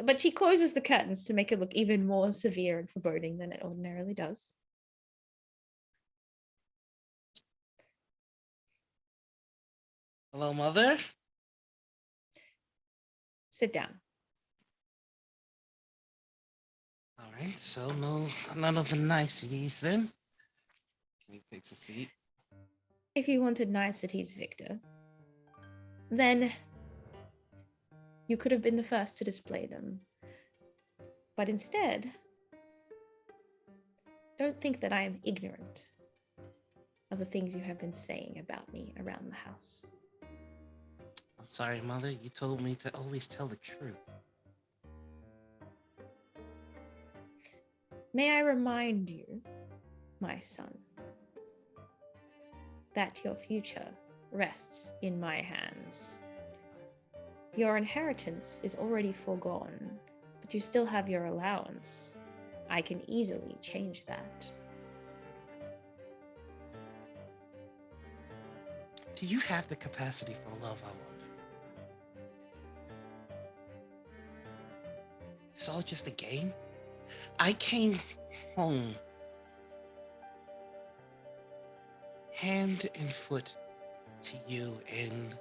But she closes the curtains to make it look even more severe and foreboding than it ordinarily does. Hello, Mother. Sit down. All right, so none of the niceties then. He takes a seat. If you wanted niceties, Victor, then you could have been the first to display them. But instead, don't think that I am ignorant of the things you have been saying about me around the house. I'm sorry, Mother. You told me to always tell the truth. May I remind you, my son, that your future rests in my hands. Your inheritance is already foregone, but you still have your allowance. I can easily change that. Do you have the capacity for love, I wonder? It's all just a game? I came home hand and foot to you, and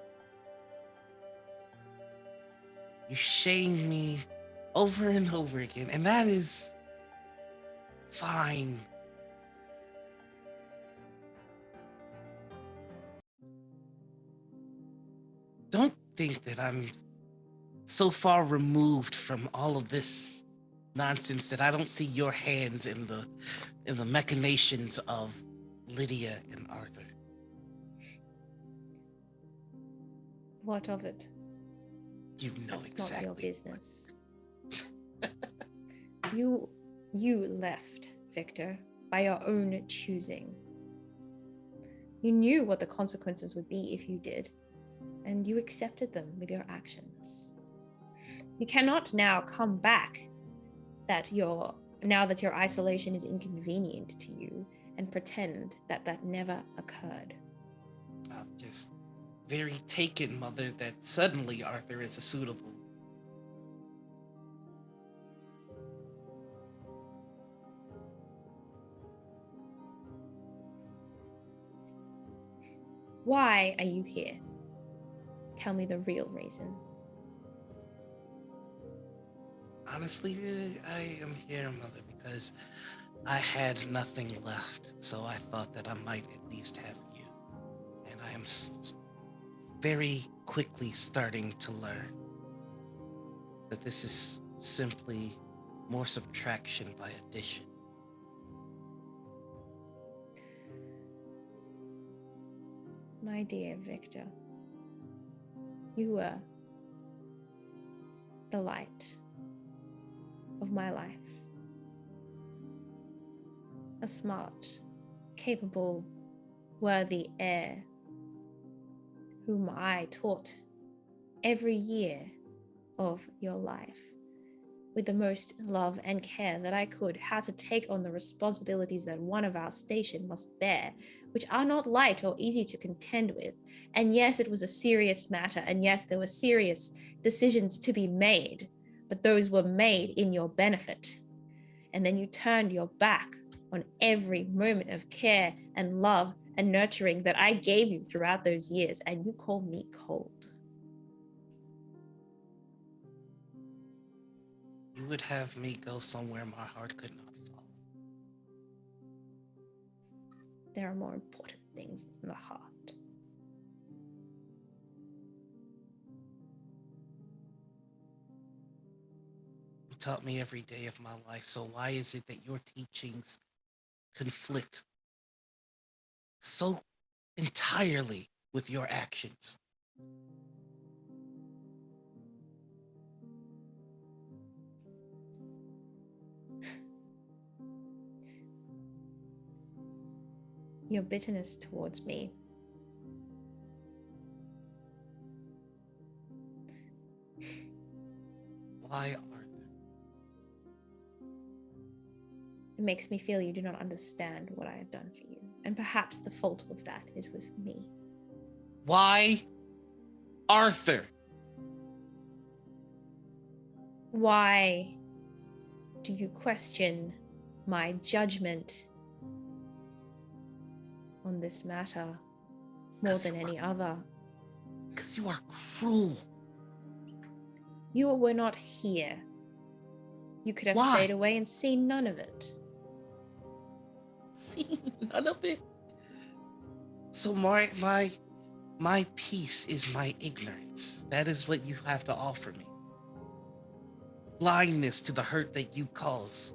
you shamed me over and over again, and that is fine. Don't think that I'm so far removed from all of this nonsense that I don't see your hands in the machinations of Lydia and Arthur. What of it? You know That's exactly. not your business. You left, Victor, by your own choosing. You knew what the consequences would be if you did, and you accepted them with your actions. You cannot now come back now that your isolation is inconvenient to you and pretend that that never occurred. I'm just very taken, Mother, that suddenly Arthur is a suitable. Why are you here? Tell me the real reason. Honestly, I am here, Mother, because I had nothing left, so I thought that I might at least have you. And I am very quickly starting to learn that this is simply more subtraction by addition. My dear Victor, you were the light of my life. A smart, capable, worthy heir whom I taught every year of your life with the most love and care that I could how to take on the responsibilities that one of our station must bear, which are not light or easy to contend with. And yes, it was a serious matter, and yes, there were serious decisions to be made, but those were made in your benefit. And then you turned your back on every moment of care and love and nurturing that I gave you throughout those years, and you call me cold. You would have me go somewhere my heart could not follow. There are more important things than the heart. You taught me every day of my life, so why is it that your teachings conflict so entirely with your actions? Your bitterness towards me. Why, Arthur? It makes me feel you do not understand what I have done for you. And perhaps the fault of that is with me. Why, Arthur? Why do you question my judgment on this matter more than any other? Because you are cruel. You were not here. You could have Why? stayed away and seen none of it. See, none of it. So my peace is my ignorance. That is what you have to offer me. Blindness to the hurt that you cause.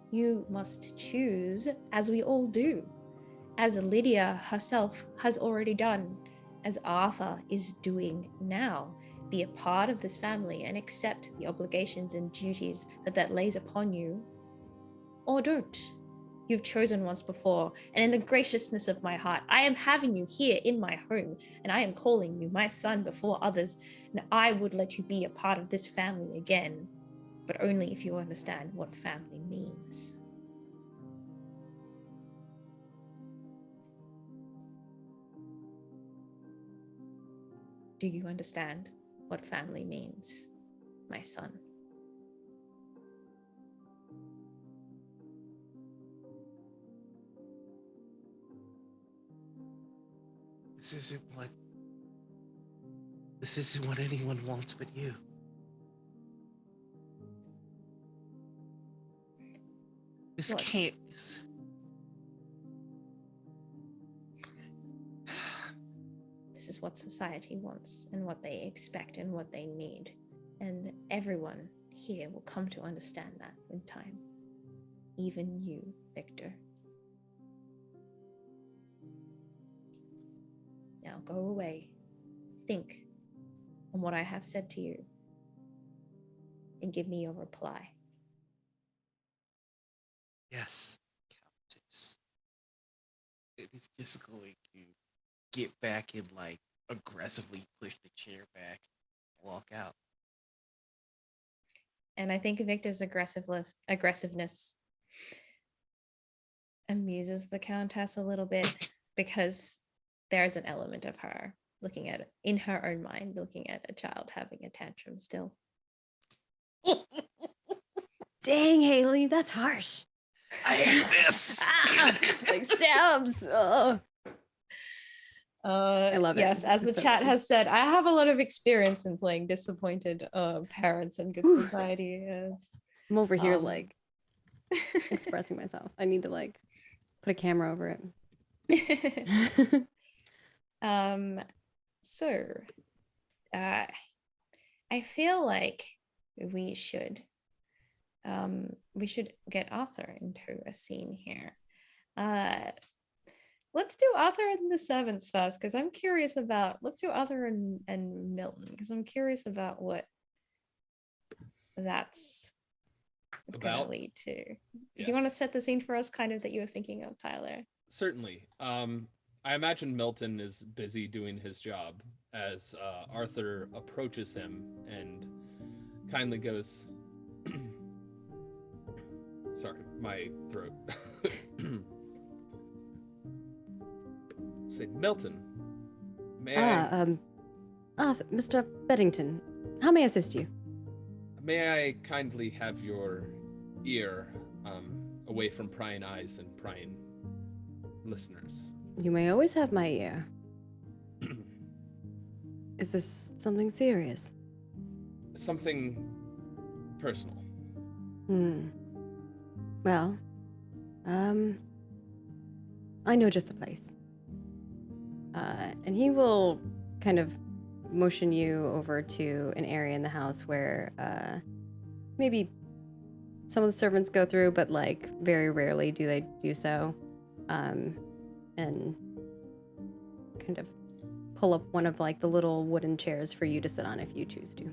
You must choose, as we all do, as Lydia herself has already done, as Arthur is doing now. Be a part of this family and accept the obligations and duties that lays upon you, or don't. You've chosen once before, and in the graciousness of my heart, I am having you here in my home, and I am calling you my son before others, and I would let you be a part of this family again, but only if you understand what family means. Do you understand what family means, my son? This isn't what anyone wants but you. This What? can't. This is what society wants and what they expect and what they need. And everyone here will come to understand that in time. Even you, Victor. Now go away. Think on what I have said to you and give me your reply. Yes, Countess. It is just going to get back and like aggressively push the chair back, walk out. And I think Victor's aggressiveness amuses the Countess a little bit, because there's an element of her looking at it in her own mind, looking at a child having a tantrum still. Dang, Haley, that's harsh. I hate this. Like stabs. Oh. I love it. Yes, as the It's so chat good. has said, I have a lot of experience in playing disappointed parents in Good Ooh. Society. It's, I'm over here Um, like expressing myself. I need to like put a camera over it. so I feel like we should get Arthur into a scene here. Let's do Arthur and the servants first, because I'm curious about. Let's do Arthur and Milton, because I'm curious about what that's gonna About? lead to. Do Yeah. you want to set the scene for us, kind of, that you were thinking of, Tyler? Certainly. I imagine Milton is busy doing his job as Arthur approaches him and kindly goes, sorry, my throat. Say, Milton, may Mr. Beddington, how may I assist you? I kindly have your ear away from prying eyes and prying listeners? You may always have my ear. Is this something serious? Something personal. Well, I know just the place. And he will kind of motion you over to an area in the house where maybe some of the servants go through, but like very rarely do they do so. And kind of pull up one of like the little wooden chairs for you to sit on if you choose to.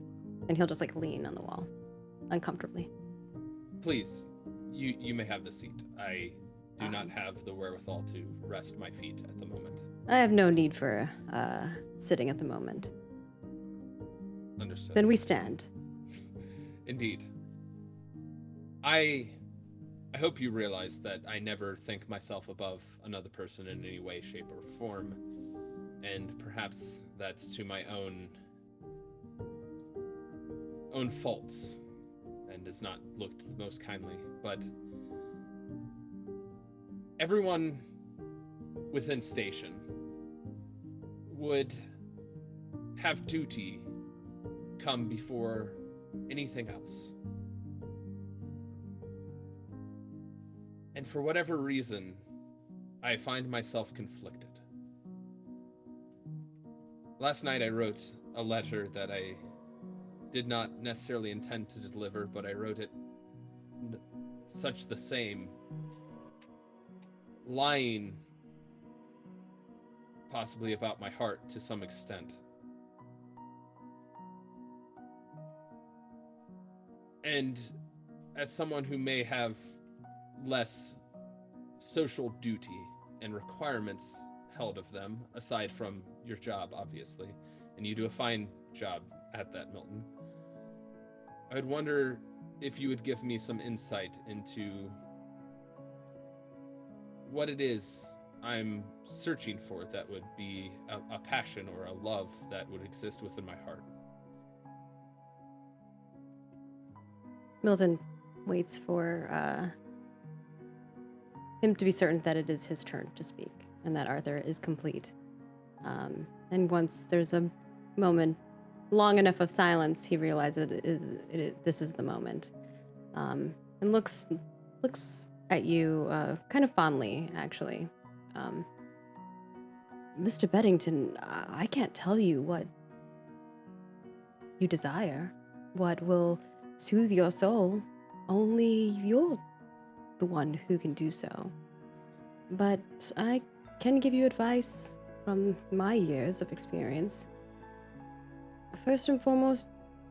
And he'll just like lean on the wall uncomfortably. Please, you may have the seat. I do not have the wherewithal to rest my feet at the moment. I have no need for sitting at the moment. Understood. Then we stand. Indeed. I hope you realize that I never think myself above another person in any way, shape, or form. And perhaps that's to my own faults and is not looked most kindly. But everyone within station would have duty come before anything else. And for whatever reason, I find myself conflicted. Last night I wrote a letter that I did not necessarily intend to deliver, but I wrote it such the same, lying possibly about my heart to some extent. And as someone who may have less social duty and requirements held of them, aside from your job, obviously, and you do a fine job at that, Milton, I would wonder if you would give me some insight into what it is I'm searching for that would be a passion or a love that would exist within my heart. Milton waits for him to be certain that it is his turn to speak and that Arthur is complete. And once there's a moment long enough of silence, he realizes this is the moment, and looks at you kind of fondly, actually. Mr. Beddington, I can't tell you what you desire, what will soothe your soul. Only you're the one who can do so. But I can give you advice from my years of experience. First and foremost,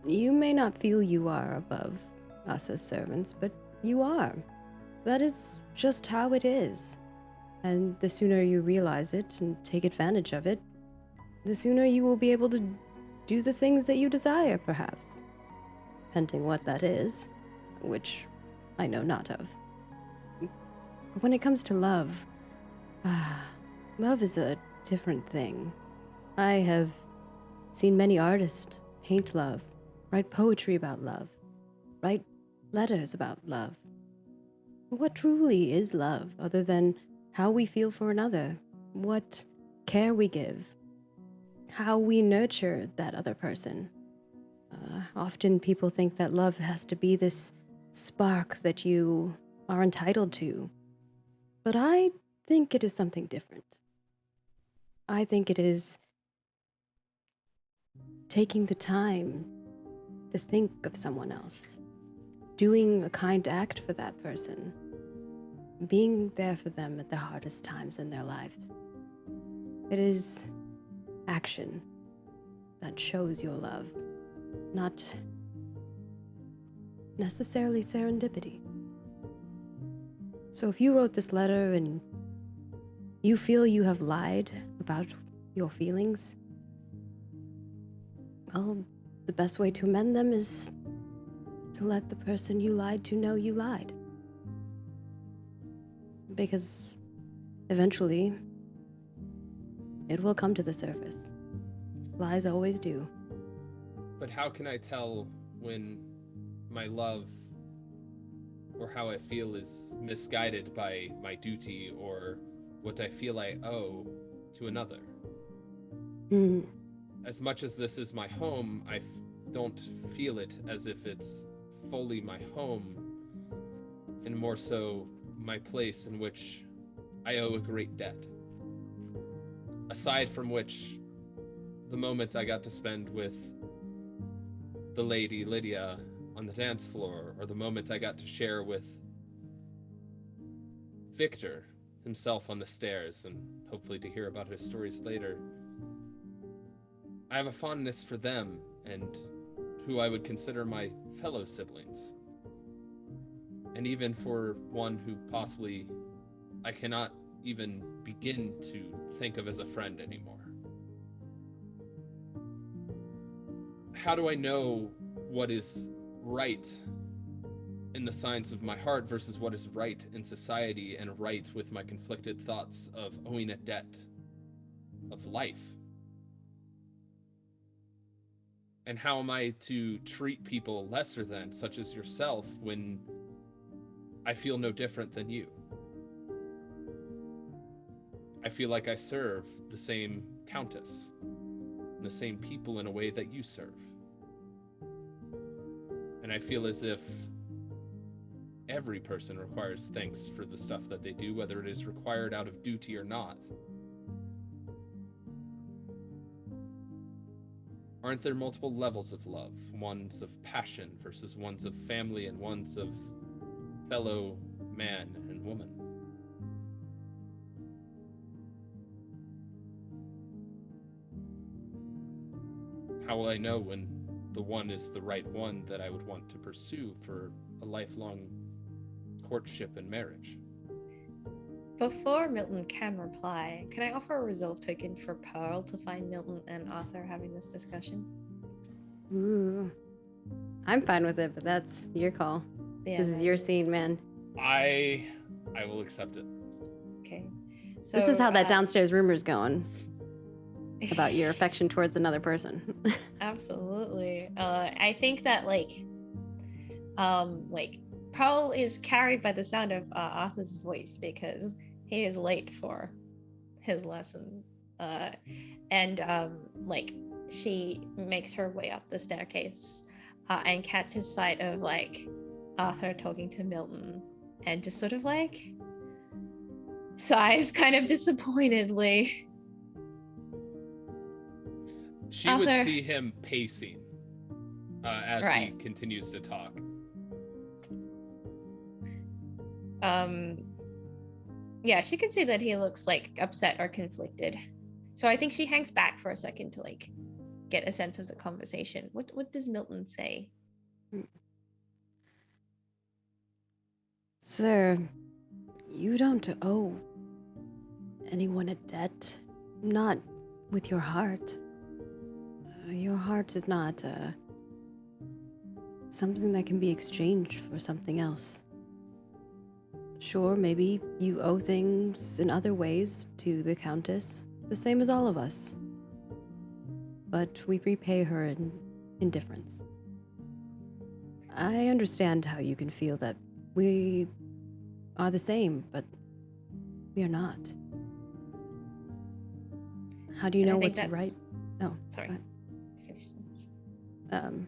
you may not feel you are above us as servants, but you are. That is just how it is. And the sooner you realize it and take advantage of it, the sooner you will be able to do the things that you desire, perhaps. Depending what that is, which I know not of. But when it comes to love, love is a different thing. I have seen many artists paint love, write poetry about love, write letters about love. What truly is love, other than how we feel for another, what care we give, how we nurture that other person? Often people think that love has to be this spark that you are entitled to, but I think it is something different. I think it is taking the time to think of someone else, doing a kind act for that person, being there for them at the hardest times in their life. It is action that shows your love, not necessarily serendipity. So if you wrote this letter and you feel you have lied about your feelings, well, the best way to amend them is to let the person you lied to know you lied. Because eventually, it will come to the surface. Lies always do. But how can I tell when my love or how I feel is misguided by my duty or what I feel I owe to another? Hmm. As much as this is my home, I don't feel it as if it's fully my home, and more so my place in which I owe a great debt. Aside from which, the moment I got to spend with the lady Lydia on the dance floor, or the moment I got to share with Victor himself on the stairs, and hopefully to hear about his stories later, I have a fondness for them and who I would consider my fellow siblings. And even for one who possibly I cannot even begin to think of as a friend anymore. How do I know what is right in the science of my heart versus what is right in society and right with my conflicted thoughts of owing a debt of life? And how am I to treat people lesser than, such as yourself, when I feel no different than you? I feel like I serve the same countess, the same people in a way that you serve. And I feel as if every person requires thanks for the stuff that they do, whether it is required out of duty or not. Aren't there multiple levels of love? Ones of passion versus ones of family and ones of fellow man and woman? How will I know when the one is the right one that I would want to pursue for a lifelong courtship and marriage? Before Milton can reply, can I offer a resolve token for Pearl to find Milton and Arthur having this discussion? Ooh. I'm fine with it, but that's your call. Yeah, This is your scene, man. I will accept it. Okay. So, This is how that downstairs rumor's going about your affection towards another person. Absolutely. I think that Pearl is carried by the sound of Arthur's voice because he is late for his lesson. She makes her way up the staircase and catches sight of Arthur talking to Milton and just sort of sighs kind of disappointedly. She Arthur. would see him pacing as he Right. continues to talk. Yeah, she can see that he looks upset or conflicted. So I think she hangs back for a second to get a sense of the conversation. What does Milton say? Sir, you don't owe anyone a debt. Not with your heart. Your heart is not something that can be exchanged for something else. Sure, maybe you owe things in other ways to the Countess, the same as all of us. But we repay her in indifference. I understand how you can feel that we are the same, but we are not. How do you And I know think what's right? Oh, Sorry. go ahead. Finish your sentence.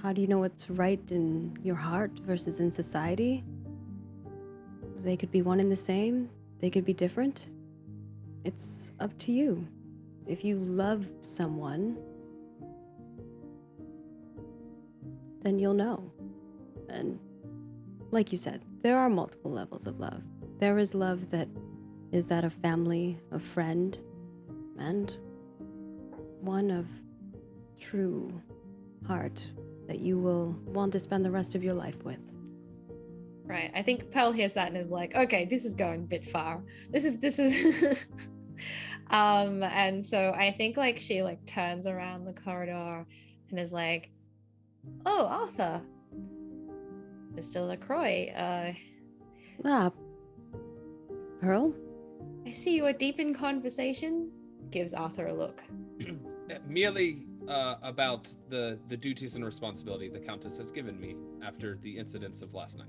How do you know what's right in your heart versus in society? They could be one and the same. They could be different. It's up to you. If you love someone, then you'll know. And like you said, there are multiple levels of love. There is love that is that of family, of friend, and one of true heart that you will want to spend the rest of your life with. Right. I think Pearl hears that and is like, okay, this is going a bit far. This is and so I think she turns around the corridor and is like, oh, Arthur, Mr. LaCroix, Ah, Pearl? I see you are deep in conversation. Gives Arthur a look. Merely about the duties and responsibility the Countess has given me after the incidents of last night.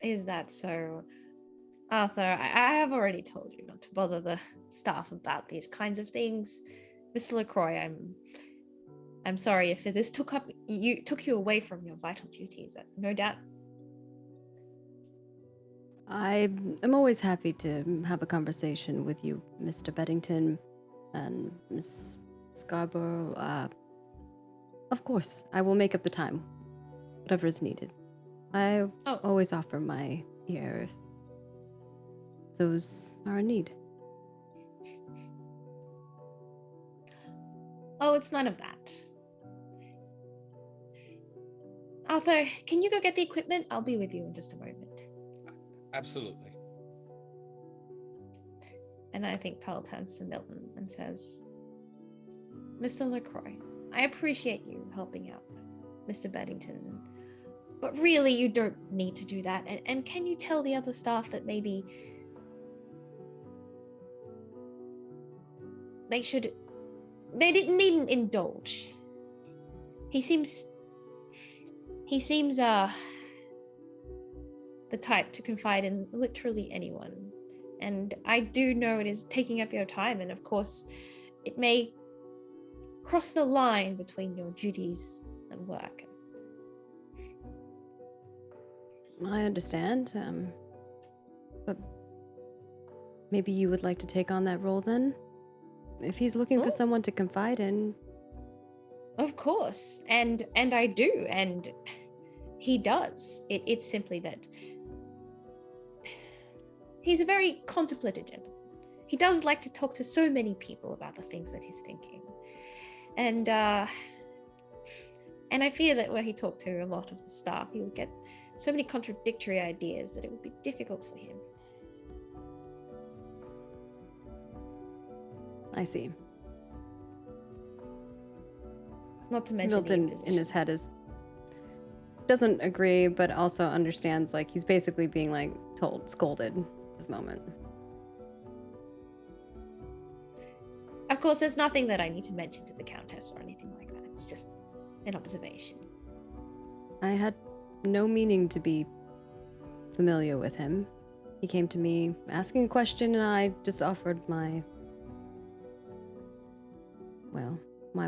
Is that so? Arthur, I have already told you not to bother the staff about these kinds of things. Mr. LaCroix, I'm sorry if this took you away from your vital duties. No doubt. I am always happy to have a conversation with you, Mr. Beddington and Miss Scarborough. Of course, I will make up the time, whatever is needed. I always offer my ear if those are in need. Oh, it's none of that. Arthur, can you go get the equipment? I'll be with you in just a moment. Absolutely. And I think Pearl turns to Milton and says, Mr. LaCroix, I appreciate you helping out Mr. Beddington, but really you don't need to do that. And can you tell the other staff that maybe they needn't indulge. He seems the type to confide in literally anyone. And I do know it is taking up your time, and of course it may cross the line between your duties and work. I understand, but maybe you would like to take on that role then? If he's looking for someone to confide in. Of course, and I do, and he does. It's simply that he's a very contemplative gentleman. He does like to talk to so many people about the things that he's thinking. And I fear that where he talked to a lot of the staff, he would get so many contradictory ideas that it would be difficult for him. I see. Not to mention Milton the in his head doesn't agree, but also understands, like, he's basically being, like, scolded at this moment. Of course, there's nothing that I need to mention to the Countess or anything like that. It's just an observation. I had no meaning to be familiar with him. He came to me asking a question, and I just offered my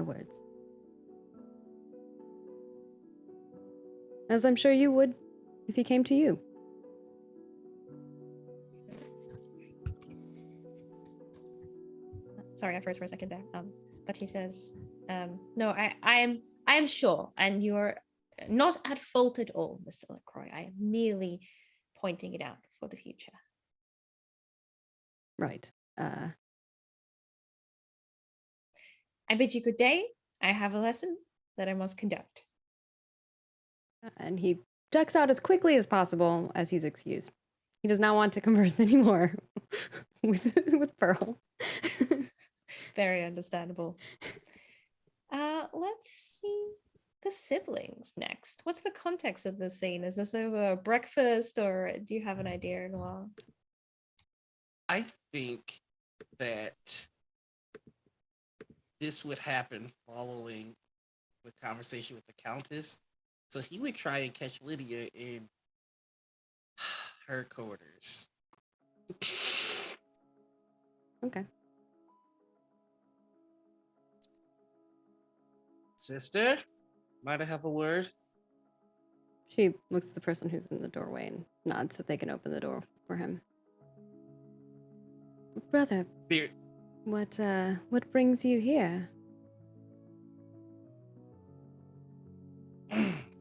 words. As I'm sure you would if he came to you. Sorry, I froze for a second there. But she says, no, I am sure, and you're not at fault at all, Mr. LaCroix. I am merely pointing it out for the future. Right. I bid you good day. I have a lesson that I must conduct. And he ducks out as quickly as possible as he's excused. He does not want to converse anymore with Pearl. Very understandable. Let's see the siblings next. What's the context of this scene? Is this over breakfast, or do you have an idea, Noir? I think that this would happen following the conversation with the Countess. So he would try and catch Lydia in her quarters. Okay. Sister, might I have a word? She looks at the person who's in the doorway and nods that they can open the door for him. Brother, Beard. what brings you here?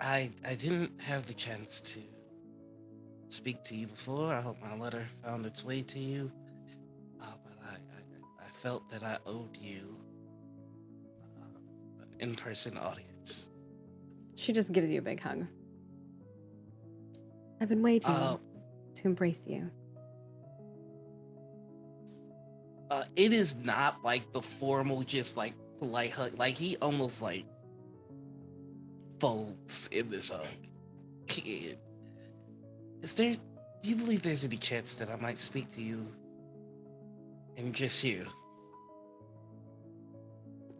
I didn't have the chance to speak to you before. I hope my letter found its way to you. But I felt that I owed you an in-person audience. She just gives you a big hug. I've been waiting to embrace you. It is not like the formal, just like polite hug. Like he almost like folds in this hug. And do you believe there's any chance that I might speak to you and just you?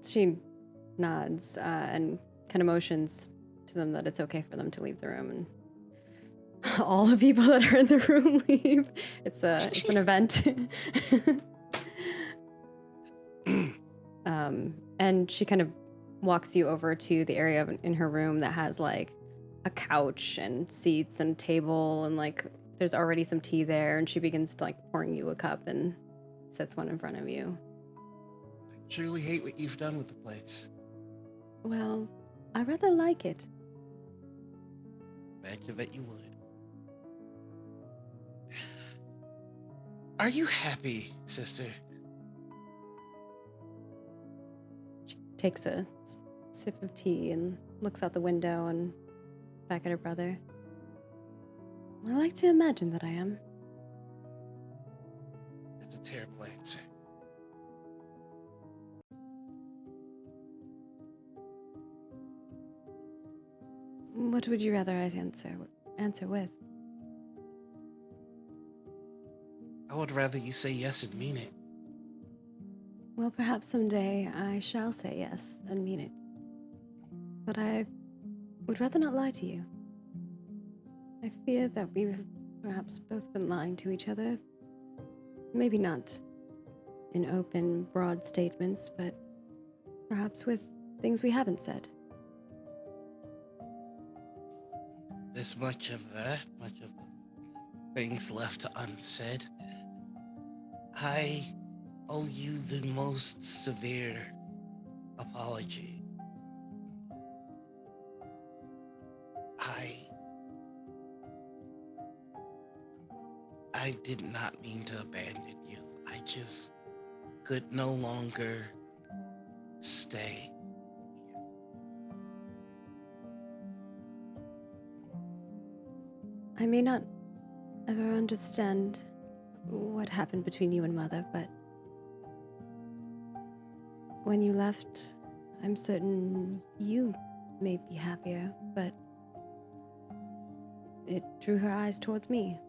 She nods and kind of motions to them that it's okay for them to leave the room, and all the people that are in the room leave. It's an event. And she kind of walks you over to the area in her room that has like a couch and seats and table, and like there's already some tea there, and she begins to like pouring you a cup and sets one in front of you. I truly hate what you've done with the place. Well, I rather like it. Imagine that you would. Are you happy, sister? She takes a sip of tea and looks out the window and back at her brother. I like to imagine that I am. That's a terrible answer. What would you rather I answer with? I would rather you say yes and mean it. Well, perhaps someday I shall say yes and mean it. But I would rather not lie to you. I fear that we've perhaps both been lying to each other. Maybe not in open, broad statements, but perhaps with things we haven't said. There's much of that, much of the things left unsaid. I owe you the most severe apology. I did not mean to abandon you. I just could no longer stay. I may not ever understand what happened between you and Mother, but when you left, I'm certain you may be happier, but it drew her eyes towards me.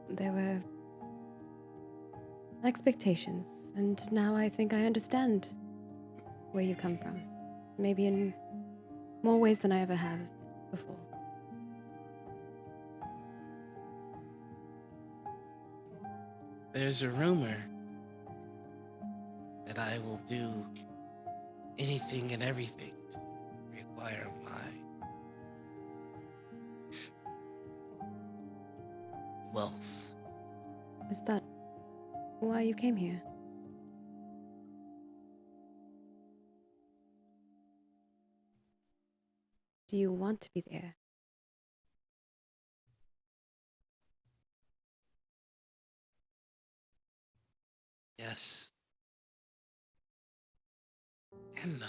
There were expectations, and now I think I understand where you come from. Maybe in more ways than I ever have before. There's a rumor that I will do anything and everything to require my wealth. Is that why you came here? Do you want to be there? Yes. And no.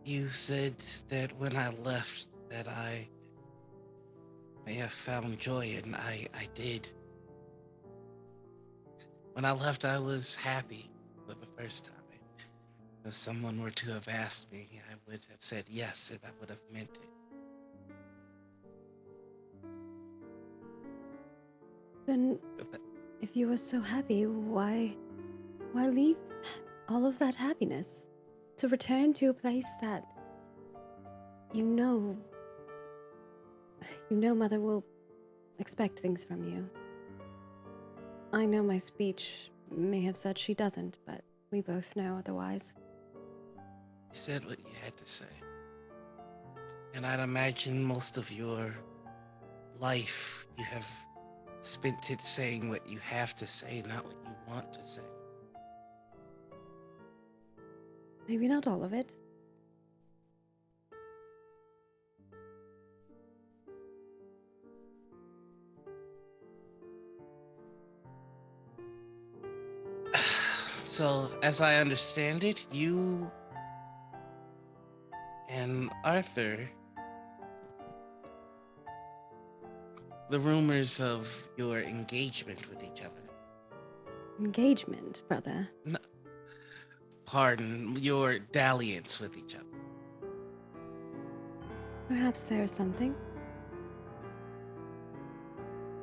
You said that when I left that I may have found joy, and I did. When I left, I was happy for the first time. If someone were to have asked me, I would have said yes, and I would have meant it. Then, if you were so happy, why leave all of that happiness to return to a place that you know Mother will expect things from you? I know my speech may have said she doesn't, but we both know otherwise. You said what you had to say. And I'd imagine most of your life you have spent it saying what you have to say, not what you want to say. Maybe not all of it. So, as I understand it, you and Arthur, the rumors of your engagement with each other. Engagement, brother. pardon your dalliance with each other. Perhaps there is something.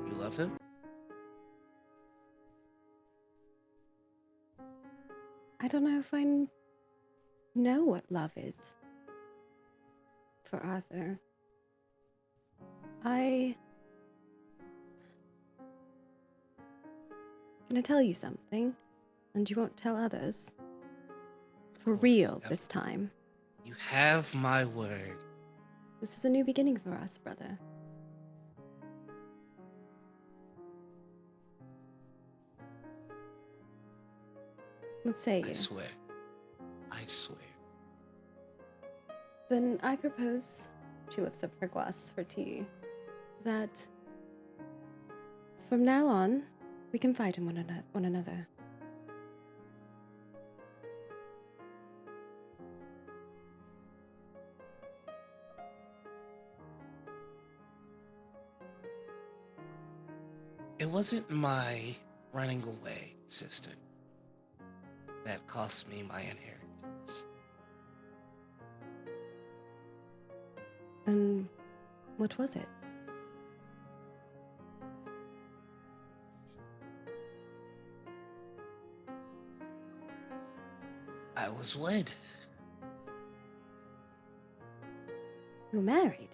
You love him? I don't know if I know what love is for Arthur. Can I tell you something? And you won't tell others? For course, real yep. this time. You have my word. This is a new beginning for us, brother. What say I you? swear. I swear. Then I propose, she lifts up her glass for tea, that from now on, we can fight in one another. It wasn't my running away, sister, that cost me my inheritance. And what was it? I was wed. You were married?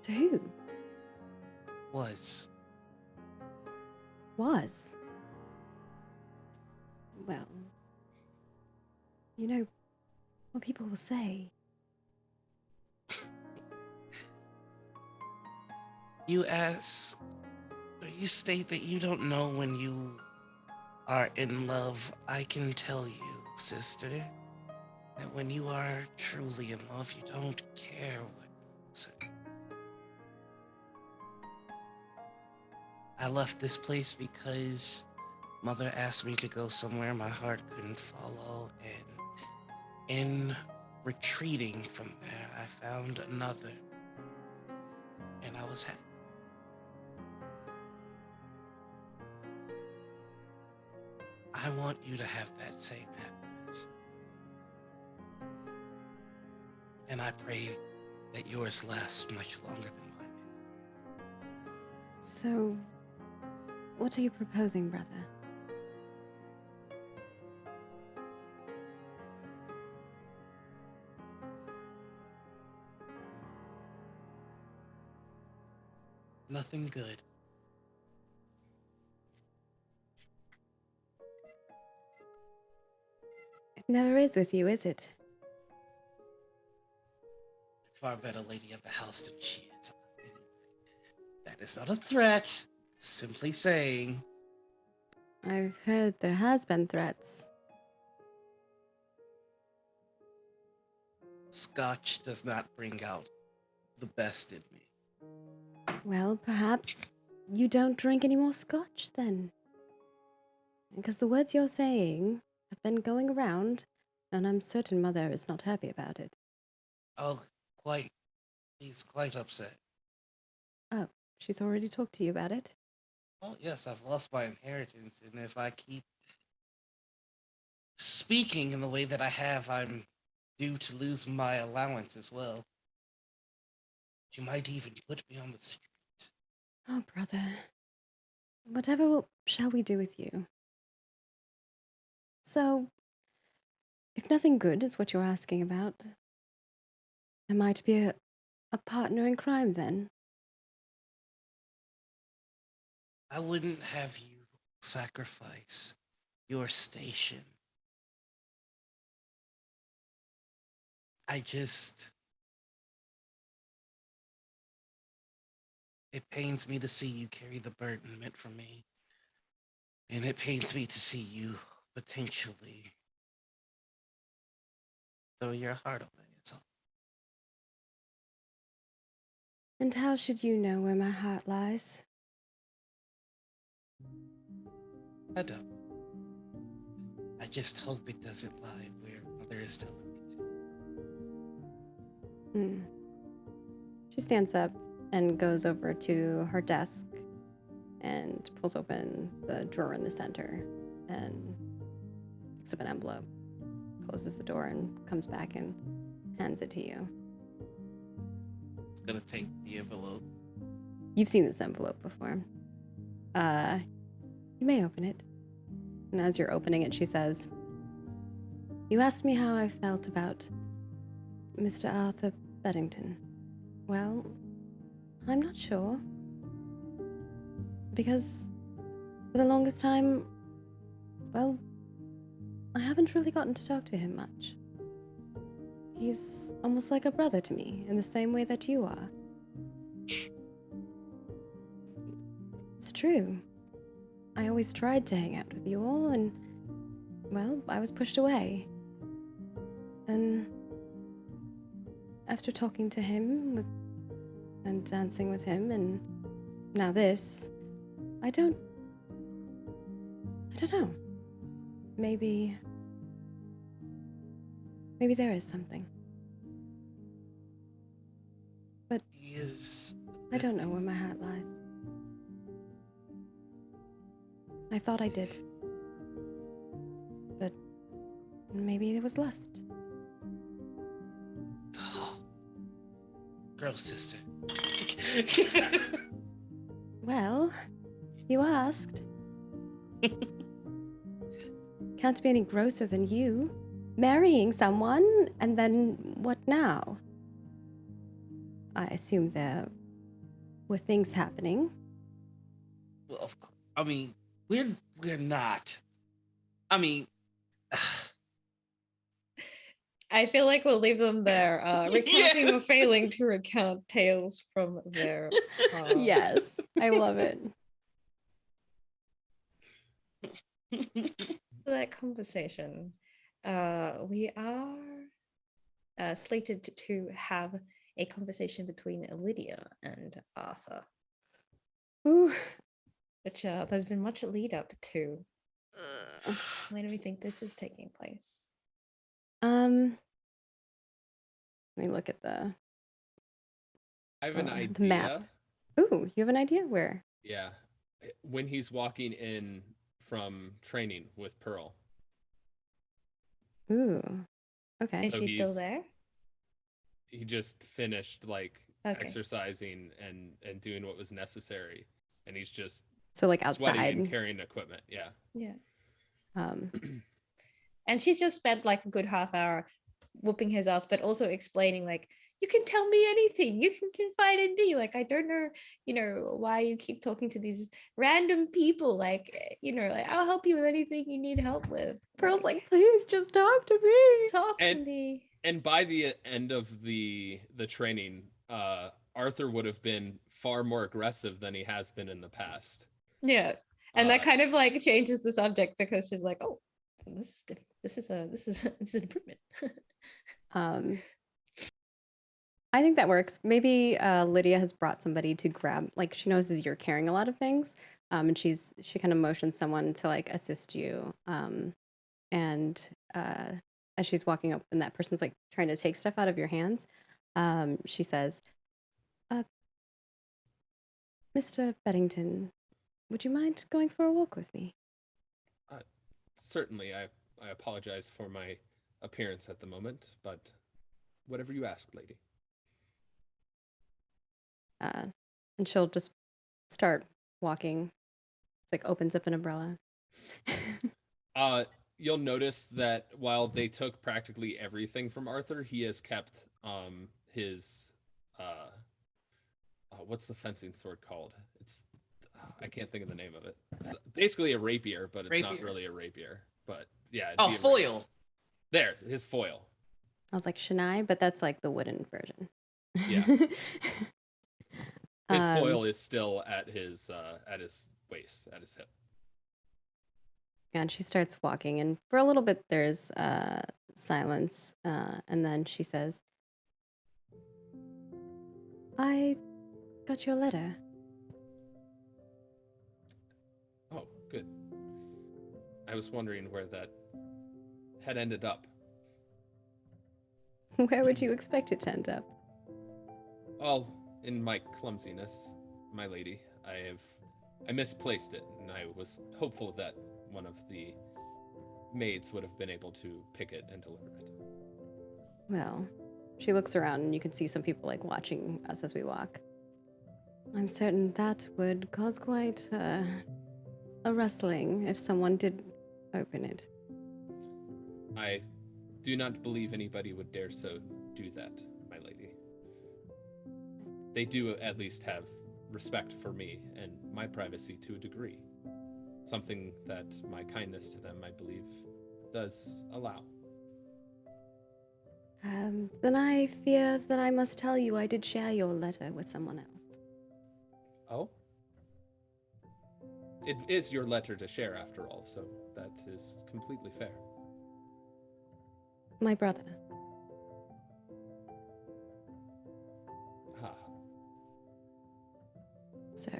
To who? Was. Was? Well, you know what people will say. You ask, or you state that you don't know when you are in love. I can tell you, sister, that when you are truly in love, you don't care what people say. I left this place because Mother asked me to go somewhere my heart couldn't follow, and in retreating from there, I found another, and I was happy. I want you to have that same happiness. And I pray that yours lasts much longer than mine. So, what are you proposing, brother? Nothing good. It never is with you, is it? Far better lady of the house than she is. That is not a threat. Simply saying. I've heard there has been threats. Scotch does not bring out the best in me. Well, perhaps you don't drink any more scotch then. Because the words you're saying have been going around, and I'm certain Mother is not happy about it. Oh, quite. He's quite upset. Oh, she's already talked to you about it? Oh, yes, I've lost my inheritance, and if I keep speaking in the way that I have, I'm due to lose my allowance as well. She might even put me on the street. Oh, brother. Whatever shall we do with you? So, if nothing good is what you're asking about, I might be a partner in crime then. I wouldn't have you sacrifice your station. It pains me to see you carry the burden meant for me. And it pains me to see you potentially throw your heart away. It's all. And how should you know where my heart lies? I don't. I just hope it doesn't lie where Mother is telling me to. Hmm. She stands up and goes over to her desk and pulls open the drawer in the center and picks up an envelope. closes the door and comes back and hands it to you. It's gonna take the envelope. You've seen this envelope before. You may open it. And as you're opening it, she says, "You asked me how I felt about Mr. Arthur Beddington. Well, I'm not sure. Because for the longest time, well, I haven't really gotten to talk to him much. He's almost like a brother to me, in the same way that you are. It's true. I always tried to hang out with you all, and, well, I was pushed away. And after talking to him and dancing with him, and now this, I don't know. Maybe there is something. But Is I don't know where my heart lies. I thought I did. But maybe it was lust. gross, sister. Well, you asked. Can't be any grosser than you. Marrying someone, and then what now? I assume there were things happening. Well, of course. I mean, we're not. I mean, I feel like we'll leave them there, recounting Yeah. or failing to recount tales from their past. Yes, I love it. That conversation, we are slated to have a conversation between Lydia and Arthur, Ooh. which there's been much lead up to. When do we think this is taking place? Let me look at the I have an idea. the map. Ooh, you have an idea? Where? Yeah. When he's walking in from training with Pearl. Ooh. Okay. Is So she still he's- there? He just finished like Okay. exercising and doing what was necessary. And he's just So like sweating and outside. carrying equipment. Yeah. Yeah. Um And she's just spent like a good half hour whooping his ass, but also explaining like, you can tell me anything. You can confide in me. Like, I don't know, why you keep talking to these random people. Like, like I'll help you with anything you need help with. Pearl's like, please just talk to me. talk to And- me. And by the end of the training, Arthur would have been far more aggressive than he has been in the past. Yeah. And that Uh, kind of like changes the subject because she's like, oh, this is an improvement. I think that works. Maybe Lydia has brought somebody to grab, like she knows that you're carrying a lot of things, and she kind of motions someone to like assist you. And as she's walking up, and that person's like trying to take stuff out of your hands, she says, "Mr. Beddington, would you mind going for a walk with me?" Certainly, I apologize for my appearance at the moment, but whatever you ask, lady. And she'll just start walking. It's like opens up an umbrella. You'll notice that while they took practically everything from Arthur, he has kept his what's the fencing sword called? It's I can't think of the name of it. It's basically a rapier, but it's not Rapier? really a rapier. But yeah. it'd oh, be a foil. rapier. There, his foil. I was like, Shania, but that's like the wooden version. Yeah. His Um, foil is still at his waist, at his hip. And she starts walking, and for a little bit there's silence, and then she says, "I got your letter." Oh, good. I was wondering where that had ended up. Where would you expect it to end up? Oh, in my clumsiness, my lady, I misplaced it, and I was hopeful that one of the maids would have been able to pick it and deliver it. Well, she looks around and you can see some people like watching us as we walk. I'm certain that would cause quite a rustling if someone did open it. I do not believe anybody would dare so do that, my lady. They do at least have respect for me and my privacy to a degree. Something that my kindness to them, I believe, does allow. Then I fear that I must tell you I did share your letter with someone else. Oh? It is your letter to share, after all, so that is completely fair. My brother. Ah, So,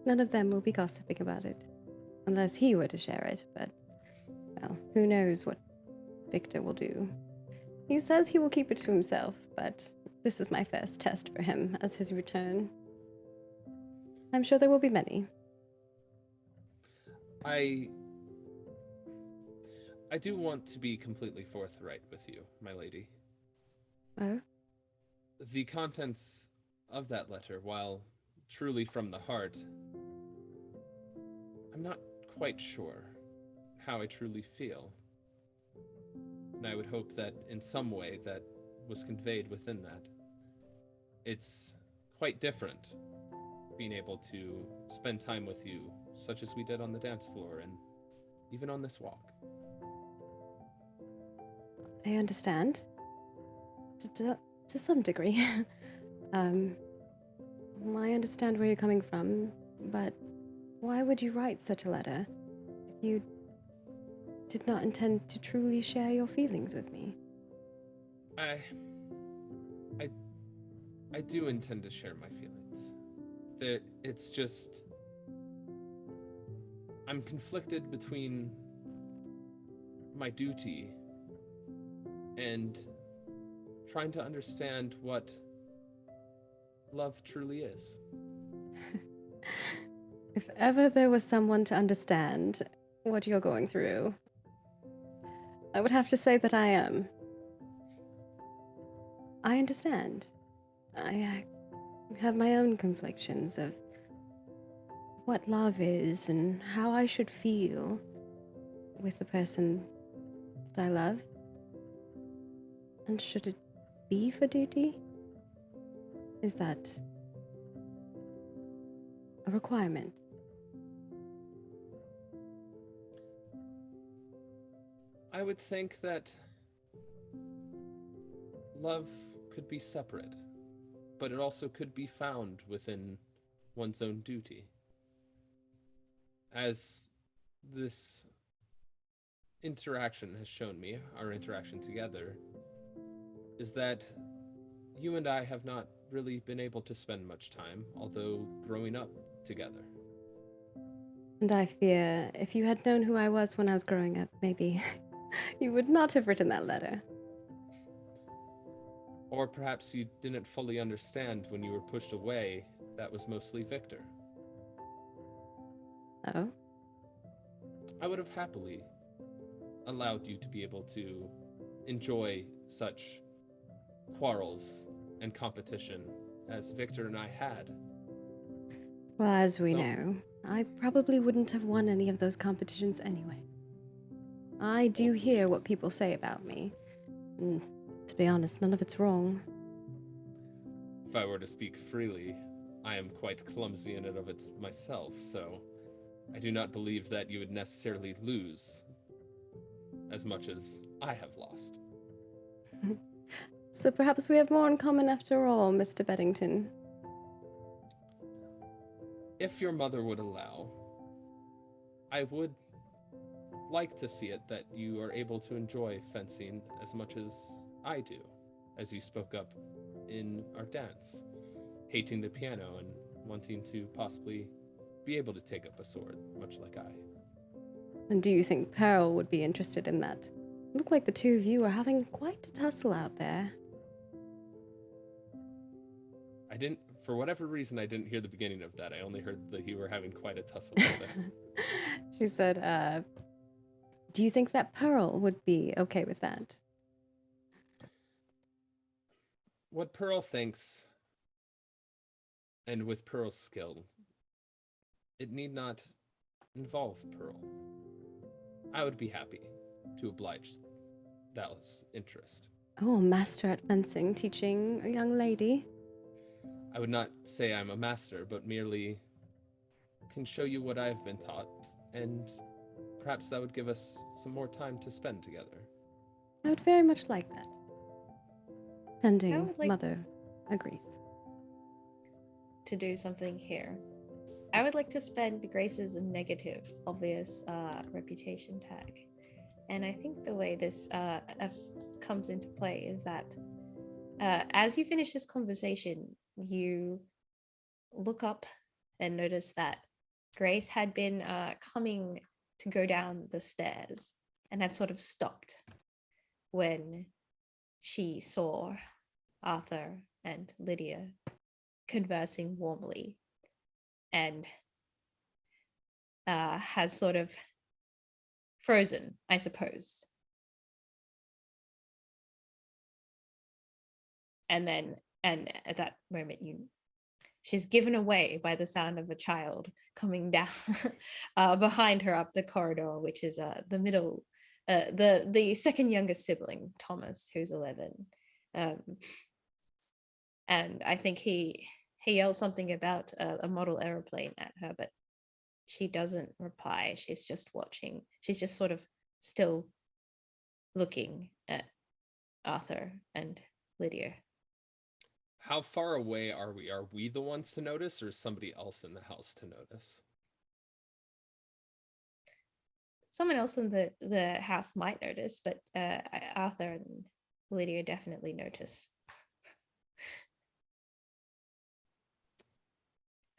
none of them will be gossiping about it. Unless he were to share it, but, well, who knows what Victor will do. He says he will keep it to himself, but this is my first test for him as his return. I'm sure there will be many. I do want to be completely forthright with you, my lady. Oh? The contents of that letter, while truly from the heart, I'm not quite sure how I truly feel. And I would hope that in some way that was conveyed within that, it's quite different being able to spend time with you, such as we did on the dance floor and even on this walk. I understand. To some degree. I understand where you're coming from, but why would you write such a letter if you did not intend to truly share your feelings with me? I do intend to share my feelings. It's just I'm conflicted between my duty and trying to understand what love truly is. If ever there was someone to understand what you're going through, I would have to say that I am. I understand. I have my own conflictions of what love is and how I should feel with the person that I love. And should it be for duty? Is that a requirement? I would think that love could be separate, but it also could be found within one's own duty. As this interaction has shown me, our interaction together, is that you and I have not really been able to spend much time, although growing up together. And I fear if you had known who I was when I was growing up, maybe you would not have written that letter. Or perhaps you didn't fully understand when you were pushed away that was mostly Victor. Oh? I would have happily allowed you to be able to enjoy such quarrels and competition as Victor and I had. Well, as we So- know, I probably wouldn't have won any of those competitions anyway. I do Oh, hear what please. people say about me. And to be honest, none of it's wrong. If I were to speak freely, I am quite clumsy in and of it myself, so I do not believe that you would necessarily lose as much as I have lost. So perhaps we have more in common after all, Mr. Beddington. If your mother would allow, I would like to see it that you are able to enjoy fencing as much as I do, as you spoke up in our dance, hating the piano and wanting to possibly be able to take up a sword, much like I. And do you think Pearl would be interested in that? Look like the two of you are having quite a tussle out there. I didn't, for whatever reason, I didn't hear the beginning of that. I only heard that you were having quite a tussle together. She said, Do you think that Pearl would be okay with that? What Pearl thinks, and with Pearl's skill, it need not involve Pearl. I would be happy to oblige Dallas' interest. Oh, a master at fencing teaching a young lady. I would not say I'm a master, but merely can show you what I've been taught, and perhaps that would give us some more time to spend together. I would very much like that. I Pending would like- mother agrees. To do something here. I would like to spend Grace's negative, obvious reputation tag. And I think the way this comes into play is that as you finish this conversation, you look up and notice that Grace had been coming to go down the stairs and had sort of stopped when she saw Arthur and Lydia conversing warmly, and has sort of frozen, I suppose. And at that moment, she's given away by the sound of a child coming down behind her up the corridor, which is the middle, the second youngest sibling, Thomas, who's 11. And I think he yells something about a model aeroplane at her, but she doesn't reply. She's just watching. She's just sort of still looking at Arthur and Lydia. How far away are we? Are we the ones to notice, or is somebody else in the house to notice? Someone else in the house might notice, but Arthur and Lydia definitely notice.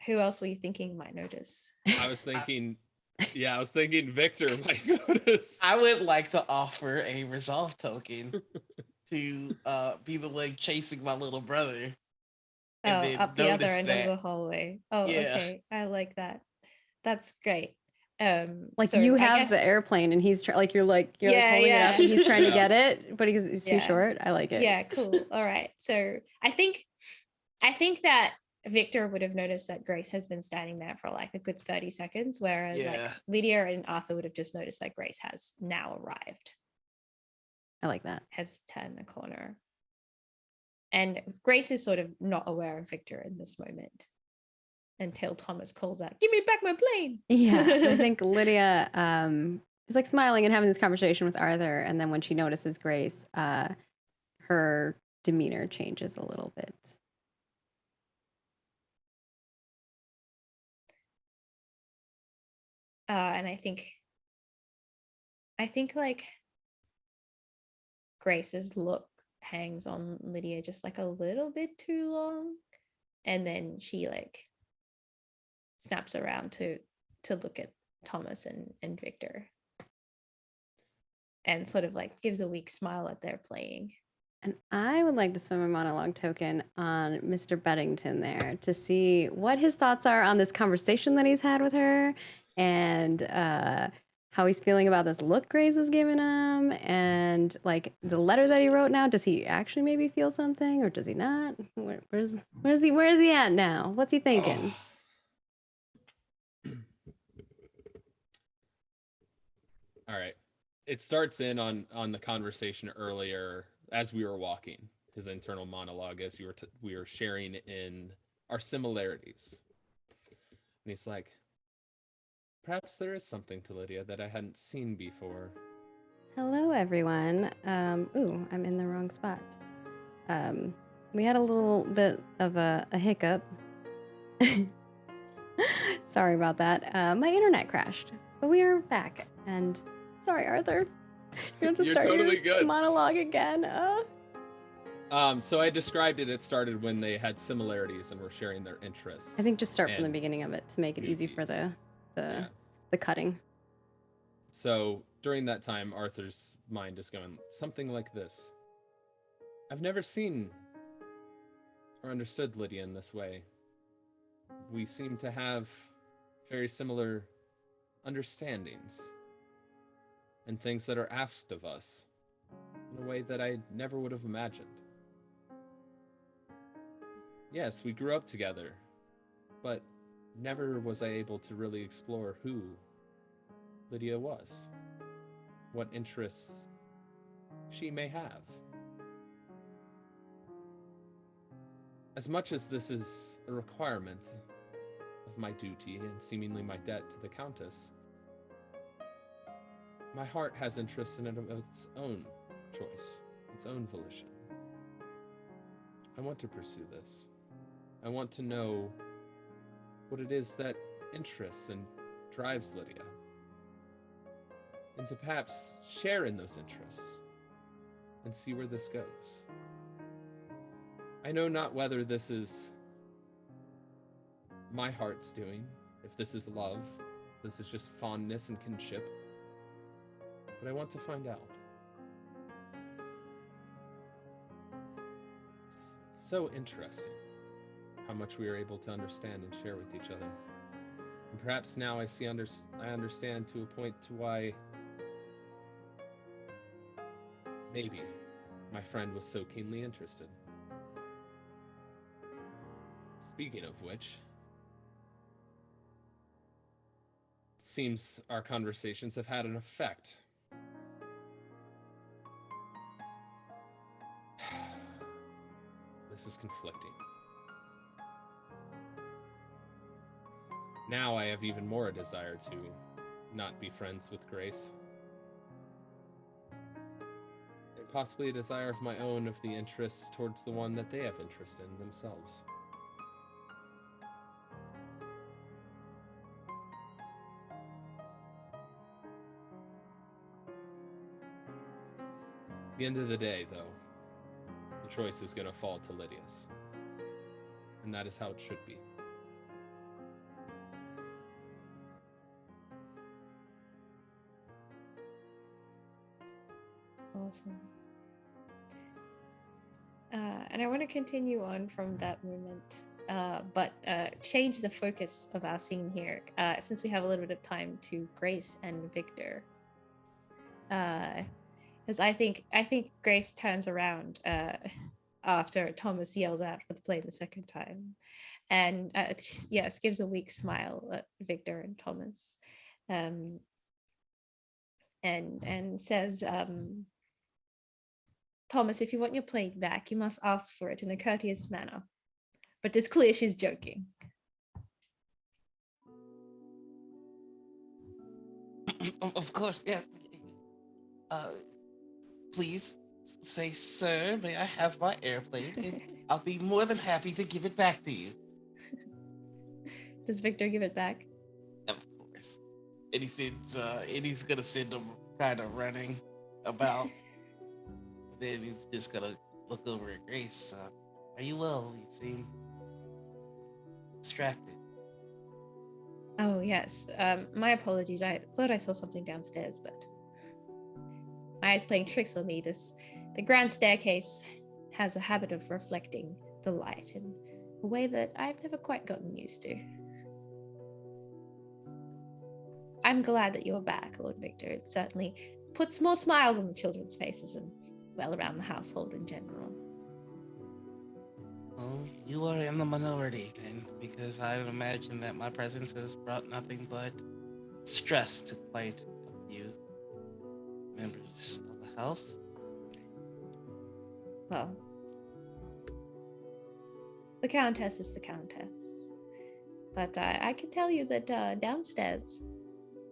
Who else were you thinking might notice? I was thinking, I was thinking Victor might notice. I would like to offer a resolve token to be the one chasing my little brother. And then Up the other notice end of that- the hallway. Oh, Yeah. okay. I like that. That's great. Like So you I have guess- the airplane, and he's you're like Yeah, holding it yeah. up, and he's trying to Yeah. get it, but he's too Yeah. short. I like it. Yeah, cool. All right. So I think that Victor would have noticed that Grace has been standing there for like a good 30 seconds, whereas like Yeah. Lydia and Arthur would have just noticed that Grace has now arrived, I like that. has turned the corner. And Grace is sort of not aware of Victor in this moment until Thomas calls out, "Give me back my plane." Yeah, I think Lydia is like smiling and having this conversation with Arthur, and then when she notices Grace, her demeanor changes a little bit. And I think like Grace's look hangs on Lydia just like a little bit too long, and then she like snaps around to look at Thomas and Victor, and sort of like gives a weak smile at their playing. And I would like to spend my monologue token on Mr. Beddington there to see what his thoughts are on this conversation that he's had with her, and how he's feeling about this look Grace has given him, and like the letter that he wrote now. Does he actually maybe feel something, or does he not? Where is he at now? What's he thinking? All right. It starts in on the conversation earlier as we were walking, his internal monologue as we were sharing in our similarities. And he's like, perhaps there is something to Lydia that I hadn't seen before. Hello, everyone. Ooh, I'm in the wrong spot. We had a little bit of a hiccup. Sorry about that. My internet crashed, but we are back. And sorry, Arthur. You have to You're start totally your good. monologue again. So I described it. It started when they had similarities and were sharing their interests. I think just start from the And beginning of it to make it easy for movies. Yeah. the cutting. So during that time, Arthur's mind is going something like this. I've never seen or understood Lydia in this way. We seem to have very similar understandings. and things that are asked of us in a way that I never would have imagined. Yes, we grew up together, but never was I able to really explore who Lydia was, what interests she may have. As much as this is a requirement of my duty and seemingly my debt to the Countess, my heart has interest in it of its own choice, its own volition. I want to pursue this. I want to know what it is that interests and drives Lydia, and to perhaps share in those interests and see where this goes. I know not whether this is my heart's doing, if this is love, this is just fondness and kinship, but I want to find out. It's so interesting how much we are able to understand and share with each other. And perhaps now I understand to a point to why maybe my friend was so keenly interested. Speaking of which, it seems our conversations have had an effect. This is conflicting. Now I have even more a desire to not be friends with Grace. And possibly a desire of my own of the interests towards the one that they have interest in themselves. At the end of the day, though, the choice is going to fall to Lydia's. And that is how it should be. Awesome. And I want to continue on from that moment, but change the focus of our scene here, since we have a little bit of time, to Grace and Victor. Because I think Grace turns around after Thomas yells out for the play the second time, and yes, gives a weak smile at Victor and Thomas, and says, Thomas, if you want your plate back, you must ask for it in a courteous manner. But it's clear she's joking. Of course, yeah. Please say, sir, may I have my airplane? And I'll be more than happy to give it back to you. Does Victor give it back? Of course. And he sends, and he's gonna send him kind of running about. Then he's just gonna look over at Grace. Are you well? You seem distracted. Oh, yes. My apologies. I thought I saw something downstairs, but my eyes playing tricks on me. The grand staircase has a habit of reflecting the light in a way that I've never quite gotten used to. I'm glad that you're back, Lord Victor. It certainly puts more smiles on the children's faces and, well, around the household in general. Oh, you are in the minority then, because I would imagine that my presence has brought nothing but stress to quite a few members of the house. Well, the Countess is the Countess. But I can tell you that downstairs,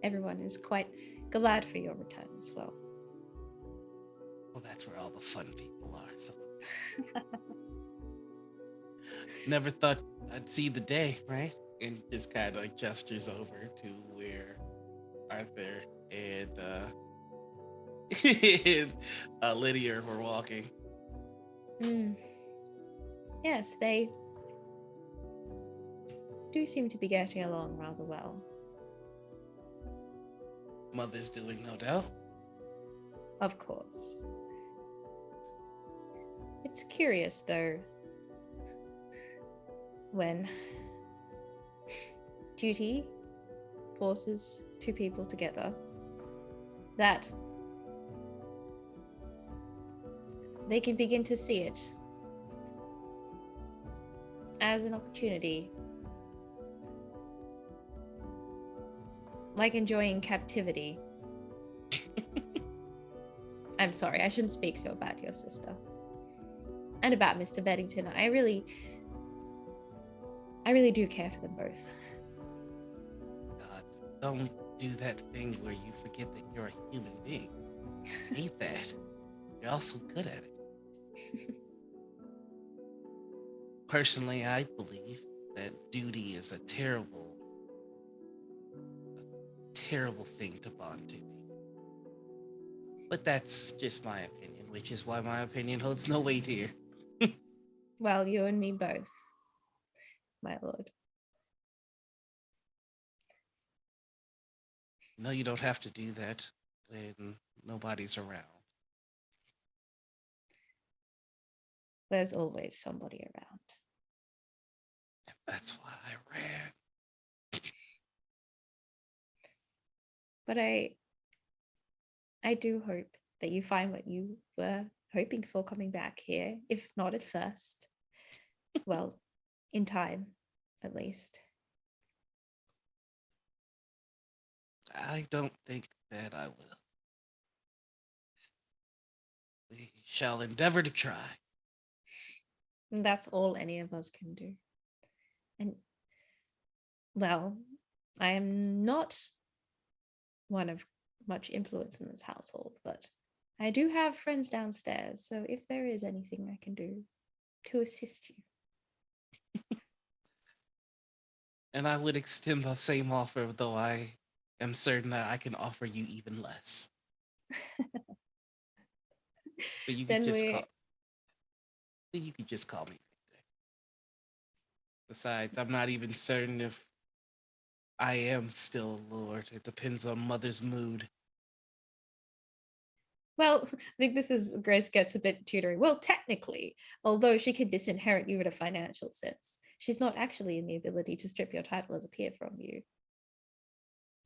everyone is quite glad for your return as well. Well, that's where all the fun people are. So. Never thought I'd see the day, right? And just kind of gestures over to where Arthur and Lydia were walking. Yes, they do seem to be getting along rather well. Mother's doing, no doubt. Of course. It's curious, though, when duty forces two people together that they can begin to see it as an opportunity, like enjoying captivity. I'm sorry, I shouldn't speak so about your sister and about Mr. Beddington. I really do care for them both. God, don't do that thing where you forget that you're a human being. I hate that. You're also good at it. Personally, I believe that duty is a terrible thing to bond to. But that's just my opinion, which is why my opinion holds no weight here. Well, you and me both, my lord. No, you don't have to do that when nobody's around. There's always somebody around. That's why I ran. But I do hope that you find what you were hoping for coming back here, if not at first. Well, in time, at least. I don't think that I will. We shall endeavor to try. And that's all any of us can do. And, well, I am not one of much influence in this household, but I do have friends downstairs, so if there is anything I can do to assist you. And I would extend the same offer, though I am certain that I can offer you even less. But you Then could just we- call. You could just call me Victor. Besides, I'm not even certain if I am still a lord. It depends on Mother's mood. Well, I think this is Grace gets a bit tutoring. Well, technically, although she can disinherit you in a financial sense, she's not actually in the ability to strip your title as a peer from you.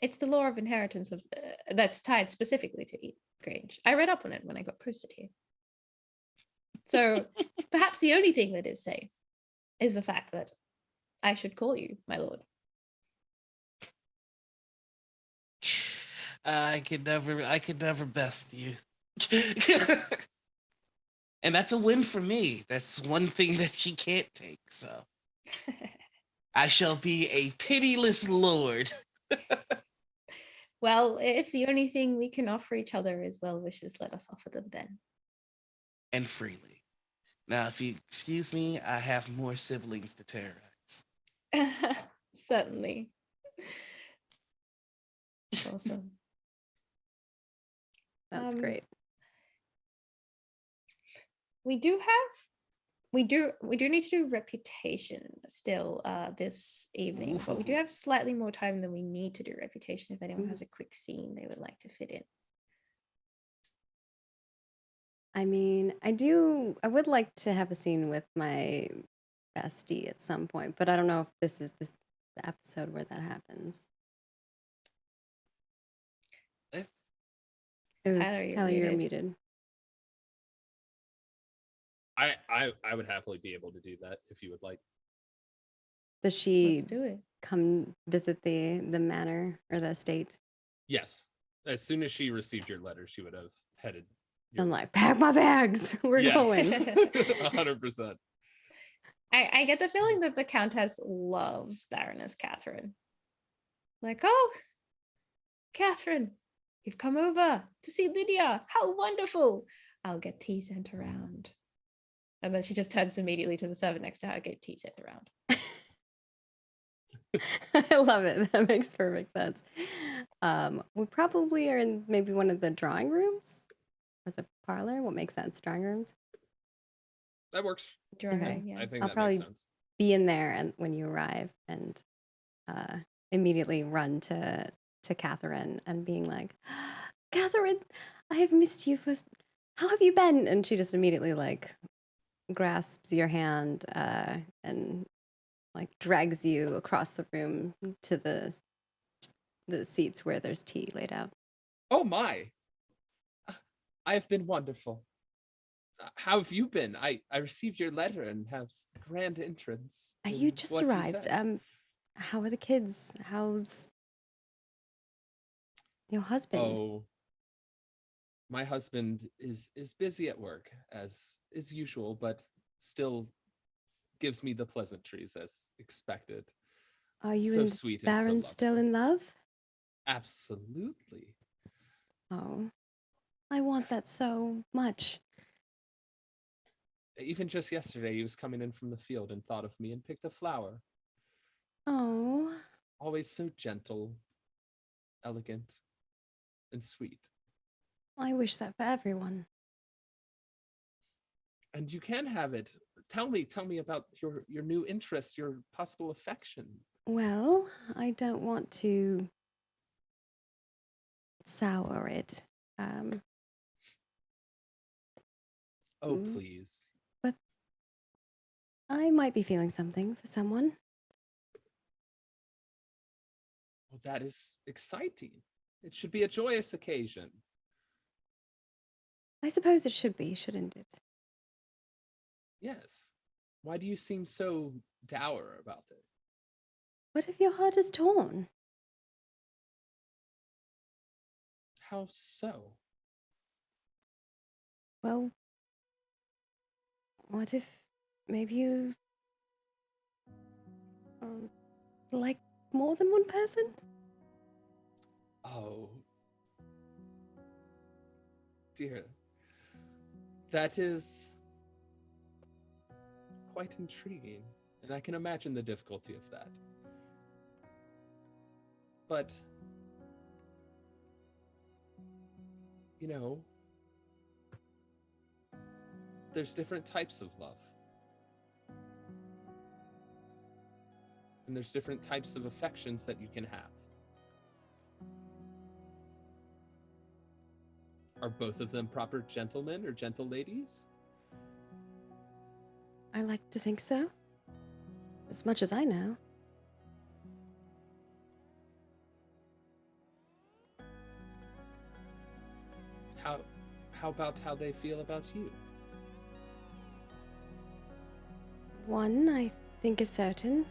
It's the law of inheritance of that's tied specifically to Eaton Grange. I read up on it when I got posted here. So perhaps the only thing that is safe is the fact that I should call you, my lord. I could never best you. And that's a win for me. That's one thing that she can't take. So I shall be a pitiless lord. Well, if the only thing we can offer each other is well wishes, let us offer them then. And freely. Now, if you excuse me, I have more siblings to terrorize. Certainly. Awesome. That's great. We do need to do reputation still this evening, but we do have slightly more time than we need to do reputation if anyone has a quick scene they would like to fit in. I mean, I would like to have a scene with my bestie at some point, but I don't know if this is the episode where that happens. Oof, Tyler, you're muted. I would happily be able to do that if you would like. Does she Let's do it. come visit the manor or the estate? Yes. As soon as she received your letter, she would have headed. I'm like, pack my bags. We're going. 100%. I get the feeling that the Countess loves Baroness Catherine. Like, oh, Catherine, you've come over to see Lydia. How wonderful. I'll get tea sent around. And then she just turns immediately to the servant next to her, get tea sent around. I love it. That makes perfect sense. We probably are in maybe one of the drawing rooms or the parlor. What makes sense? Drawing rooms? That works. Okay. Yeah. I think I'll that probably makes sense. be in there and when you arrive and immediately run to Catherine and being like, Catherine, I have missed you. How have you been? And she just immediately like grasps your hand and like drags you across the room to the seats where there's tea laid out. Oh my. I've been wonderful. How have you been? I received your letter and have grand entrance. You in just what you arrived. said. How are the kids? How's your husband? Oh, my husband is busy at work as is usual, but still gives me the pleasantries as expected. Are you So and sweet and so Baron lovely. still in love? Absolutely. Oh, I want that so much. Even just yesterday, he was coming in from the field and thought of me and picked a flower. Oh, Always so gentle, elegant, and sweet. I wish that for everyone. And you can have it. Tell me about your new interests, your possible affection. Well, I don't want to sour it. Oh, Mm, please. but I might be feeling something for someone. Well, that is exciting. It should be a joyous occasion. I suppose it should be, shouldn't it? Yes. Why do you seem so dour about it? What if your heart is torn? How so? Well, what if maybe you like more than one person? Oh, dear. That is quite intriguing, and I can imagine the difficulty of that. But, you know, there's different types of love. And there's different types of affections that you can have. Are both of them proper gentlemen or gentle ladies? I like to think so. As much as I know. How about how they feel about you? One, I think, is certain.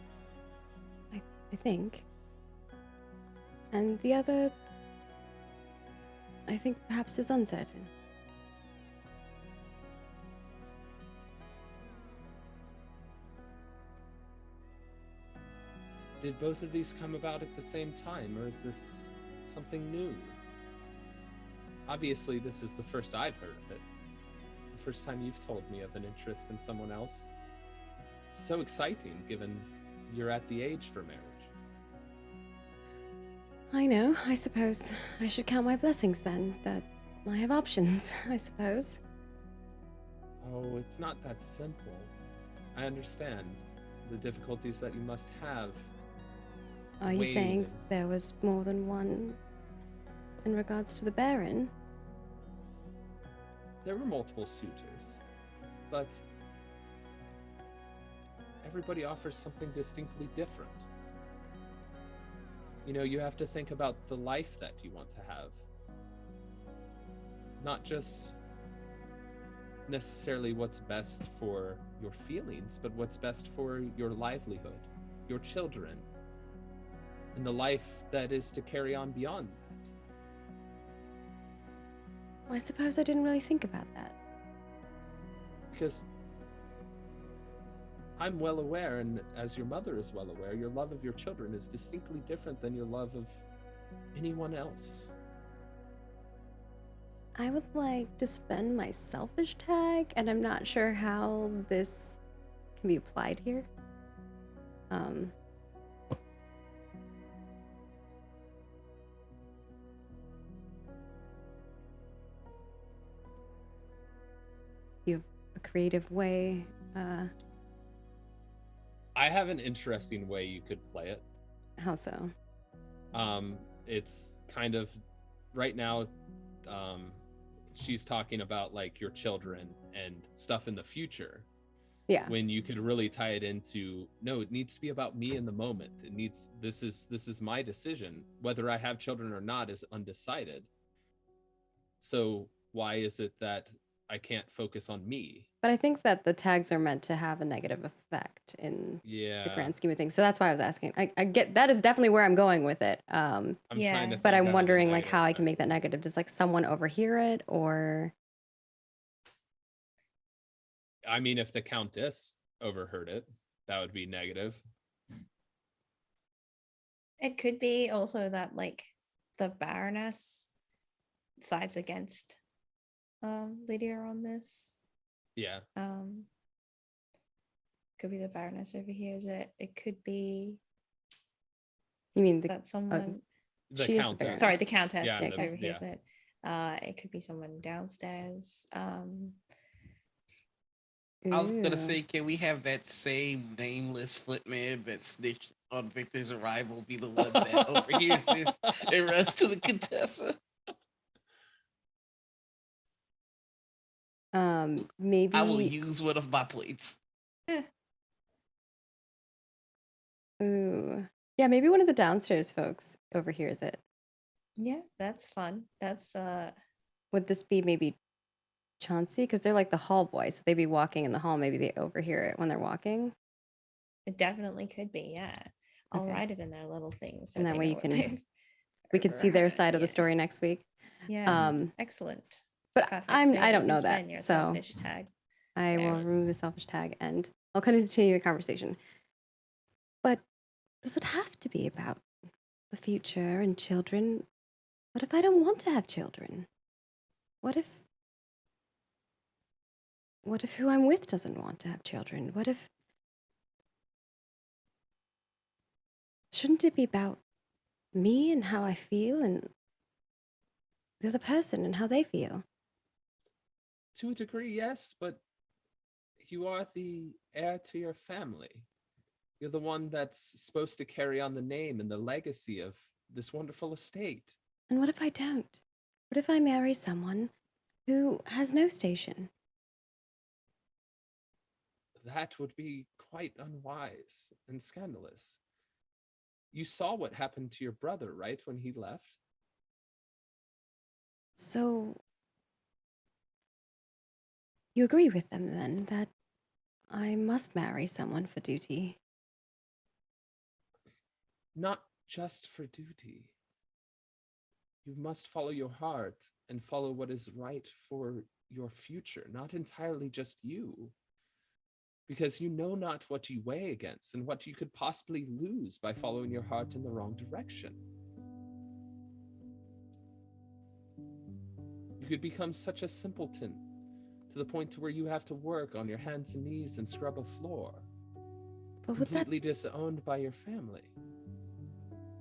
I think. And the other, I think perhaps is uncertain. Did both of these come about at the same time, or is this something new? Obviously, this is the first I've heard of it. The first time you've told me of an interest in someone else. It's so exciting, given you're at the age for marriage. I know, I suppose I should count my blessings then, that I have options, I suppose. Oh, it's not that simple. I understand the difficulties that you must have. Are you saying weighing- there was more than one in regards to the Baron? There were multiple suitors, but everybody offers something distinctly different. You know, you have to think about the life that you want to have. Not just necessarily what's best for your feelings, but what's best for your livelihood, your children, and the life that is to carry on beyond that. I suppose I didn't really think about that. Because I'm well aware, and as your mother is well aware, your love of your children is distinctly different than your love of anyone else. I would like to spend my selfish tag, and I'm not sure how this can be applied here. You have a creative way. I have an interesting way you could play it. How so? It's kind of right now, she's talking about like your children and stuff in the future. Yeah. When you could really tie it into, no, it needs to be about me in the moment. It needs, this is my decision. Whether I have children or not is undecided. So why is it that I can't focus on me? But I think that the tags are meant to have a negative effect in the Yeah, grand scheme of things. So that's why I was asking. I get that is definitely where I'm going with it. I'm Yeah. trying to But think I'm out of a wondering like negative how I can effect. make that negative. Does like someone overhear it or I mean, if the Countess overheard it, that would be negative. It could be also that like the Baroness sides against Lydia on this. Yeah, Could be the Baroness overhears it. It could be you mean that someone the she is the Countess. Baroness. sorry, the Countess Yeah, the- overhears it. It could be someone downstairs. I was gonna Ooh. say, can we have that same nameless footman that snitched on Victor's arrival be the one that overhears this and runs to the Contessa? Maybe I will use one of my plates. ooh. Yeah, maybe one of the downstairs folks overhears it. Yeah, that's fun. That's Would this be maybe Chauncey? Because they're like the hall boys, so they'd be walking in the hall. Maybe they overhear it when they're walking. it definitely could be. Yeah, I'll Okay. write it in their little thing so And that they way know you what can- they've We could see their overheard. side of the Yeah. story next week. Yeah, excellent. But Perfect. I So don't you know can spin that, your so selfish tag. I will There. remove the selfish tag and I'll continue the conversation. But does it have to be about the future and children? What if I don't want to have children? What if who I'm with doesn't want to have children? What if shouldn't it be about me and how I feel and the other person and how they feel? to a degree, yes, but you are the heir to your family. You're the one that's supposed to carry on the name and the legacy of this wonderful estate. And what if I don't? What if I marry someone who has no station? That would be quite unwise and scandalous. You saw what happened to your brother, right, when he left? So you agree with them then that I must marry someone for duty? Not just for duty. You must follow your heart and follow what is right for your future, not entirely just you. Because you know not what you weigh against and what you could possibly lose by following your heart in the wrong direction. You could become such a simpleton to the point to where you have to work on your hands and knees and scrub a floor, But would that completely disowned by your family.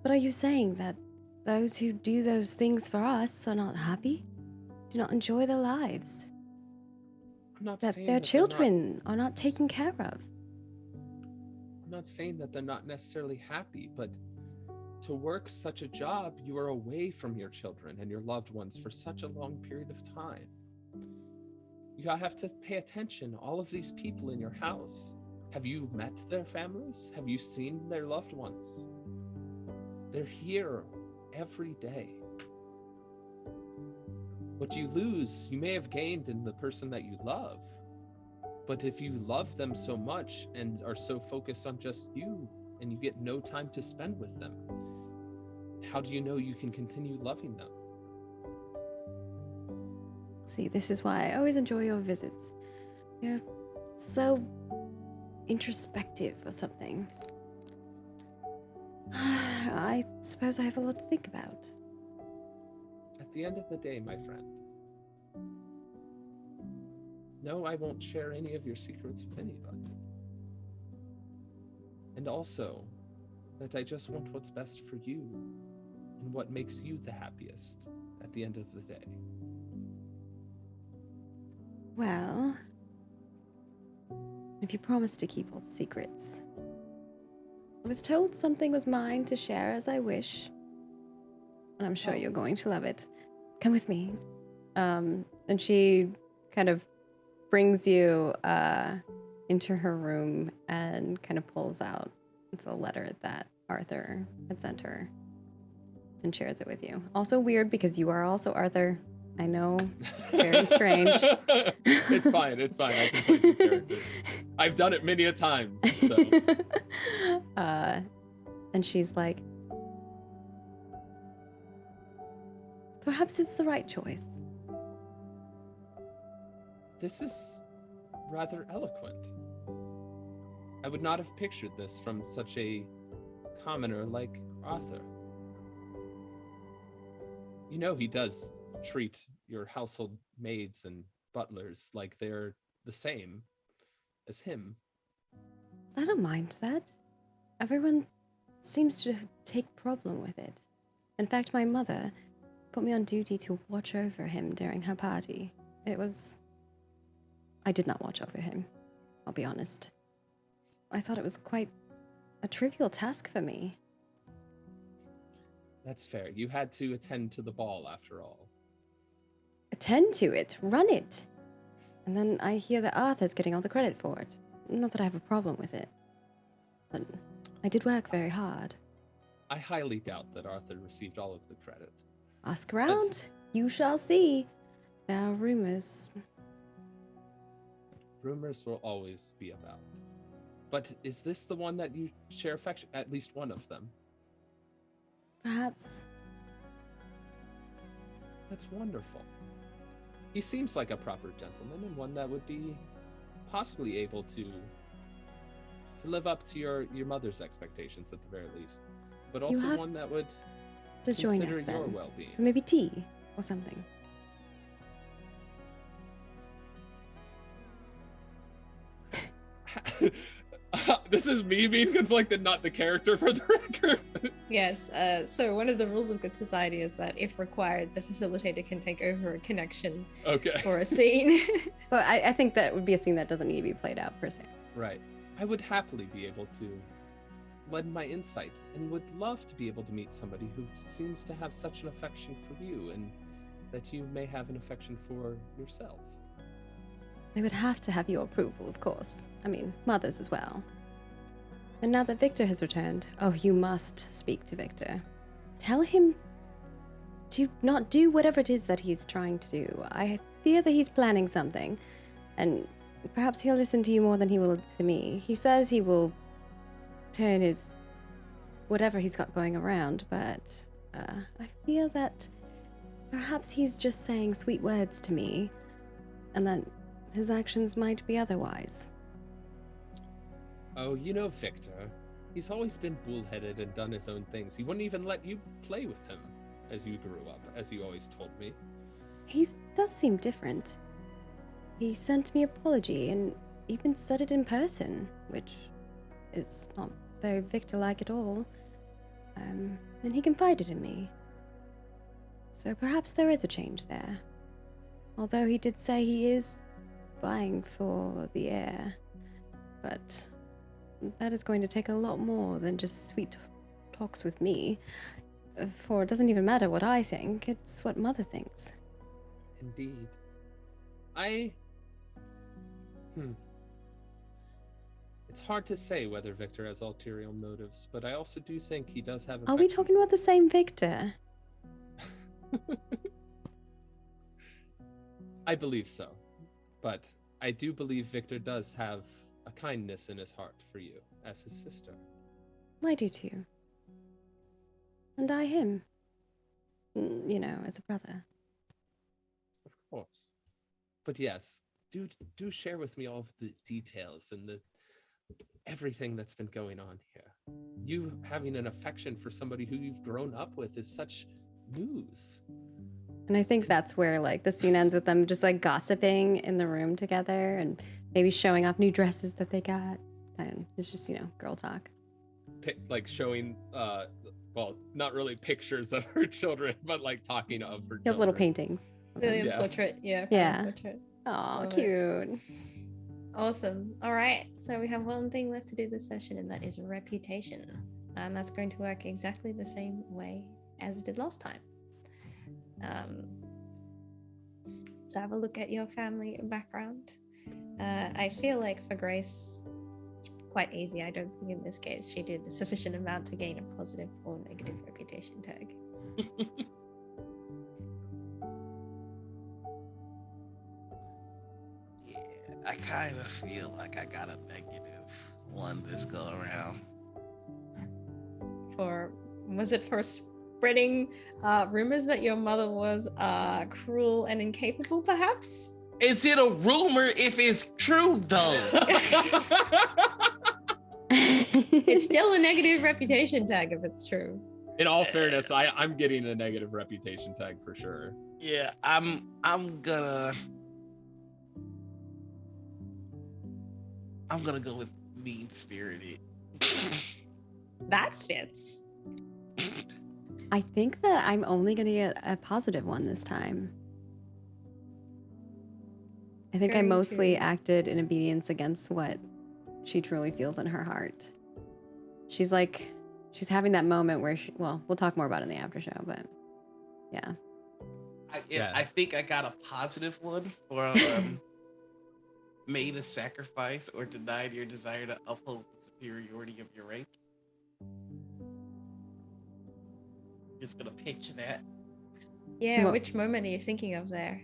But are you saying that those who do those things for us are not happy? Do not enjoy their lives? I'm not That saying their that they're not- children are not taken care of? I'm not saying that they're not necessarily happy, but to work such a job, you are away from your children and your loved ones for such a long period of time. You have to pay attention. All of these people in your house, have you met their families? Have you seen their loved ones? They're here every day. What you lose, you may have gained in the person that you love. But if you love them so much and are so focused on just you and you get no time to spend with them, how do you know you can continue loving them? See, this is why I always enjoy your visits. You're so introspective or something. I suppose I have a lot to think about. At the end of the day, my friend, no, I won't share any of your secrets with anybody. And also, that I just want what's best for you and what makes you the happiest at the end of the day. Well, if you promise to keep all the secrets. I was told something was mine to share as I wish. And I'm sure Oh. you're going to love it. Come with me. And she kind of brings you into her room and kind of pulls out the letter that Arthur had sent her and shares it with you. Also weird because you are also Arthur. I know it's very strange. It's fine. It's fine. I can play two characters. I've done it many a times. So. And she's like, perhaps it's the right choice. This is rather eloquent. I would not have pictured this from such a commoner like Arthur. You know, he does treat your household maids and butlers like they're the same as him. I don't mind that. Everyone seems to take problem with it. In fact, my mother put me on duty to watch over him during her party. I did not watch over him, I'll be honest. I thought it was quite a trivial task for me. That's fair. You had to attend to the ball after all. Attend to it, run it. And then I hear that Arthur's getting all the credit for it. Not that I have a problem with it. But I did work very hard. I highly doubt that Arthur received all of the credit. Ask around. You shall see. There are rumors. Rumors will always be about. But is this the one that you share affection? At least one of them. Perhaps. That's wonderful. He seems like a proper gentleman and one that would be possibly able to live up to your mother's expectations at the very least. But also one that would to join consider us your then. well-being. Maybe tea or something. This is me being conflicted, not the character, for the record. Yes, so one of the rules of good society is that if required, the facilitator can take over a connection Okay. for a scene. But I think that would be a scene that doesn't need to be played out per se. Right. I would happily be able to lend my insight and would love to be able to meet somebody who seems to have such an affection for you and that you may have an affection for yourself. They would have to have your approval, of course. I mean, mother's as well. And now that Victor has returned, oh, you must speak to Victor. Tell him to not do whatever it is that he's trying to do. I fear that he's planning something, and perhaps he'll listen to you more than he will to me. He says he will turn his whatever he's got going around, but I fear that perhaps he's just saying sweet words to me, and that his actions might be otherwise. Oh, you know Victor. He's always been bullheaded and done his own things. He wouldn't even let you play with him as you grew up, as you always told me. He does seem different. He sent me an apology and even said it in person, which is not very Victor-like at all. And he confided in me. So perhaps there is a change there. Although he did say he is vying for the heir. But that is going to take a lot more than just sweet talks with me. For it doesn't even matter what I think, it's what Mother thinks. Indeed. It's hard to say whether Victor has ulterior motives, but I also do think he does have Are we affection. talking about the same Victor? I believe so. But I do believe Victor does have a kindness in his heart for you as his sister. I do too. And I him. You know, as a brother. Of course. But yes, do share with me all of the details and the everything that's been going on here. You having an affection for somebody who you've grown up with is such news. And I think that's where, like, the scene ends with them just, like, gossiping in the room together and maybe showing off new dresses that they got. And it's just, you know, girl talk. Like showing, well, not really pictures of her children, but like talking of her He has little children. paintings. William Yeah. portrait, yeah. Yeah. Portrait. Aw, Love it. cute. Awesome. All right. So we have one thing left to do this session, and that is reputation. And that's going to work exactly the same way as it did last time. So have a look at your family background. I feel like for Grace, it's quite easy. I don't think in this case she did a sufficient amount to gain a positive or negative reputation tag. I kind of feel like I got a -1 this go around. Was it for spreading rumors that your mother was cruel and incapable, perhaps? Is it a rumor if it's true though? It's still a negative reputation tag if it's true. In all fairness, I'm getting a negative reputation tag for sure. Yeah, I'm gonna go with mean spirited. That fits. I think that I'm only going to get a positive one this time. I think I Going mostly to- acted in obedience against what she truly feels in her heart. She's having that moment where we'll talk more about it in the after show, but yeah. I think I got a positive one for made a sacrifice or denied your desire to uphold the superiority of your rank. Just gonna picture that. Yeah, Well- which moment are you thinking of there?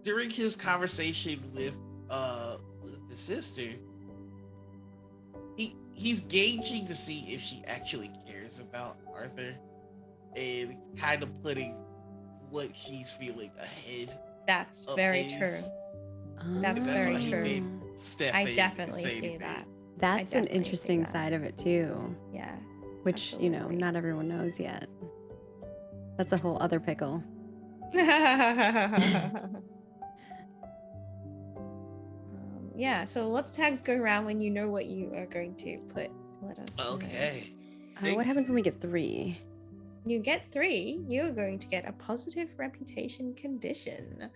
During his conversation with his sister, he's gauging to see if she actually cares about Arthur, and kind of putting what she's feeling ahead. That's of very his. true. Oh. That's That's very why he true. didn't step I in and definitely say see anything. that. That's an definitely see interesting that. side of it too, Yeah. which, Absolutely. not everyone knows yet. That's a whole other pickle. Yeah, so lots of tags go around when you know what you are going to put. Let us know. Okay. What happens when we get 3? You get 3, you're going to get a positive reputation condition,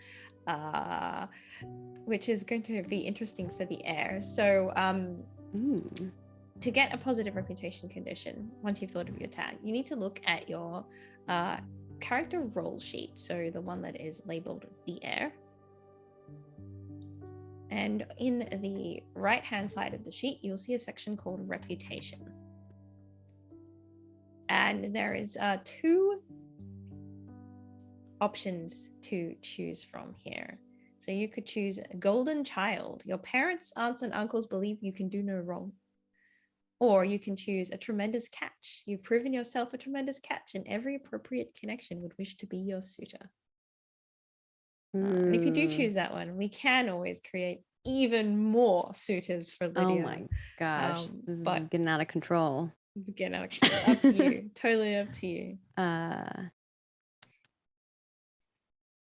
which is going to be interesting for the heir. So Ooh. to get a positive reputation condition, once you've thought of your tag, you need to look at your character role sheet. So the one that is labeled the heir. And in the right-hand side of the sheet, you'll see a section called reputation. And there is 2 options to choose from here. So you could choose golden child. Your parents, aunts, and uncles believe you can do no wrong. Or you can choose a tremendous catch. You've proven yourself a tremendous catch, and every appropriate connection would wish to be your suitor. And if you do choose that one, we can always create even more suitors for Lydia. Oh my gosh, this is but- just getting out of control. Again, up to you. Totally up to you.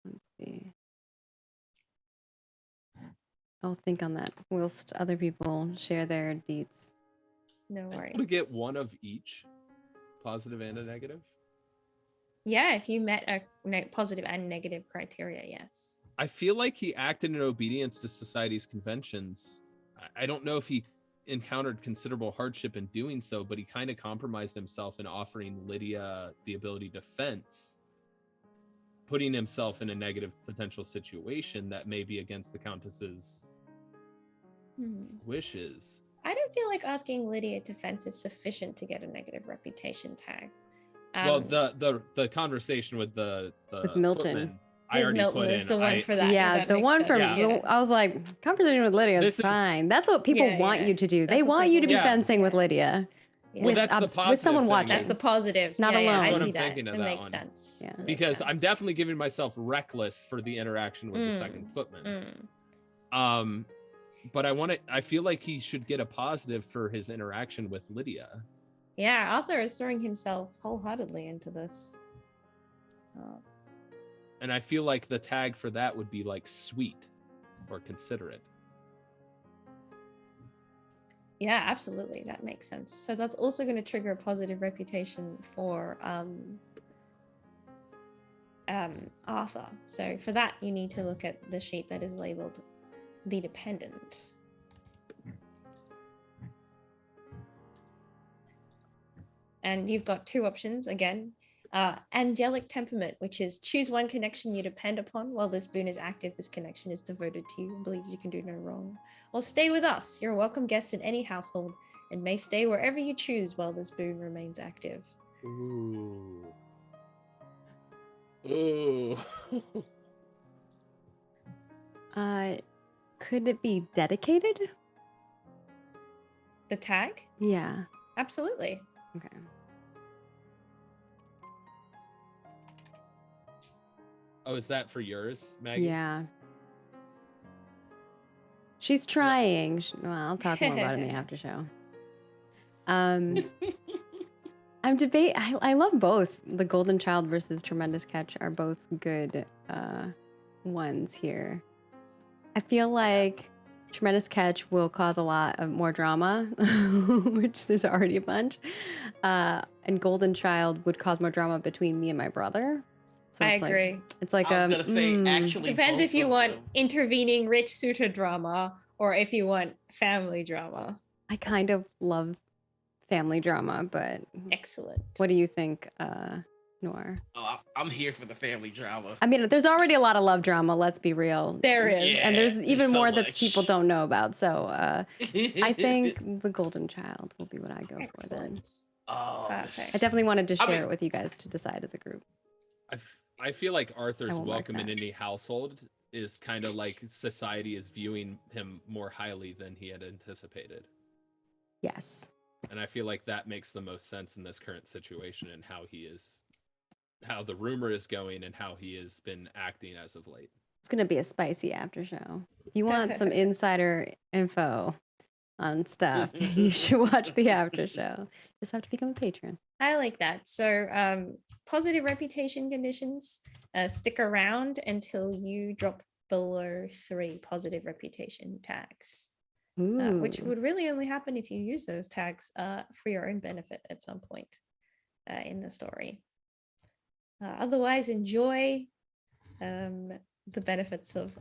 Let's see. I'll think on that whilst other people share their deets. No worries. To get one of each, positive and a negative. Yeah, if you met a positive and negative criteria, yes. I feel like he acted in obedience to society's conventions. I don't know if he encountered considerable hardship in doing so, but he kind of compromised himself in offering Lydia the ability to fence, putting himself in a negative potential situation that may be against the Countess's wishes. I don't feel like asking Lydia to fence is sufficient to get a negative reputation tag. Well, the conversation with the With Milton. footman, I with already Milton put is in. the one for that. Yeah, that the makes one sense. from Yeah. I was like, conversation with Lydia is This is- fine. That's what people Yeah, want yeah. you to do. That's They what want people you to be want. fencing with Lydia. Yeah. Well, with, that's the with positive someone thing watching. That's the positive. Not yeah, alone. Yeah, I That's what see I'm that. thinking of It that makes one. sense. Yeah. It makes Because I'm sense. definitely giving myself reckless for the interaction with the second footman. But I feel like he should get a positive for his interaction with Lydia. Yeah, Arthur is throwing himself wholeheartedly into this. And I feel like the tag for that would be like sweet or considerate. Yeah, absolutely. That makes sense. So that's also going to trigger a positive reputation for Arthur. So for that, you need to look at the sheet that is labeled the dependent. And you've got 2 options again. Angelic temperament, which is choose one connection you depend upon. While this boon is active, this connection is devoted to you and believes you can do no wrong. Or stay with us. You're a welcome guest in any household and may stay wherever you choose while this boon remains active. Ooh. Ooh. Could it be dedicated? The tag? Yeah. Absolutely. Okay. Oh, is that for yours, Maggie? Yeah. She's trying. Well, I'll talk more about it in the after show. I'm I love both. The Golden Child versus Tremendous Catch are both good ones here. I feel like Tremendous Catch will cause a lot of more drama, which there's already a bunch. And Golden Child would cause more drama between me and my brother. So I it's agree. like it's like I was gonna say actually Depends both if you of want them. intervening rich suitor drama or if you want family drama. I kind of love family drama, but Excellent. what do you think, Noir? Oh, I'm here for the family drama. I mean, there's already a lot of love drama, let's be real. There is. And there's even so more that much. people don't know about. So I think the Golden Child will be what I go for then. Excellent. Oh, Perfect. I definitely wanted to I share mean- it with you guys to decide as a group. I feel like Arthur's won't mark welcome in that. any household is kind of like society is viewing him more highly than he had anticipated. Yes. And I feel like that makes the most sense in this current situation and how the rumor is going and how he has been acting as of late. It's going to be a spicy after show. If you want some insider info on stuff, you should watch the after show. Just have to become a patron. I like that. So positive reputation conditions, stick around until you drop below 3 positive reputation tags, which Ooh. would really only happen if you use those tags for your own benefit at some point in the story. Otherwise, enjoy the benefits of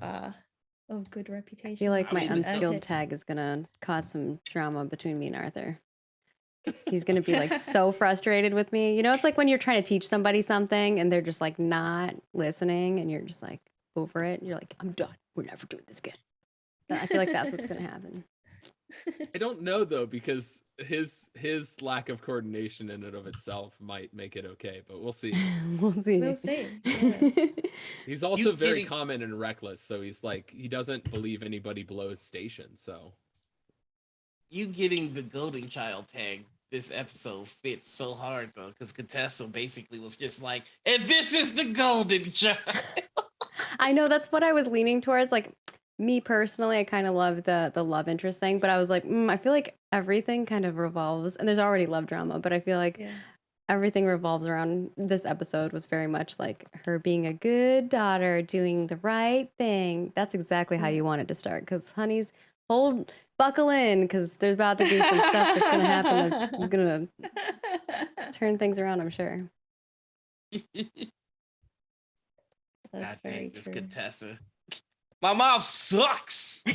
good reputation. I feel like my I mean, unskilled tag is going to cause some drama between me and Arthur. He's going to be like so frustrated with me. You know, it's like when you're trying to teach somebody something and they're just like not listening and you're just like over it. You're like, I'm done. We're never doing this again. I feel like that's what's going to happen. I don't know though, because his lack of coordination in and of itself might make it okay, but we'll see. We'll see. We'll see. Yeah. He's also You very getting- common and reckless, so he's like he doesn't believe anybody below his station. So You getting the Golden Child tag this episode fits so hard though, because Contessa basically was just like, and this is the Golden Child. I know that's what I was leaning towards. Like me personally, I kind of love the love interest thing, but I was like, I feel like everything kind of revolves, and there's already love drama, but I feel like Yeah. everything revolves around this episode was very much like her being a good daughter, doing the right thing. That's exactly how you want it to start. Because honeys, buckle in, because there's about to be some stuff that's gonna happen that's gonna turn things around, I'm sure. That's God very dang, this true. Contessa. My mom sucks. I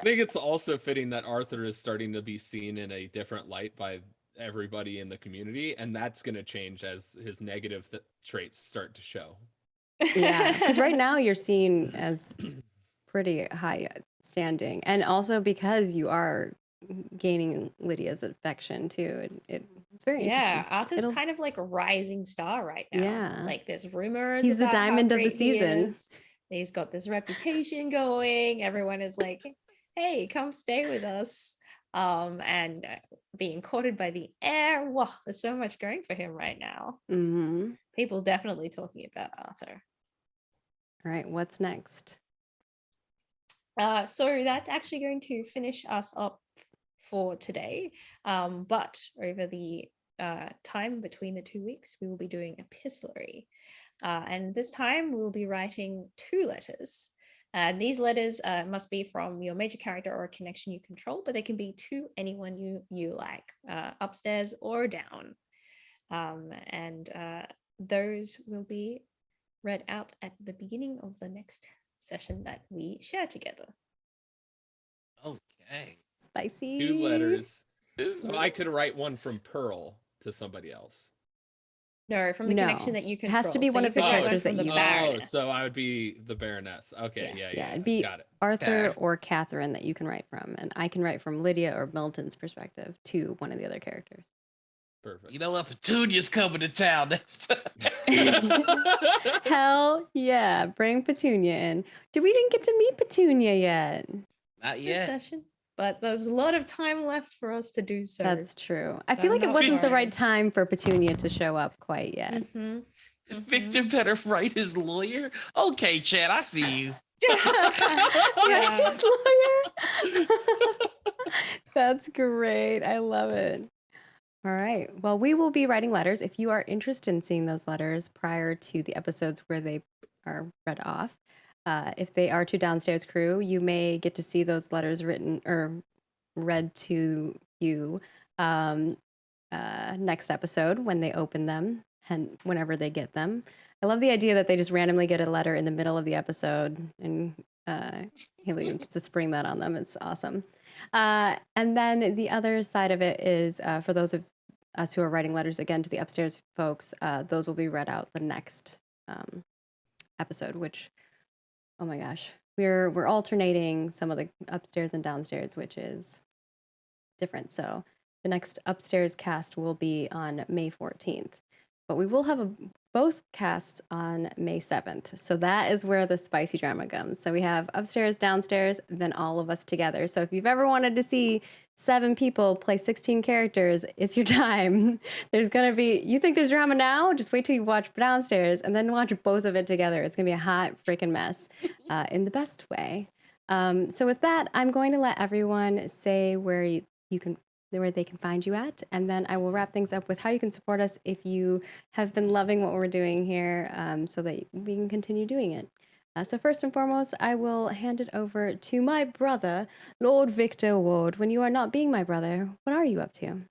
think it's also fitting that Arthur is starting to be seen in a different light by everybody in the community, and that's going to change as his negative traits start to show. Yeah, because right now you're seen as pretty high standing, and also because you are gaining Lydia's affection too. It's very Yeah, interesting. Arthur's kind of like a rising star right now. Yeah. Like there's rumors. He's the about how diamond of the great he season. is. He's got this reputation going. Everyone is like, hey, come stay with us. And being courted by the heir. Wow, there's so much going for him right now. Mm-hmm. People definitely talking about Arthur. All right, what's next? So that's actually going to finish us up for today. But over the time between the 2 weeks, we will be doing epistolary. And this time we'll be writing 2 letters. And these letters must be from your major character or a connection you control, but they can be to anyone you like, upstairs or down. And those will be read out at the beginning of the next session that we share together. Okay. Spicy. 2 letters. So I could write one from Pearl to somebody else. No, from the No. connection that you It control. has to be So one you of the could write one characters from that the you- Baroness. so I would be the Baroness. Okay, Yes. Yeah, yeah, it'd be got it. Arthur Okay. or Catherine that you can write from, and I can write from Lydia or Milton's perspective to one of the other characters. Perfect. You know what? Petunia's coming to town next time. Hell yeah. Bring Petunia in. We didn't get to meet Petunia yet. Not This yet. session, but there's a lot of time left for us to do so. That's true. I So feel like it not wasn't the worried. right time for Petunia to show up quite yet. Mhm. Victor better write his lawyer. Okay, Chad, I see you. Right, Yeah. his lawyer. That's great. I love it. All right. Well, we will be writing letters. If you are interested in seeing those letters prior to the episodes where they are read off, if they are to Downstairs Crew, you may get to see those letters written or read to you next episode when they open them and whenever they get them. I love the idea that they just randomly get a letter in the middle of the episode and Haley gets to spring that on them. It's awesome. And then the other side of it is for those of us who are writing letters again to the upstairs folks, those will be read out the next episode, which, oh my gosh, we're alternating some of the upstairs and downstairs, which is different. So the next upstairs cast will be on May 14th, but we will have both casts on May 7th. So that is where the spicy drama comes. So we have upstairs, downstairs, then all of us together. So if you've ever wanted to see 7 people play 16 characters, it's your time. There's going to be, you think there's drama now? Just wait till you watch downstairs and then watch both of it together. It's going to be a hot freaking mess in the best way. So with that, I'm going to let everyone say where where they can find you at, and then I will wrap things up with how you can support us if you have been loving what we're doing here, so that we can continue doing it. So first and foremost, I will hand it over to my brother, Lord Victor Ward. When you are not being my brother, what are you up to?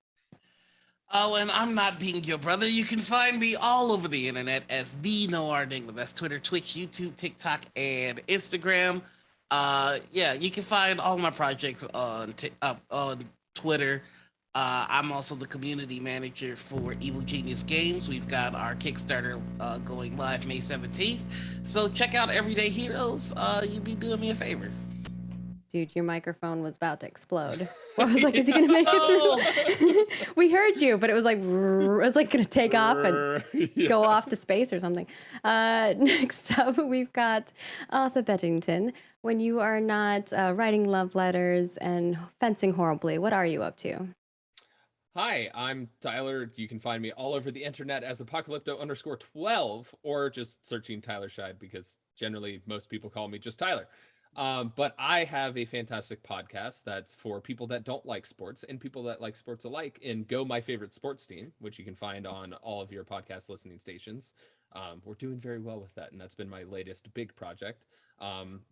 Oh, and I'm not being your brother. You can find me all over the internet as the Noir Enigma. That's Twitter, Twitch, YouTube, TikTok, and Instagram. Yeah, you can find all my projects on on Twitter. I'm also the community manager for Evil Genius Games. We've got our Kickstarter going live May 17th. So check out Everyday Heroes. You'd be doing me a favor. Dude, your microphone was about to explode. I was like, is he going to make it through? We heard you, but it was like, it was like going to take off and go off to space or something. Next up, we've got Arthur Beddington. When you are not writing love letters and fencing horribly, what are you up to? Hi, I'm Tyler. You can find me all over the internet as Apocalypto_12 or just searching Tyler Scheid because generally most people call me just Tyler. But I have a fantastic podcast that's for people that don't like sports and people that like sports alike in Go My Favorite Sports Team, which you can find on all of your podcast listening stations. We're doing very well with that, and that's been my latest big project.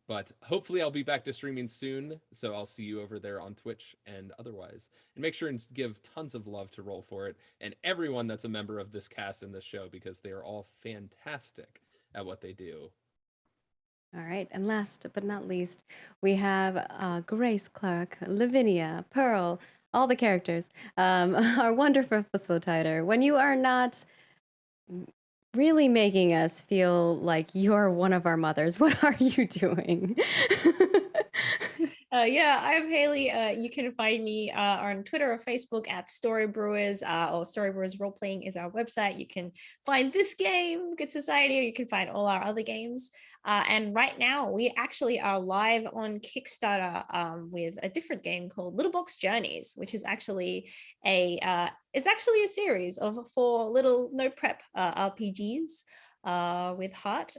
But hopefully I'll be back to streaming soon, so I'll see you over there on Twitch and otherwise. And make sure and give tons of love to Roll For It and everyone that's a member of this cast and this show because they are all fantastic at what they do. All right, and last but not least, we have Grace Clark, Lavinia, Pearl, all the characters, our wonderful facilitator. When you are not really making us feel like you're one of our mothers, what are you doing? Yeah, I'm Haley. You can find me on Twitter or Facebook at Storybrewers, or Storybrewers Roleplaying is our website. You can find this game, Good Society, or you can find all our other games. And right now, we actually are live on Kickstarter with a different game called Little Box Journeys, which is actually it's actually a series of 4 little no prep RPGs with heart.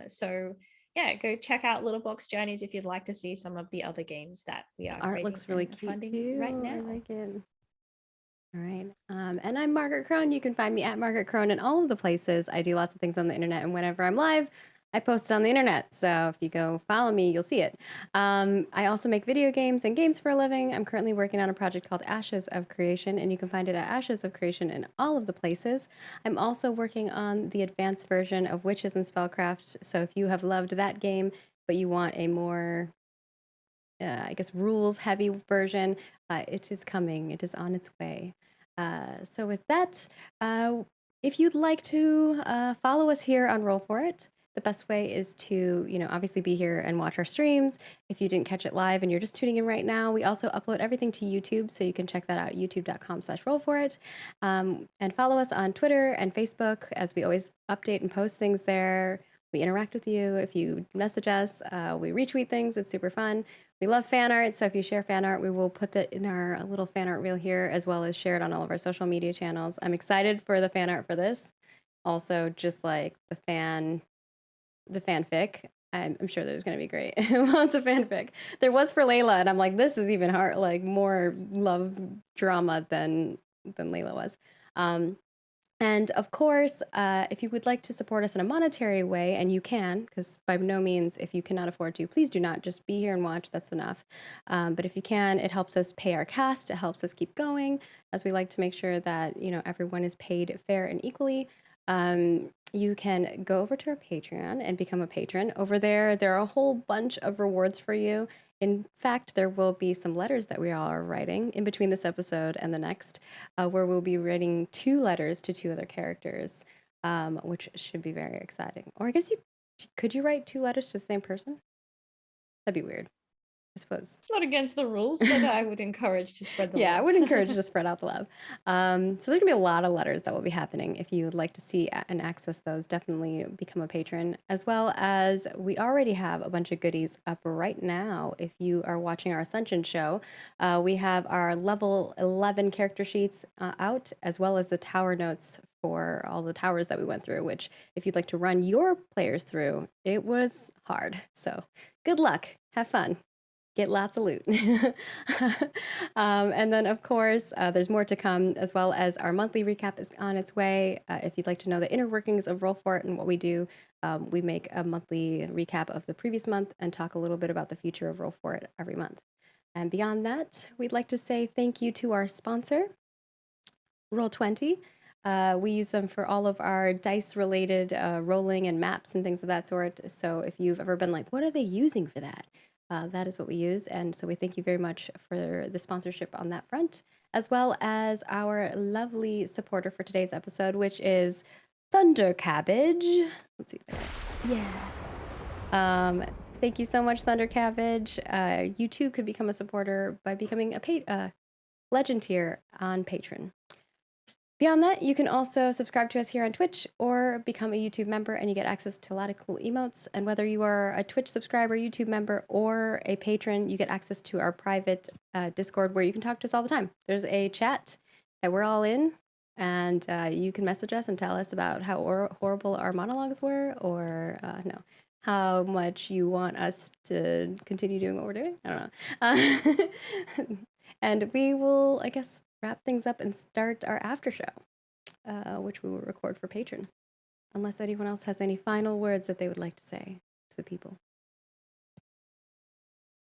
So yeah, go check out Little Box Journeys if you'd like to see some of the other games that we are Art creating looks really and cute funding too. right now. I like it. All right. And I'm Margaret Crone. You can find me at Margaret Crone in all of the places. I do lots of things on the internet, and whenever I'm live, I post it on the internet. So if you go follow me, you'll see it. I also make video games and games for a living. I'm currently working on a project called Ashes of Creation, and you can find it at Ashes of Creation in all of the places. I'm also working on the advanced version of Witches and Spellcraft. So if you have loved that game, but you want a more I guess rules heavy version, it is coming. It is on its way. So with that, if you'd like to follow us here on Roll For It, the best way is to, obviously be here and watch our streams. If you didn't catch it live and you're just tuning in right now, we also upload everything to YouTube, so you can check that out, youtube.com/rollforit. And follow us on Twitter and Facebook, as we always update and post things there. We interact with you. If you message us, we retweet things. It's super fun. We love fan art, so if you share fan art, we will put that in our little fan art reel here, as well as share it on all of our social media channels. I'm excited for the fan art for this. Also, just like the fanfic, I'm sure there's going to be great. Lots of fanfic. There was for Layla, and I'm like, this is even hard, like more love drama than Layla was. And of course, if you would like to support us in a monetary way, and you can, because by no means, if you cannot afford to, please do not just be here and watch. That's enough. But if you can, it helps us pay our cast. It helps us keep going, as we like to make sure that everyone is paid fair and equally. You can go over to our Patreon and become a patron. Over there are a whole bunch of rewards for you. In fact, there will be some letters that we all are writing in between this episode and the next, where we'll be writing 2 letters to 2 other characters, which should be very exciting. Or I guess could you write 2 letters to the same person? That'd be weird, I suppose. It's not against the rules, but I would encourage to spread the Yeah, I love. would encourage to spread out the love. So there's gonna be a lot of letters that will be happening. If you would like to see and access those, definitely become a patron. As well as we already have a bunch of goodies up right now. If you are watching our Ascension show, we have our level 11 character sheets out, as well as the tower notes for all the towers that we went through, which if you'd like to run your players through, it was hard. So good luck, have fun. Get lots of loot. And then, of course, there's more to come, as well as our monthly recap is on its way. If you'd like to know the inner workings of Roll For It and what we do, we make a monthly recap of the previous month and talk a little bit about the future of Roll For It every month. And beyond that, we'd like to say thank you to our sponsor, Roll20. We use them for all of our dice-related rolling and maps and things of that sort. So if you've ever been like, what are they using for that? That is what we use. And so we thank you very much for the sponsorship on that front, as well as our lovely supporter for today's episode, which is Thunder Cabbage. Let's see. Yeah. Thank you so much, Thunder Cabbage. You too could become a supporter by becoming a legend tier on Patreon. Beyond that, you can also subscribe to us here on Twitch or become a YouTube member, and you get access to a lot of cool emotes. And whether you are a Twitch subscriber, YouTube member, or a patron, you get access to our private Discord, where you can talk to us all the time. There's a chat that we're all in, and you can message us and tell us about how horrible our monologues were, or how much you want us to continue doing what we're doing. I don't know. And we will, I guess, wrap things up and start our after show, which we will record for Patreon, unless anyone else has any final words that they would like to say to the people.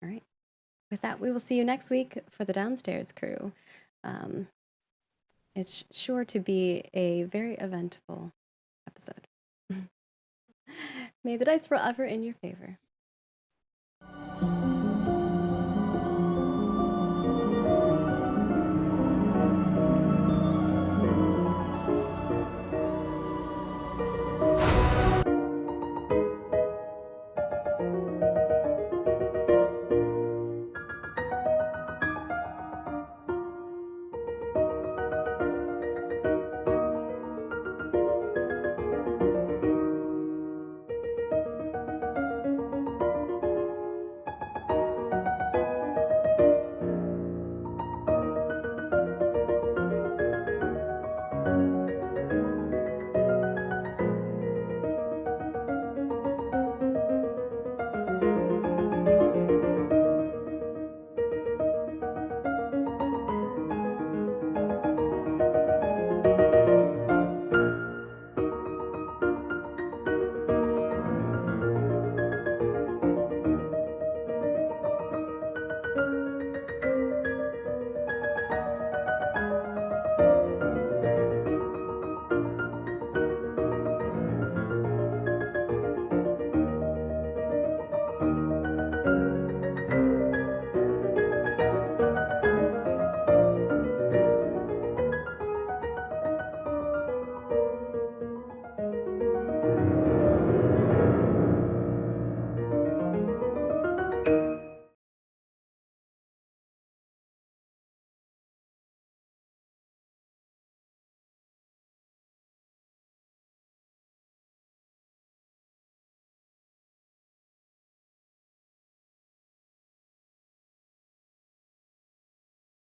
All right. With that, we will see you next week for the Downstairs crew. It's sure to be a very eventful episode. May the dice roll ever in your favor.